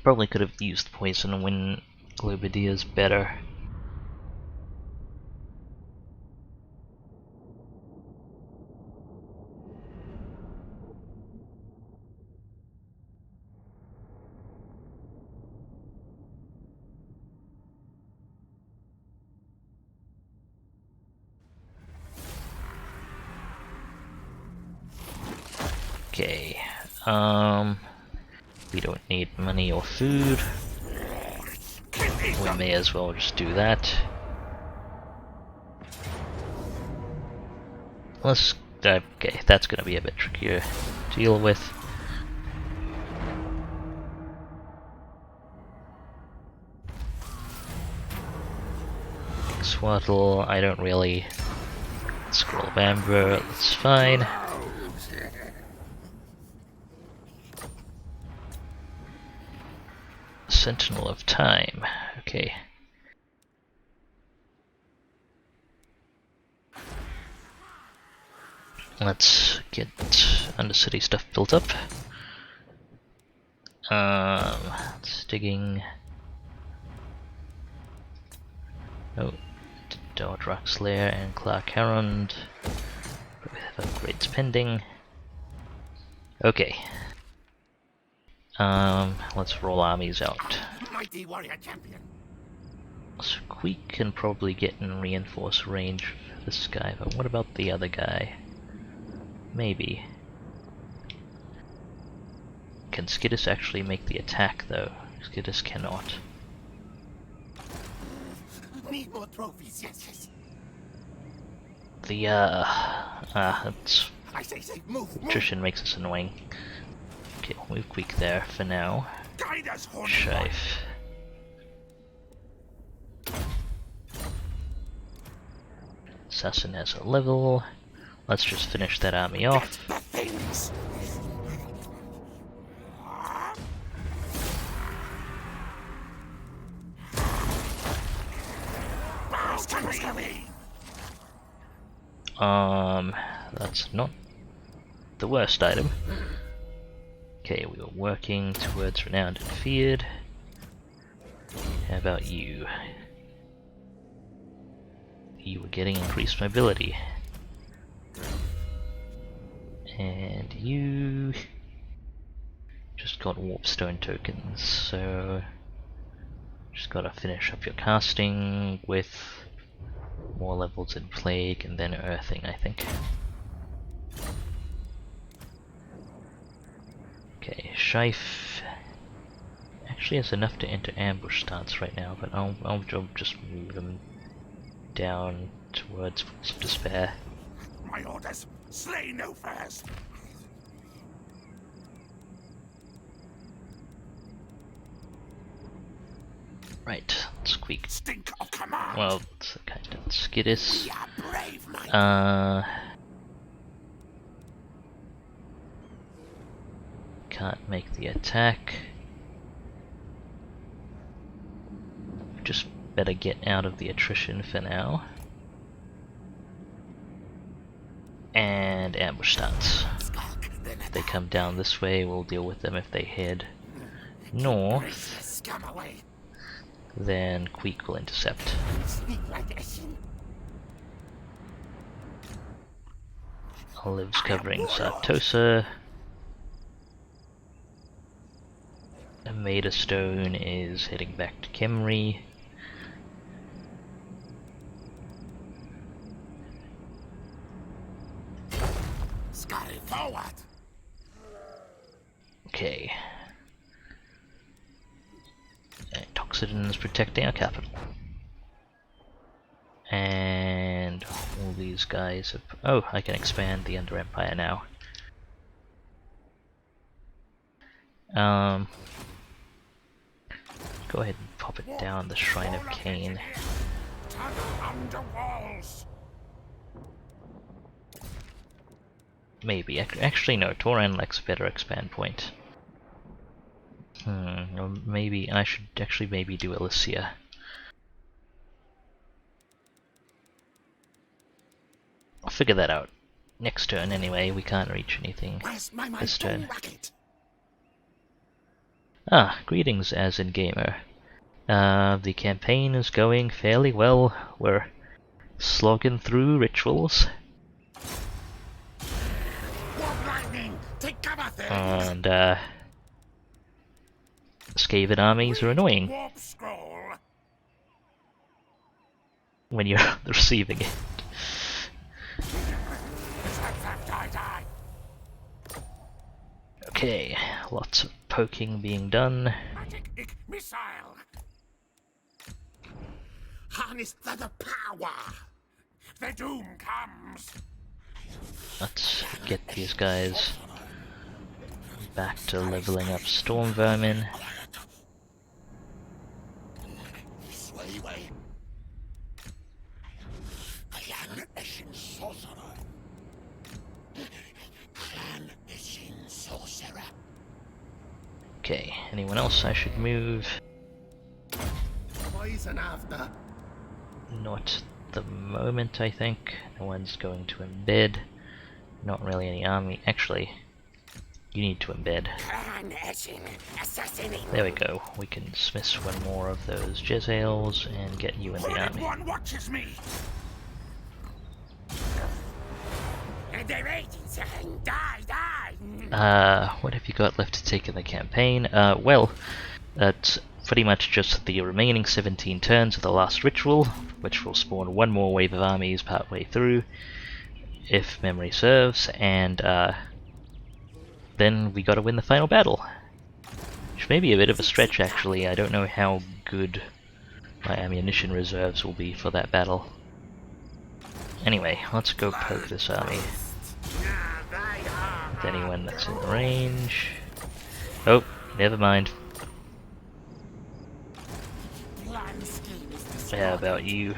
Probably could have used poison when Globadia's better. Okay, we don't need money or food. We may as well just do that. Okay, that's gonna be a bit trickier to deal with. Swaddle, I don't really. Scroll of Amber, that's fine. Sentinel of Time, okay. Let's get Undercity stuff built up. It's digging. Oh, Dodrock's Lair and Clark Harrond. We have upgrades pending. Okay. Let's roll armies out. Mighty warrior champion. So Queek can probably get in reinforced range for this guy, but what about the other guy? Maybe. Can Skidus actually make the attack though? Skidus cannot. Need more trophies, yes. The it's I say, move. attrition makes us annoying. Okay, we'll move Queek there for now. Guide us, horny Shife. Assassin has a level. Let's just finish that army off. things. Can That's not the worst item. Okay, we were working towards renowned and feared. How about you? You were getting increased mobility. And you just got warpstone tokens, so just gotta finish up your casting with more levels in plague and then earthing, I think. Okay, Shife actually has enough to enter ambush stance right now, but I'll just move him down towards Force of Despair. My orders, slay no first. Right, let's Queek. Stink of command. Well, it's kind of Skittis. We are brave, my Can't make the attack. Just better get out of the attrition for now. And ambush stance. If they come down this way, we'll deal with them. If they head north, Scum away. then Queek will intercept. Olive's covering Sartosa. Maida Stone is heading back to Kemri. Scurry forward. Okay. And Toxidin is protecting our capital. And all these guys have... Oh, I can expand the Under Empire now. Go ahead and pop it down the Shrine of Cain. Under walls. Maybe. Actually, no. Tauran lacks a better expand point. Or maybe I should actually maybe do Elysia. I'll figure that out. Next turn, anyway. We can't reach anything this turn. Ah, greetings, as in gamer. The campaign is going fairly well. We're slogging through rituals. And Skaven armies are annoying when you're receiving it. Okay, lots of poking being done. Missile. Harness the power. The doom comes. Let's get these guys back to leveling up Storm Vermin. Okay, anyone else I should move? Poison after. Not at the moment, I think. No one's going to embed. Not really any army. Actually, you need to embed. There we go. We can dismiss one more of those Jezzails and get you in the army. One watches me. What have you got left to take in the campaign? Well, that's pretty much just the remaining 17 turns of the last ritual, which will spawn one more wave of armies partway through, if memory serves, and then we gotta win the final battle. Which may be a bit of a stretch, actually. I don't know how good my ammunition reserves will be for that battle. Anyway, let's go poke this army. With anyone that's in range. Oh, never mind. How about you?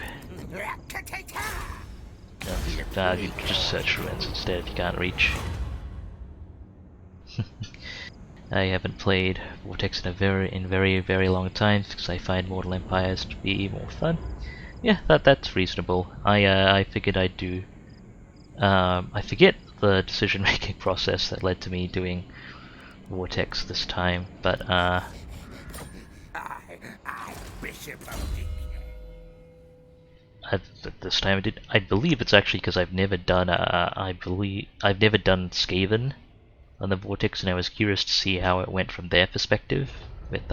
You just search ruins instead if you can't reach. I haven't played Vortex in a very long time because I find Mortal Empires to be more fun. Yeah, that's reasonable. I figured I'd do. I forget the decision-making process that led to me doing Vortex this time, but I, Bishop of the... this time I did. I believe it's actually because I've never done. I've never done Skaven on the Vortex, and I was curious to see how it went from their perspective with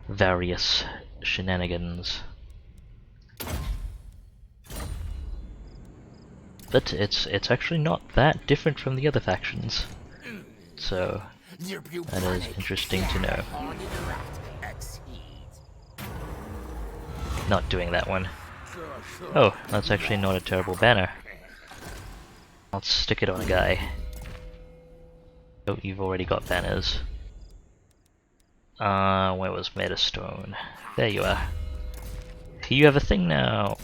various shenanigans. But it's actually not that different from the other factions, so that is interesting to know. Not doing that one. Oh, that's actually not a terrible banner. Let's stick it on a guy. Oh, you've already got banners. Where was Metastone? There you are. You have a thing now!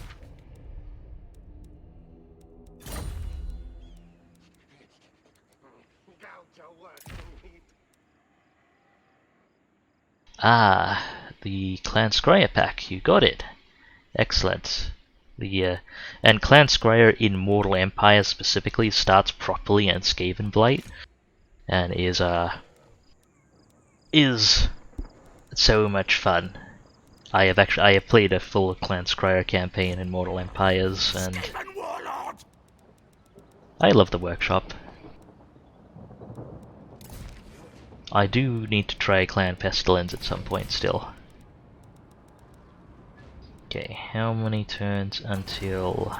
Ah, the Clan Scryer pack, you got it! Excellent. And Clan Scryer in Mortal Empire specifically starts properly in Skaven Blight, and is so much fun. I have played a full Clan Scryer campaign in Mortal Empires, and I love the workshop. I do need to try Clan Pestilence at some point still. Okay, how many turns until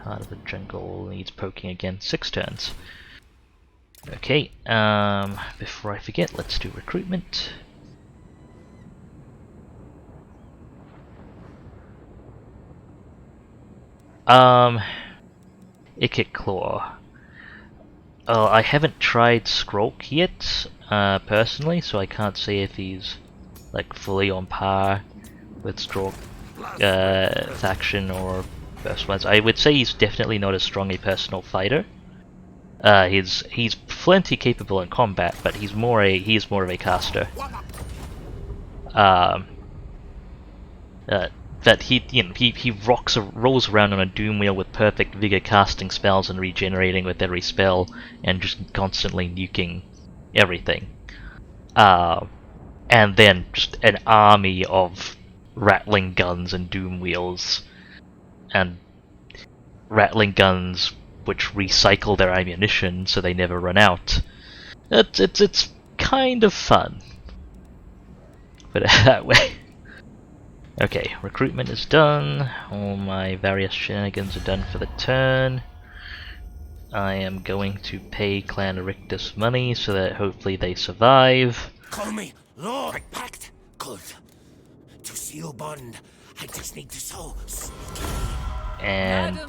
Heart of the Jungle needs poking again? 6 turns. Okay, before I forget, let's do recruitment. Ikit Claw. Oh, I haven't tried Skrulk yet, personally, so I can't say if he's like fully on par with Skrulk faction or first ones. I would say he's definitely not as strong a personal fighter. He's plenty capable in combat, but he's more of a caster. That he rolls around on a doom wheel with perfect vigor, casting spells and regenerating with every spell, and just constantly nuking everything. And then just an army of rattling guns and doom wheels, and rattling guns which recycle their ammunition so they never run out. It's kind of fun. Put it that way. Okay, recruitment is done. All my various shenanigans are done for the turn. I am going to pay Clan Erictus money so that hopefully they survive. Call me Lord Pact. Good. To seal bond, I just need to sow. And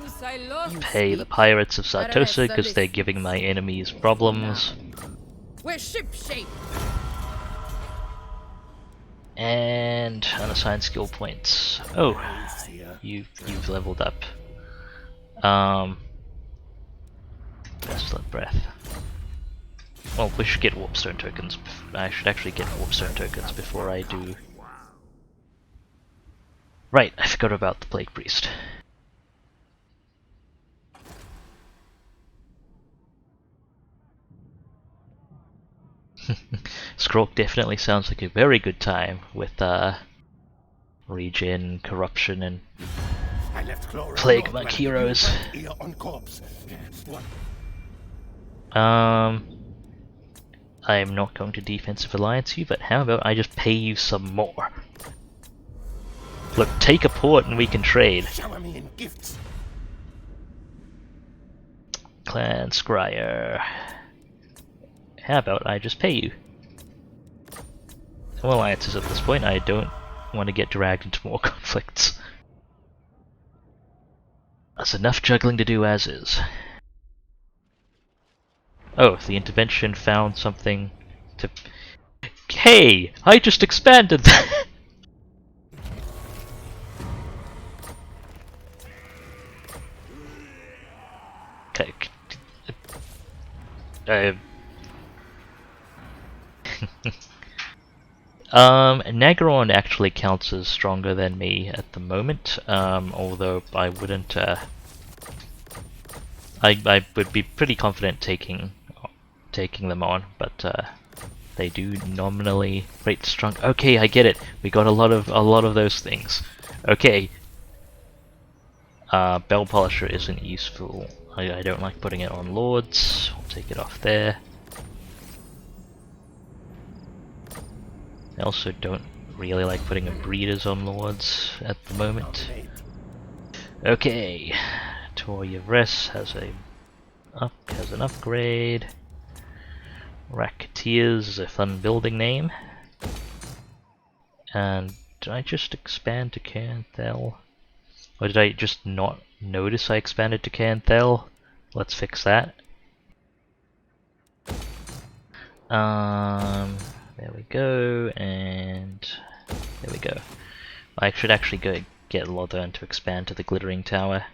pay the pirates of Sartosa because they're giving my enemies problems. We're shipshape. And unassigned skill points. Oh, you've leveled up. Pestilent Breath. Well, we should get Warpstone tokens. I should actually get Warpstone tokens before I do. Right, I forgot about the Plague Priest. Skrulk definitely sounds like a very good time with regen, corruption, and plague monk heroes. I am not going to defensive alliance you, but how about I just pay you some more? Look, take a port and we can trade. Clan Scryer. How about I just pay you? No alliances at this point. I don't want to get dragged into more conflicts. That's enough juggling to do as is. Oh, the intervention found something to... Hey! I just expanded that! Okay. Nagaron actually counts as stronger than me at the moment, although I wouldn't, I would be pretty confident taking them on, but they do nominally rate strong. Okay, I get it. We got a lot of those things. Okay. Bell Polisher isn't useful. I don't like putting it on Lords. I'll take it off there. I also don't really like putting Breeders on Lords at the moment. Okay, Toy of Rest has an upgrade. Racketeers is a fun building name. And did I just expand to Canthel? Or did I just not notice I expanded to Canthel? Let's fix that. There we go, and there we go. I should actually go get Lothern to expand to the Glittering Tower.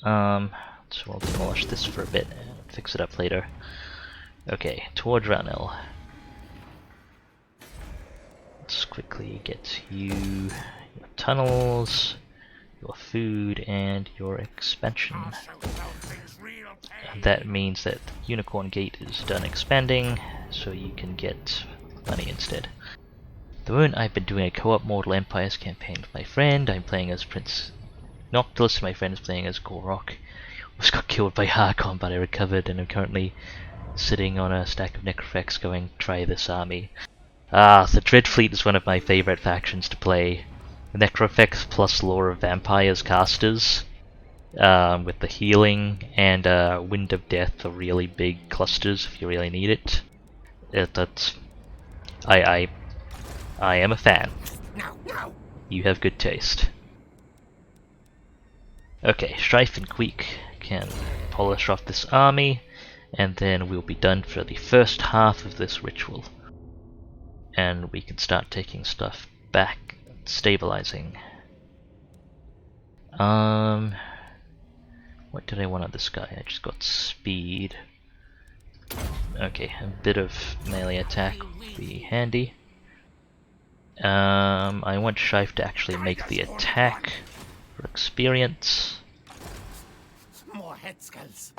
So I'll demolish this for a bit and fix it up later. Okay, towards Ranel. Let's quickly get you your tunnels, your food, and your expansion. That means that the Unicorn Gate is done expanding, so you can get money instead. At the moment, I've been doing a co-op Mortal Empires campaign with my friend. I'm playing as Prince Noctilus, my friend is playing as Gorok. I was got killed by Harkon, but I recovered, and I'm currently sitting on a stack of Necrofex going, try this army. The Dreadfleet is one of my favourite factions to play. Necrofex plus Lore of Vampires casters, with the healing, and Wind of Death are really big clusters if you really need it. I am a fan. You have good taste. Okay, Strife and Queek can polish off this army, and then we'll be done for the first half of this ritual. And we can start taking stuff back, stabilizing. What did I want on this guy? I just got speed. Okay, a bit of melee attack would be handy. I want Shife to actually make the attack for experience. More head skulls.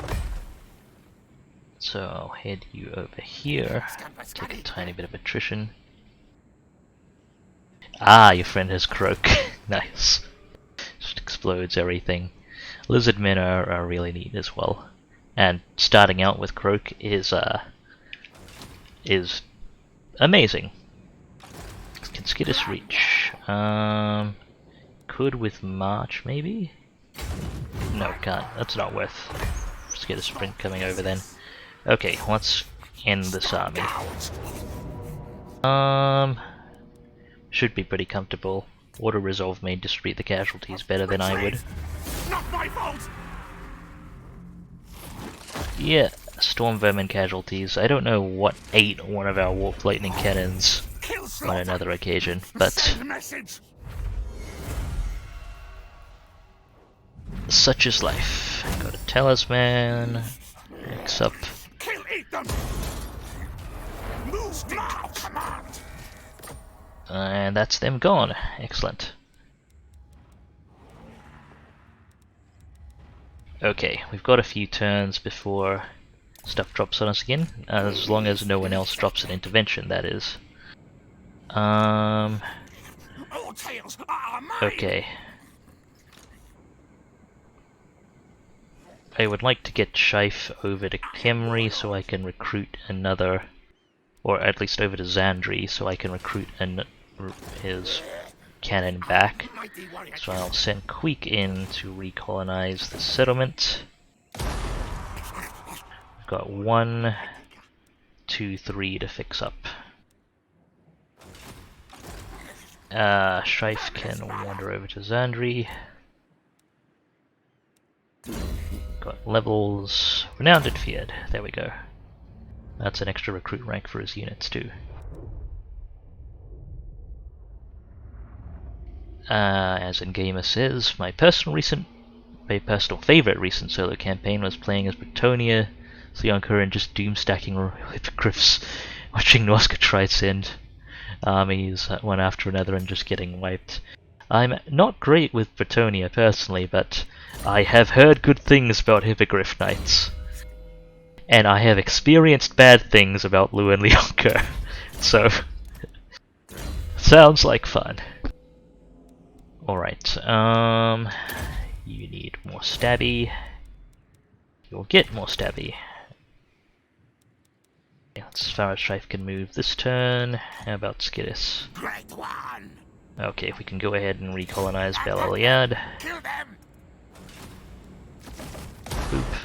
So I'll head you over here, take a tiny bit of attrition. Ah, your friend has Croak. Nice. Just explodes everything. Lizardmen are really neat as well. And starting out with Croak is amazing. Can Skittis reach? Could with March maybe? No, can't. That's not worth. Let's get a sprint coming over then. Okay, let's end this army. Should be pretty comfortable. Auto resolve may distribute the casualties better than I would. Not my fault. Yeah, Storm Vermin casualties. I don't know what ate one of our Warp Lightning cannons on another occasion, but such is life. Got a talisman. Mix up. And that's them gone. Excellent. Okay, we've got a few turns before stuff drops on us again, as long as no one else drops an intervention, that is. Okay. I would like to get Shife over to Kemri so I can recruit another, or at least over to Xandri so I can recruit his cannon back. So I'll send Queek in to recolonize the settlement. We've got 1, 2, 3 to fix up. Shife can wander over to Xandri. Got levels. Renowned and feared. There we go. That's an extra recruit rank for his units too. As Ingamer says, my personal favourite recent solo campaign was playing as Bretonia, Theonker, and just doom stacking hippogriffs, watching Noska Tridsend. armies one after another and just getting wiped. I'm not great with Bretonnia personally, but I have heard good things about Hippogriff Knights. And I have experienced bad things about Lu and Leonka. So, sounds like fun. Alright, you need more stabby. You'll get more stabby. Yeah, as far as Strife can move this turn. How about Skittis? Great one. Okay, if we can go ahead and recolonize Bel Aliad. Kill them. Boop.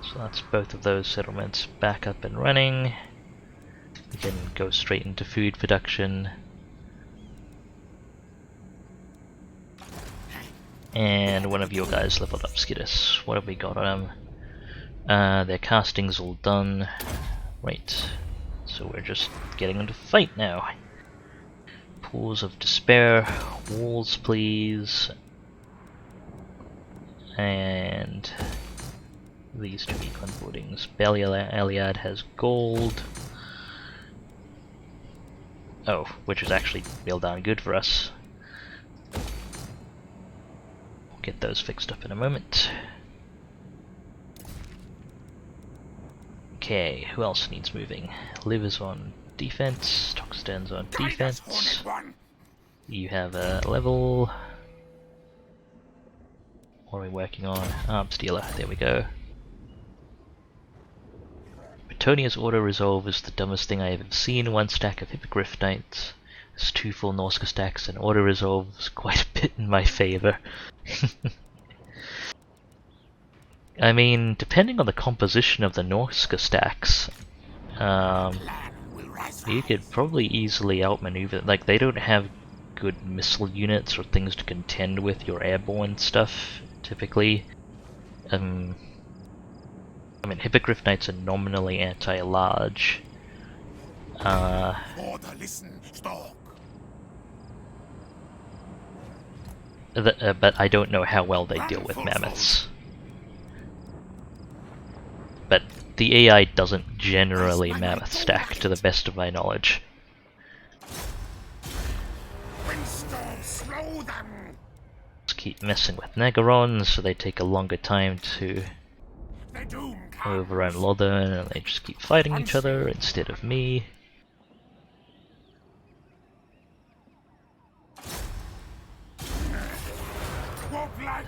So that's both of those settlements back up and running. We can go straight into food production. And one of your guys leveled up Skittis. What have we got on them? Their casting's all done. Right. So we're just getting them to fight now. Pools of Despair. Walls, please. And these two econ boardings. Bel Aliad has gold. Oh, which is actually real darn good for us. We'll get those fixed up in a moment. Okay, who else needs moving? Liv is on defense, Toxden's on defense. You have a level. What are we working on? Arms dealer, there we go. Bretonia's auto-resolve is the dumbest thing I have ever seen. One stack of Hippogriff Knights. There's 2 full Norska stacks, and auto-resolve is quite a bit in my favor. I mean, depending on the composition of the Norska stacks, you could probably easily outmaneuver. Like, they don't have good missile units or things to contend with your airborne stuff, typically. I mean, Hippogriff Knights are nominally anti-large. But I don't know how well they deal with mammoths. But the AI doesn't generally mammoth stack, to the best of my knowledge. Let's keep messing with Nagarons, so they take a longer time to overrun Lothern, and they just keep fighting each other instead of me.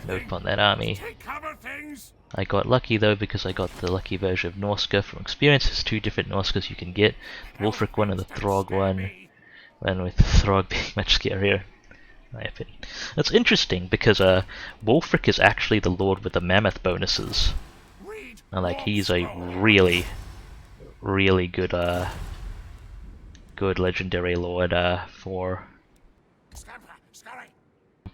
Nope on that army. I got lucky though, because I got the lucky version of Norska from experience. There's 2 different Norskas you can get. The Wolfric one and the Throg one. And with the Throg being much scarier, in my opinion. That's interesting, because Wolfric is actually the lord with the mammoth bonuses. And like, he's a really, really good good legendary lord for,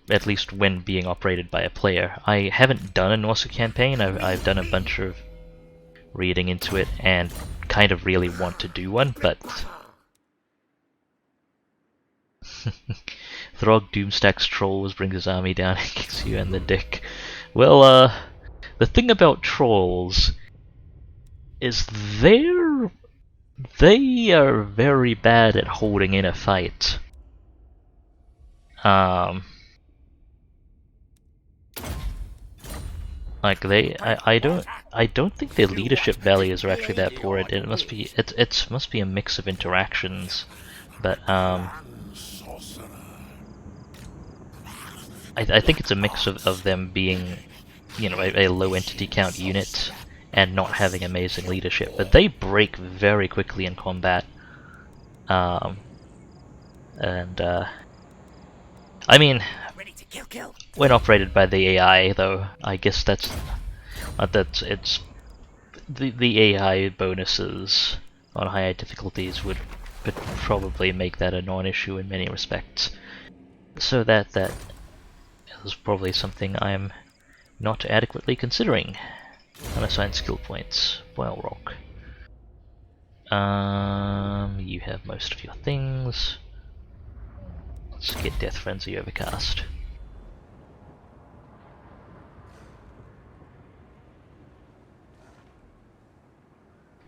at least when being operated by a player. I haven't done a Norska campaign. I've done a bunch of reading into it and kind of really want to do one, but Throg Doomstack's Trolls brings his army down and kicks you in the dick. Well, the thing about Trolls is they are very bad at holding in a fight. Like I don't think their leadership values are actually that poor. It must be it must be a mix of interactions, but I think it's a mix of them being, you know, a low entity count unit and not having amazing leadership. But they break very quickly in combat, I mean, when operated by the AI, though, I guess it's the AI bonuses on higher difficulties would probably make that a non-issue in many respects. So that is probably something I'm not adequately considering. Unassigned skill points. Well, rock. You have most of your things. Let's get Death Frenzy overcast.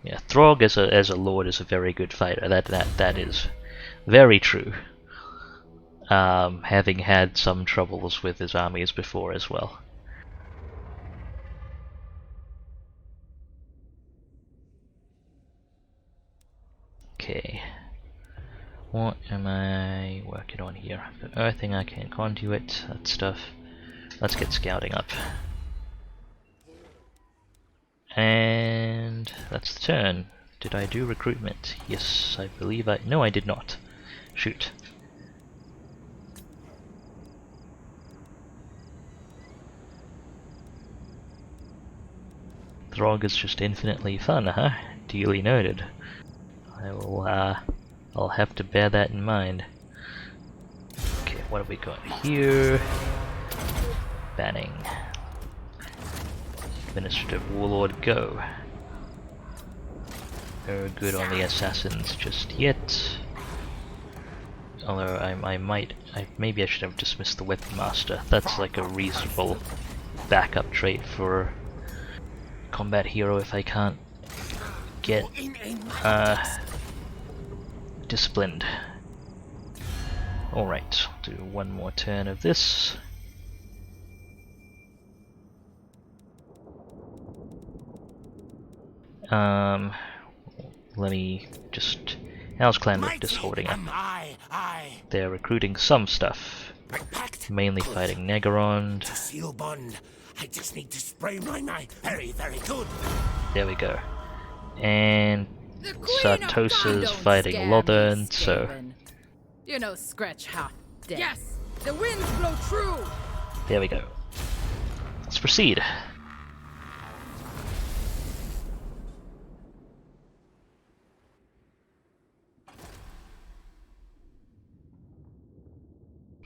Yeah, Throg as a lord is a very good fighter. That is very true. Having had some troubles with his armies before as well. Okay. What am I working on here? I've got earthing, I can conduit, that stuff. Let's get scouting up. And that's the turn. Did I do recruitment? Yes, I believe I... No, I did not. Shoot. Throg is just infinitely fun, huh? Duly noted. I will, I'll have to bear that in mind. Okay, what have we got here? Banning. Administrative Warlord, go. No good on the assassins just yet. Although maybe I should have dismissed the Weapon Master. That's like a reasonable backup trait for combat hero if I can't get disciplined. Alright, do one more turn of this. Let me just... How's Clanrick just holding up? They're recruiting some stuff. Mainly fighting Negarond. I just need to spray my mind. Very, very good. There we go. And Sartosa's fighting Lothern, so... You know, scratch half dead. Yes! The winds blow true! There we go. Let's proceed.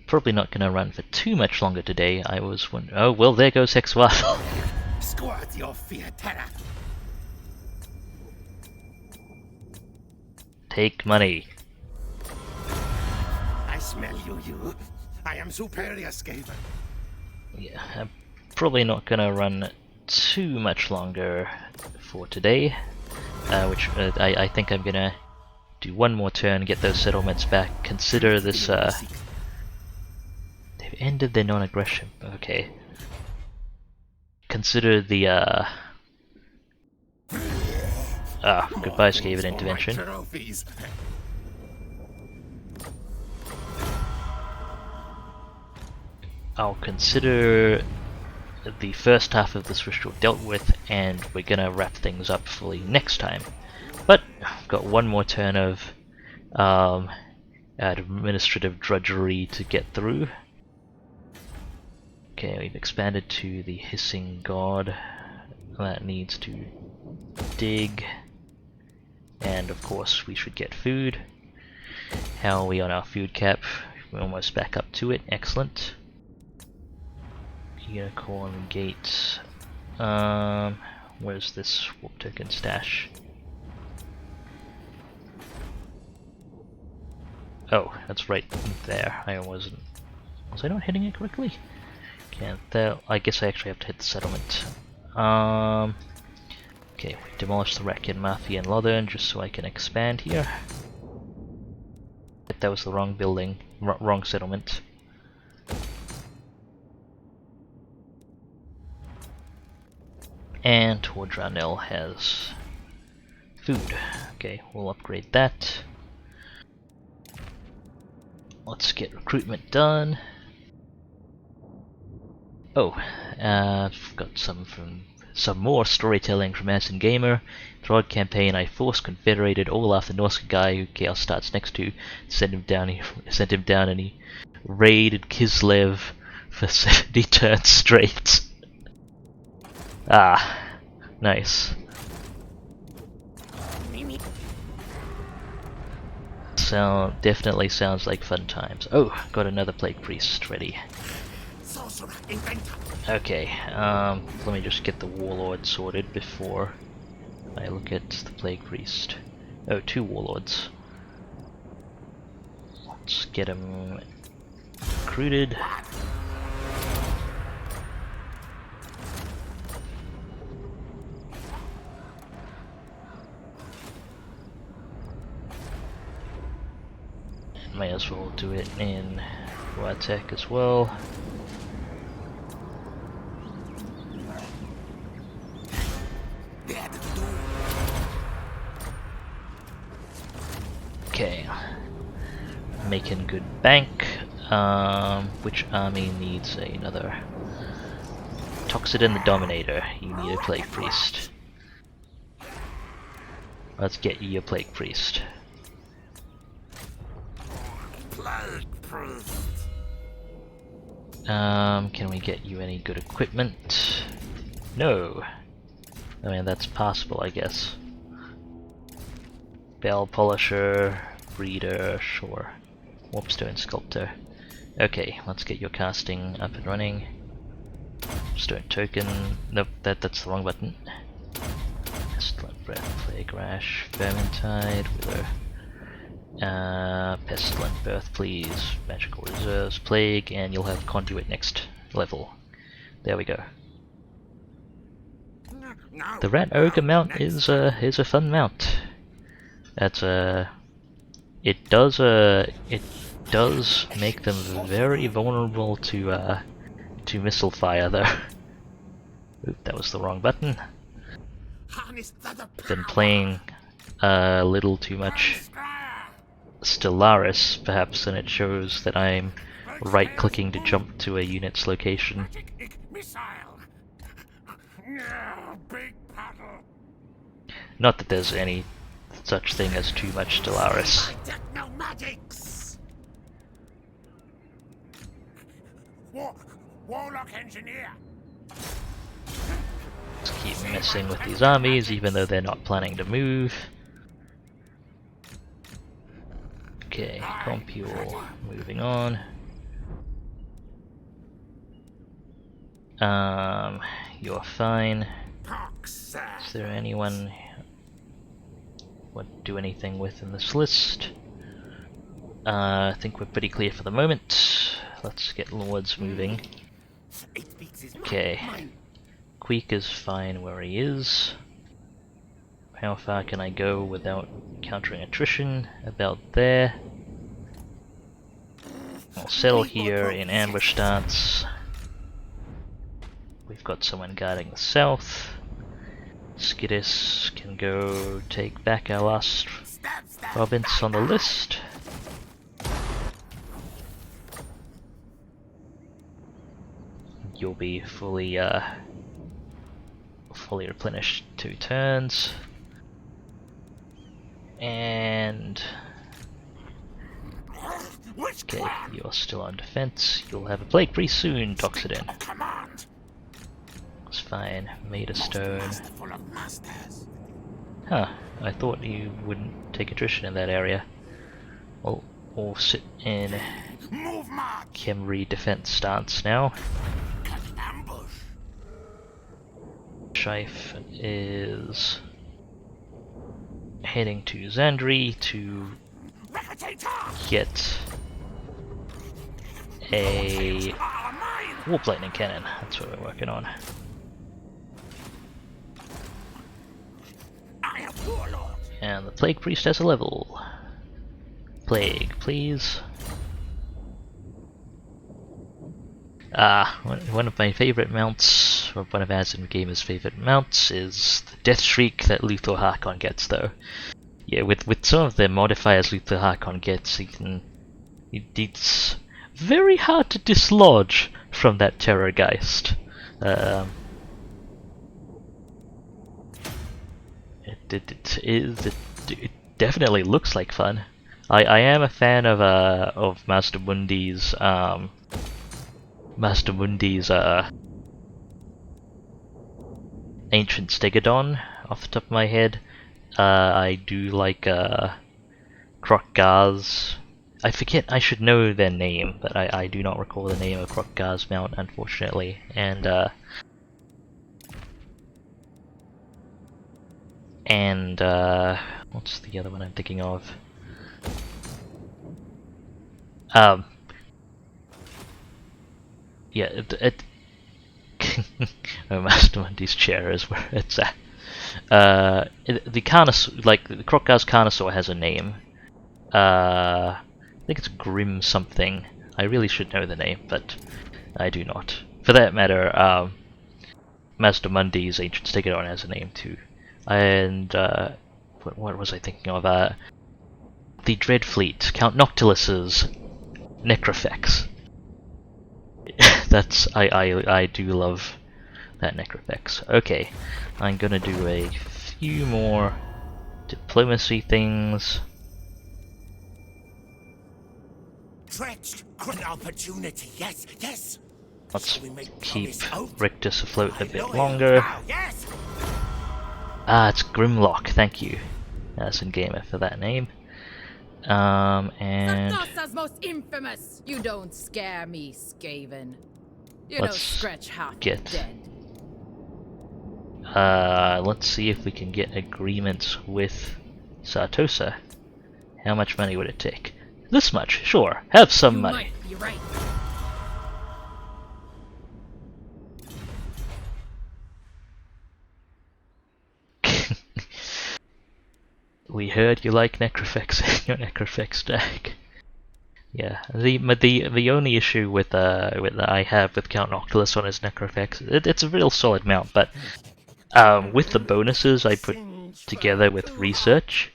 Probably not gonna run for too much longer today. I was wondering... Oh, well, there goes Hexwaffle. Squirt your fear, terror. Take money. I smell you. I am superior, Skaven. Yeah, I'm probably not gonna run too much longer for today. I think I'm gonna do one more turn, get those settlements back, consider this, they've ended their non-aggression, okay. Consider the, goodbye Skaven intervention. I'll consider the first half of this ritual dealt with, and we're gonna wrap things up fully next time. But I've got one more turn of administrative drudgery to get through. Okay, we've expanded to the Hissing God. That needs to dig. And of course we should get food. How are we on our food cap? We're almost back up to it. Excellent. Unicorn Gate. Where's this warp token stash? Oh, that's right there. Was I not hitting it correctly? Can't tell. I guess I actually have to hit the settlement. Okay, demolish the Rakian Mafia and Lothern just so I can expand here. That was the wrong building, wrong settlement. And Tordranel has food. Okay, we'll upgrade that. Let's get recruitment done. Oh, I've got some more storytelling from Asin Gamer. Throughout campaign, I forced confederated all after Norse guy who Chaos starts next to. Sent him down, and he raided Kislev for 70 turns straight. Ah, nice. Definitely sounds like fun times. Oh, got another Plague Priest ready. Okay, let me just get the Warlord sorted before I look at the Plague Priest. Oh, 2 Warlords. Let's get him recruited. may as well do it in Vortex as well. Okay, making good bank. Which army needs another? Toxidin the Dominator. You need a Plague Priest. Let's get you a Plague Priest. Can we get you any good equipment? No. I mean, that's possible, I guess. Bell Polisher, Breeder, sure. Warpstone Sculptor. Okay, let's get your casting up and running. Stone Token. Nope, that's the wrong button. Pestilent Breath, Plague Rash, Vermintide, Wither. Pestilent Birth, please. Magical Reserves, Plague, and you'll have Conduit next level. There we go. The Rat Ogre mount is a fun mount. That's it does make them very vulnerable to missile fire though. Oop, that was the wrong button. Been playing a little too much Stellaris, perhaps, and it shows that I'm right-clicking to jump to a unit's location. Not that there's any such thing as too much Stellaris. Warlock engineer. Let's keep messing with these armies, even though they're not planning to move. Okay, Compule, moving on. You're fine. Is there anyone would do anything with in this list? I think we're pretty clear for the moment. Let's get Lords moving. Okay. Queek is fine where he is. How far can I go without countering attrition? About there. I'll settle here in ambush stance. We've got someone guarding the south. Skittis can go take back our last province on the list. You'll be fully replenished 2 turns. And okay, you're still on defense. You'll have a plague pretty soon, Toxidin. It's fine. Made a stone. Huh, I thought you wouldn't take attrition in that area. Well, we'll sit in Khemri defense stance now. Shife is heading to Zandri to get a Warp Lightning Cannon. That's what we're working on. And the Plague Priest has a level. Plague, please. One of my favorite mounts, or one of Azim Gamer's favorite mounts, is the Death Shriek that Luthor Harkon gets, though. Yeah, with some of the modifiers Luthor Harkon gets, it's very hard to dislodge from that Terror Geist. It definitely looks like fun. I am a fan of Master Mundi's Ancient Stegodon off the top of my head. I do like Krokgar's. I forget, I should know their name, but I do not recall the name of Krokgar's mount, unfortunately. And what's the other one I'm thinking of? Yeah, oh, Master Mundi's chair is where it's at. The Carnosaur, like the Krokgar's Carnosaur has a name. I think it's Grim something. I really should know the name, but I do not. For that matter, Master Mundy's Ancients take it on as a name too. And what was I thinking of? The Dreadfleet, Count Noctilus's Necrofex. I do love that Necrofex. Okay, I'm gonna do a few more diplomacy things. Stretched, great opportunity. Yes, yes. Let's Shall we make keep promise oath? Rictus afloat a My bit loyal longer. vow, yes. Ah, it's Grimlock, thank you. That's in gamer for that name. And Sartassa's most infamous! You don't scare me, Skaven. You Let's don't scratch half get- dead. let's see if we can get agreements with Sartosa. How much money would it take? This much, sure. Have some You money. might be right. We heard you like Necrofex in your Necrofex deck. Yeah, the only issue with I have with Count Noctilus on his Necrofex, it's a real solid mount, but with the bonuses I put together with research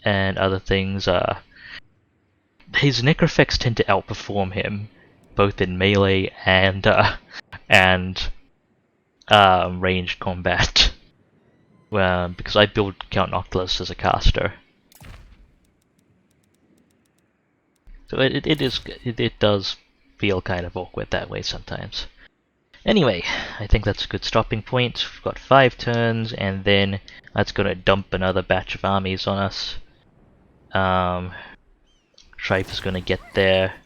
and other things, his Necrofex tend to outperform him both in melee and ranged combat. Because I build Count Noctilus as a caster, so it does feel kind of awkward that way sometimes. Anyway, I think that's a good stopping point. We've got 5 turns, and then that's gonna dump another batch of armies on us. Trife is gonna get their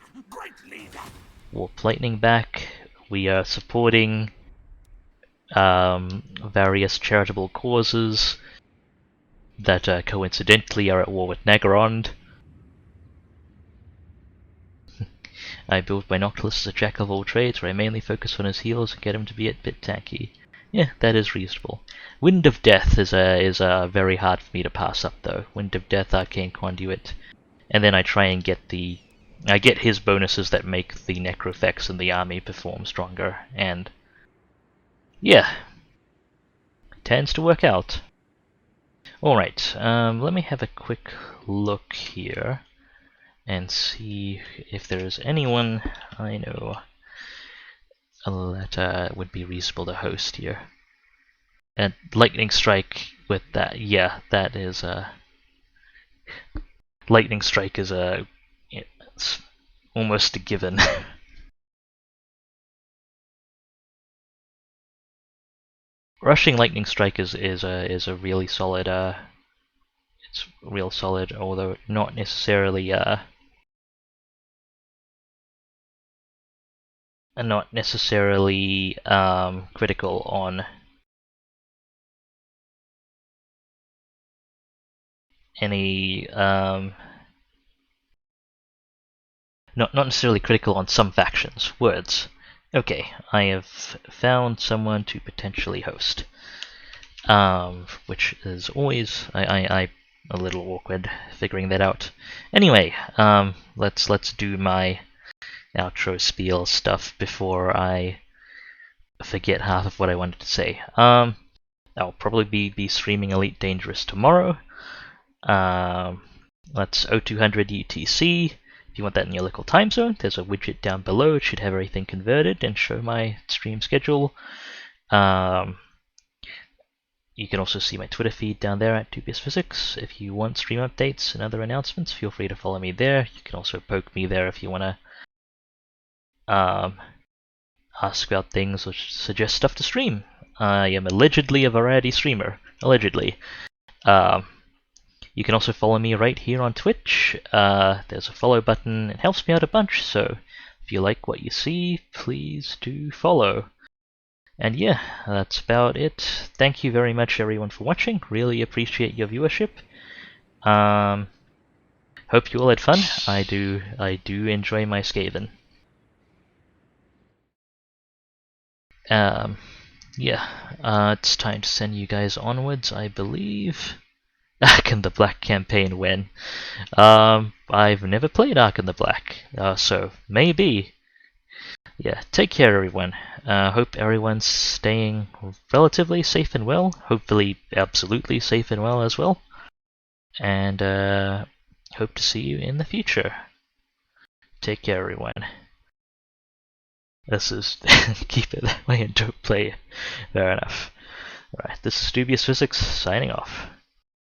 Warp Lightning back. We are supporting various charitable causes that coincidentally are at war with Nagarond. I built my Noctilus as a jack of all trades, where I mainly focus on his heals and get him to be a bit tanky. Yeah, that is reasonable. Wind of Death is very hard for me to pass up though. Wind of Death, Arcane Conduit, and then I try and get his bonuses that make the Necrofex and the army perform stronger, and yeah, it tends to work out. Alright, let me have a quick look here and see if there's anyone I know that would be reasonable to host here. And Lightning Strike with that, yeah, that is Lightning Strike is it's almost a given. Rushing Lightning Strike is a really solid it's real solid, although not necessarily critical on any not necessarily critical on some factions. Words. Okay, I have found someone to potentially host. Which is always I a little awkward figuring that out. Anyway, let's do my outro spiel stuff before I forget half of what I wanted to say. I'll probably be streaming Elite Dangerous tomorrow. That's 0200 UTC. If you want that in your local time zone, there's a widget down below. It should have everything converted and show my stream schedule. You can also see my Twitter feed down there at DubiousPhysics. If you want stream updates and other announcements, feel free to follow me there. You can also poke me there if you want to ask about things or suggest stuff to stream. I am allegedly a variety streamer. Allegedly. You can also follow me right here on Twitch. There's a follow button. It helps me out a bunch, so if you like what you see, please do follow. And yeah, that's about it. Thank you very much everyone for watching. Really appreciate your viewership. Hope you all had fun. I do enjoy my Skaven. Yeah, it's time to send you guys onwards, I believe. Ark in the Black campaign when? I've never played Ark in the Black, so maybe. Yeah, take care everyone. Hope everyone's staying relatively safe and well. Hopefully absolutely safe and well as well. And hope to see you in the future. Take care everyone. This is keep it that way and don't play. Fair enough. Alright, this is DubiousPhysics signing off.